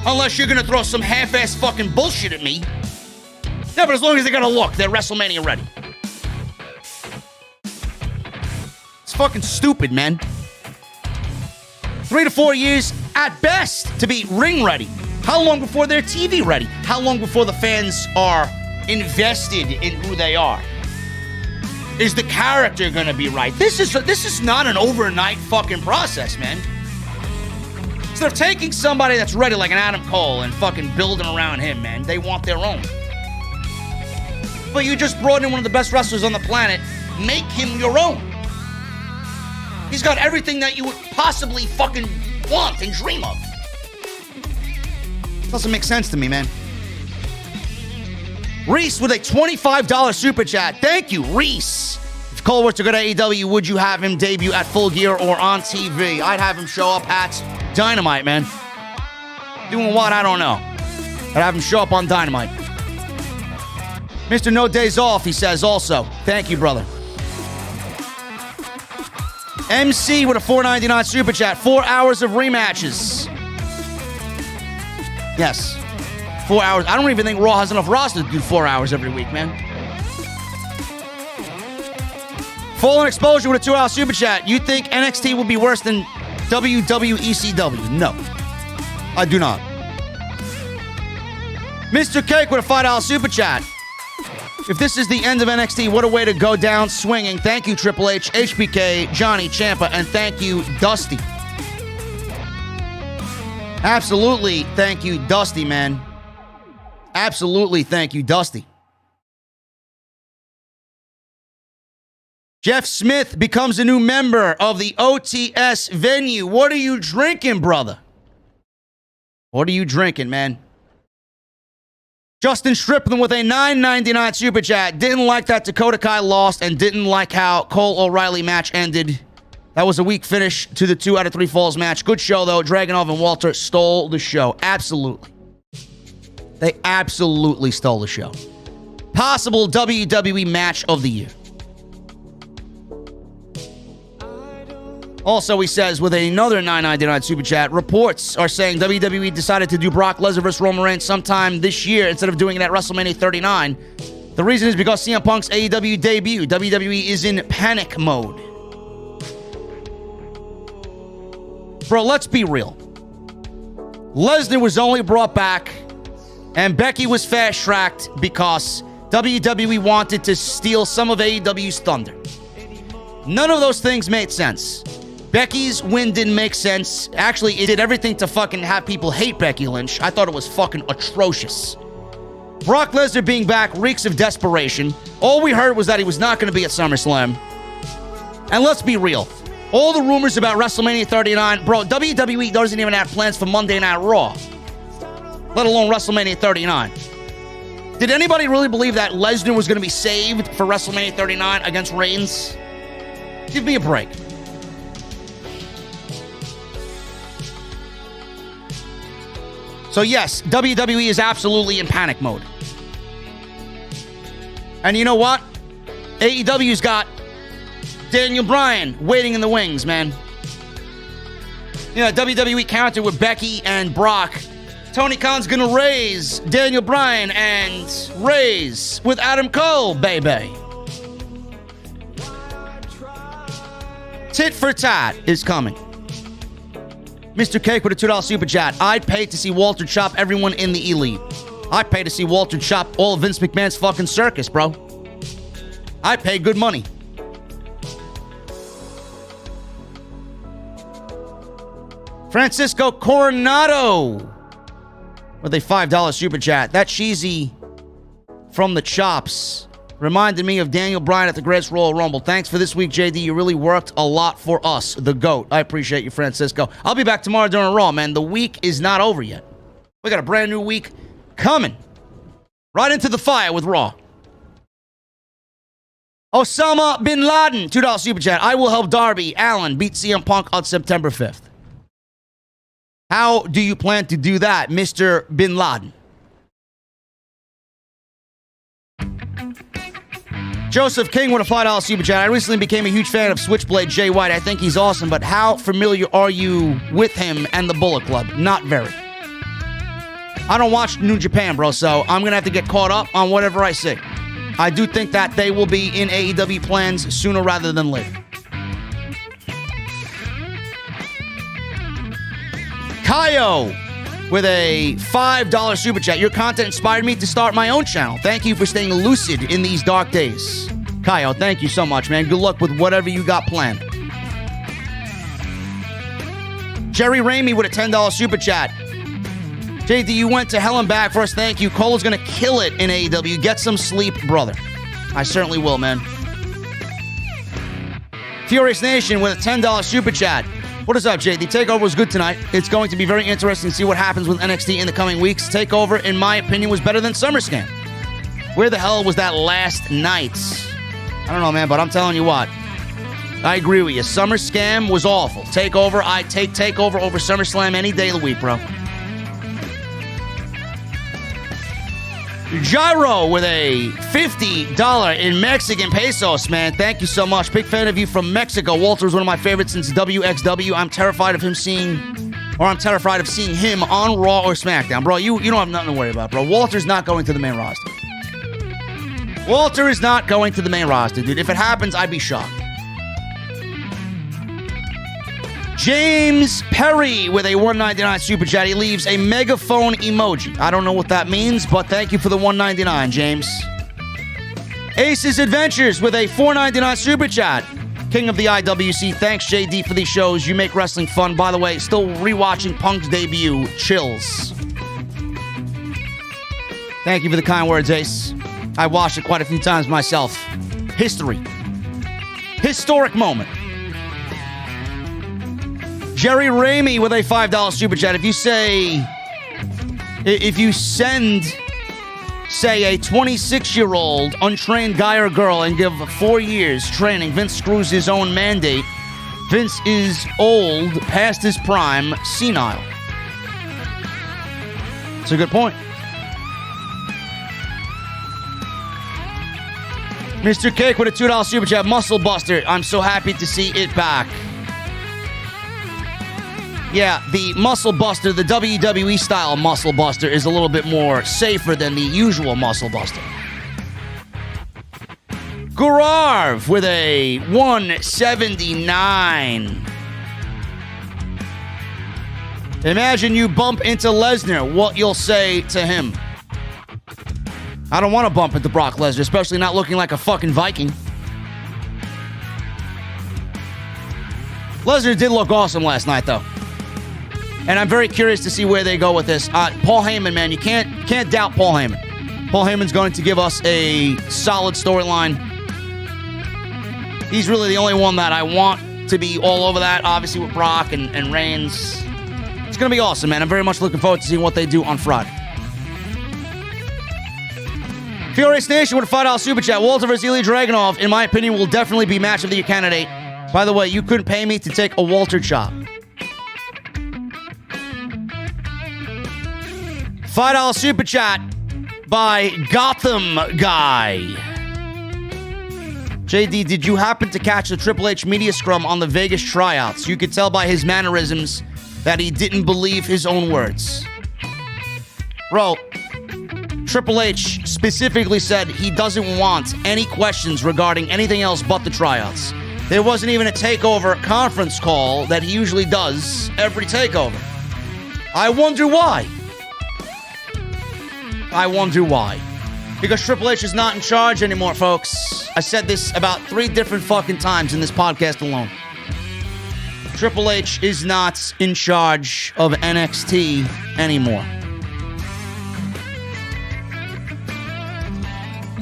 Unless you're going to throw some half-ass fucking bullshit at me. Yeah, but as long as they got to look, they're WrestleMania ready. It's fucking stupid, man. 3 to 4 years at best to be ring ready. How long before they're TV ready? How long before the fans are invested in who they are? Is the character going to be right? This is not an overnight fucking process, man. So they're taking somebody that's ready like an Adam Cole and fucking building around him, man. They want their own. But you just brought in one of the best wrestlers on the planet. Make him your own. He's got everything that you would possibly fucking want and dream of. Doesn't make sense to me, man. Reese with a $25 super chat. Thank you, Reese. If Cole were to go to AEW, would you have him debut at Full Gear or on TV? I'd have him show up at Dynamite, man. Doing what? I don't know. I'd have him show up on Dynamite. Mr. No Days Off, he says also. Thank you, brother. MC with a $4.99 super chat. 4 hours of rematches. Yes. 4 hours. I don't even think Raw has enough roster to do 4 hours every week, man. Fallen Exposure with a $2 super chat. You think NXT will be worse than WWE ECW? No. I do not. Mr. Cake with a $5 super chat. If this is the end of NXT, what a way to go down swinging. Thank you, Triple H, HBK, Johnny Ciampa, and thank you, Dusty. Absolutely, thank you, Dusty, man. Absolutely, thank you, Dusty. Jeff Smith becomes a new member of the OTS venue. What are you drinking, brother? What are you drinking, man? Justin Strickland with a $9.99 super chat. Didn't like that Dakota Kai lost and didn't like how Cole O'Reilly match ended. That was a weak finish to the 2 out of 3 falls match. Good show, though. Dragonov and Walter stole the show. Absolutely. They absolutely stole the show. Possible WWE match of the year. Also, he says, with another $9.99 super chat, reports are saying WWE decided to do Brock Lesnar vs. Roman Reigns sometime this year instead of doing it at WrestleMania 39. The reason is because CM Punk's AEW debut. WWE is in panic mode. Bro, let's be real. Lesnar was only brought back, and Becky was fast-tracked because WWE wanted to steal some of AEW's thunder. None of those things made sense. Becky's win didn't make sense. Actually, it did everything to fucking have people hate Becky Lynch. I thought it was fucking atrocious. Brock Lesnar being back reeks of desperation. All we heard was that he was not going to be at SummerSlam. And let's be real. All the rumors about WrestleMania 39, bro, WWE doesn't even have plans for Monday Night Raw, let alone WrestleMania 39. Did anybody really believe that Lesnar was going to be saved for WrestleMania 39 against Reigns? Give me a break. So yes, WWE is absolutely in panic mode. And you know what? AEW's got Daniel Bryan waiting in the wings, man. You know, WWE countered with Becky and Brock. Tony Khan's gonna raise Daniel Bryan and raise with Adam Cole, baby. Tit for tat is coming. Mr. Cake with a $2 super chat. I'd pay to see Walter chop everyone in the Elite. I'd pay to see Walter chop all of Vince McMahon's fucking circus, bro. I pay good money. Francisco Coronado with a $5 super chat. That cheesy from the chops reminded me of Daniel Bryan at the Greatest Royal Rumble. Thanks for this week, JD. You really worked a lot for us, the GOAT. I appreciate you, Francisco. I'll be back tomorrow during Raw, man. The week is not over yet. We got a brand new week coming. Right into the fire with Raw. Osama Bin Laden, $2 super chat. I will help Darby Allin beat CM Punk on September 5th. How do you plan to do that, Mr. Bin Laden? Joseph King with a $5 super chat. I recently became a huge fan of Switchblade Jay White. I think he's awesome, but how familiar are you with him and the Bullet Club? Not very. I don't watch New Japan, bro, so I'm going to have to get caught up on whatever I see. I do think that they will be in AEW plans sooner rather than later. Kaio with a $5 super chat. Your content inspired me to start my own channel. Thank you for staying lucid in these dark days. Kaio, thank you so much, man. Good luck with whatever you got planned. Jerry Ramey with a $10 super chat. JD, you went to hell and back for us. Thank you. Cole is going to kill it in AEW. Get some sleep, brother. I certainly will, man. Furious Nation with a $10 super chat. What is up, JD? TakeOver was good tonight. It's going to be very interesting to see what happens with NXT in the coming weeks. TakeOver, in my opinion, was better than SummerSlam. Where the hell was that last night? I don't know, man, but I'm telling you what. I agree with you. SummerSlam was awful. TakeOver, I take TakeOver over SummerSlam any day of the week, bro. Gyro with a $50 in Mexican pesos, man. Thank you so much. Big fan of you from Mexico. Walter is one of my favorites since WXW. I'm terrified of seeing him on Raw or SmackDown. Bro, you don't have nothing to worry about, bro. Walter's not going to the main roster. Walter is not going to the main roster, dude. If it happens, I'd be shocked. James Perry with a $1.99 super chat. He leaves a megaphone emoji. I don't know what that means, but thank you for the $1.99, James. Ace's Adventures with a $4.99 super chat. King of the IWC. Thanks, JD, for these shows. You make wrestling fun. By the way, still rewatching Punk's debut. Chills. Thank you for the kind words, Ace. I watched it quite a few times myself. History. Historic moment. Jerry Ramey with a $5 super chat. If you send, say, a 26-year-old untrained guy or girl and give 4 years training, Vince screws his own mandate. Vince is old, past his prime, senile. It's a good point. Mr. Cake with a $2 super chat. Muscle Buster. I'm so happy to see it back. Yeah, the Muscle Buster, the WWE style Muscle Buster, is a little bit more safer than the usual Muscle Buster. Gurarv with a $1.79. Imagine you bump into Lesnar, what you'll say to him. I don't want to bump into Brock Lesnar, especially not looking like a fucking Viking. Lesnar did look awesome last night, though. And I'm very curious to see where they go with this. Paul Heyman, man, you can't doubt Paul Heyman. Paul Heyman's going to give us a solid storyline. He's really the only one that I want to be all over that, obviously with Brock and Reigns. It's going to be awesome, man. I'm very much looking forward to seeing what they do on Friday. Furious Nation with a $5 super chat. Walter versus Ilja Dragonov, in my opinion, will definitely be match of the year candidate. By the way, you couldn't pay me to take a Walter chop. $5 super chat by Gotham Guy. JD, did you happen to catch the Triple H media scrum on the Vegas tryouts? You could tell by his mannerisms that he didn't believe his own words. Bro, Triple H specifically said he doesn't want any questions regarding anything else but the tryouts. There wasn't even a TakeOver conference call that he usually does every TakeOver. I wonder why. Because Triple H is not in charge anymore, folks. I said this about 3 different fucking times in this podcast alone. Triple H is not in charge of NXT anymore.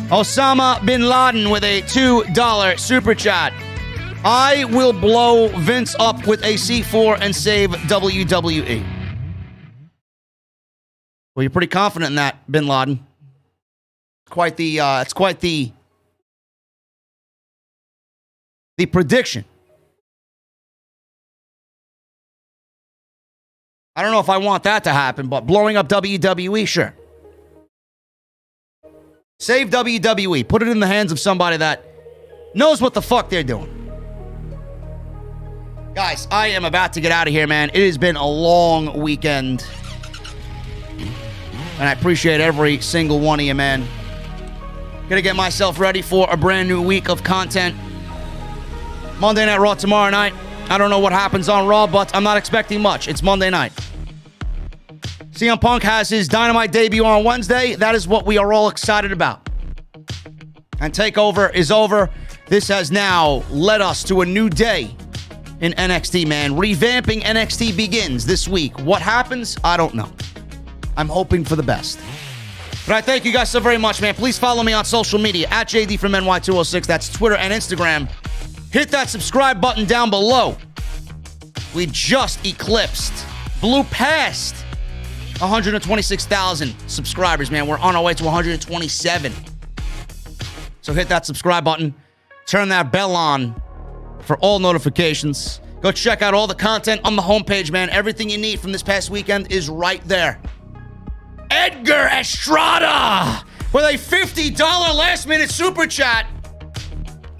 Osama Bin Laden with a $2 super chat. I will blow Vince up with a C4 and save WWE. Well, you're pretty confident in that, Bin Laden. It's quite the prediction. I don't know if I want that to happen, but blowing up WWE, sure. Save WWE. Put it in the hands of somebody that knows what the fuck they're doing. Guys, I am about to get out of here, man. It has been a long weekend. And I appreciate every single one of you, man. Gonna get myself ready for a brand new week of content. Monday Night Raw tomorrow night. I don't know what happens on Raw, but I'm not expecting much. It's Monday night. CM Punk has his Dynamite debut on Wednesday. That is what we are all excited about. And TakeOver is over. This has now led us to a new day in NXT, man. Revamping NXT begins this week. What happens? I don't know. I'm hoping for the best. But I thank you guys so very much, man. Please follow me on social media at JD from NY206. That's Twitter and Instagram. Hit that subscribe button down below. We just blew past 126,000 subscribers, man. We're on our way to 127. So hit that subscribe button. Turn that bell on for all notifications. Go check out all the content on the homepage, man. Everything you need from this past weekend is right there. Edgar Estrada with a $50 last-minute super chat.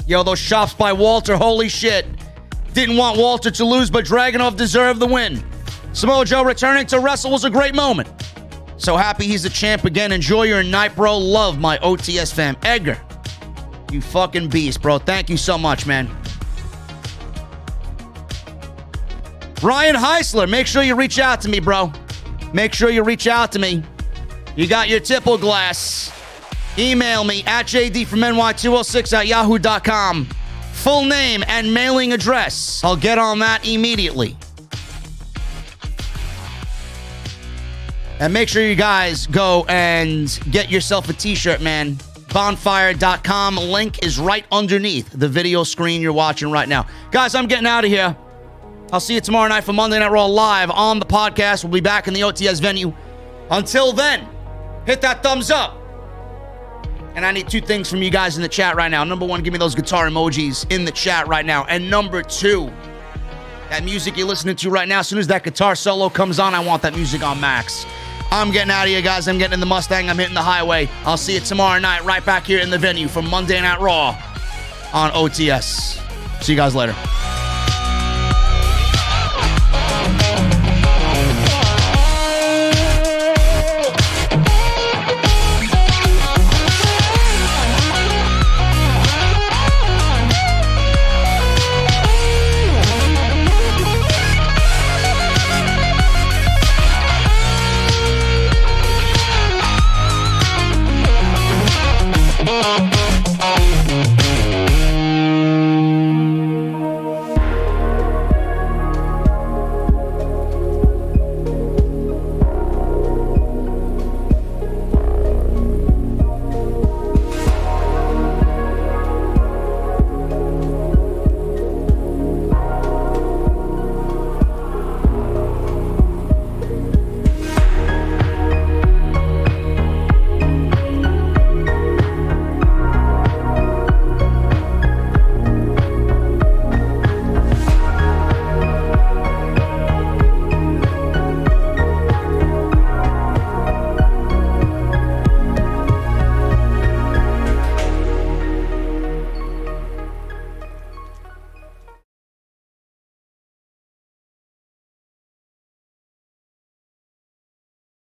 Yo, those shops by Walter, holy shit. Didn't want Walter to lose, but Dragonov deserved the win. Samoa Joe returning to wrestle was a great moment. So happy he's the champ again. Enjoy your night, bro. Love my OTS fam. Edgar, you fucking beast, bro. Thank you so much, man. Ryan Heisler, make sure you reach out to me, bro. Make sure you reach out to me. You got your tipple glass. Email me at jd@yahoo.com. Full name and mailing address. I'll get on that immediately. And make sure you guys go and get yourself a t-shirt, man. Bonfire.com. Link is right underneath the video screen you're watching right now. Guys, I'm getting out of here. I'll see you tomorrow night for Monday Night Raw live on the podcast. We'll be back in the OTS venue. Until then, hit that thumbs up. And I need 2 things from you guys in the chat right now. Number 1, give me those guitar emojis in the chat right now. And number 2, that music you're listening to right now, as soon as that guitar solo comes on, I want that music on max. I'm getting out of here, guys. I'm getting in the Mustang. I'm hitting the highway. I'll see you tomorrow night right back here in the venue for Monday Night Raw on OTS. See you guys later.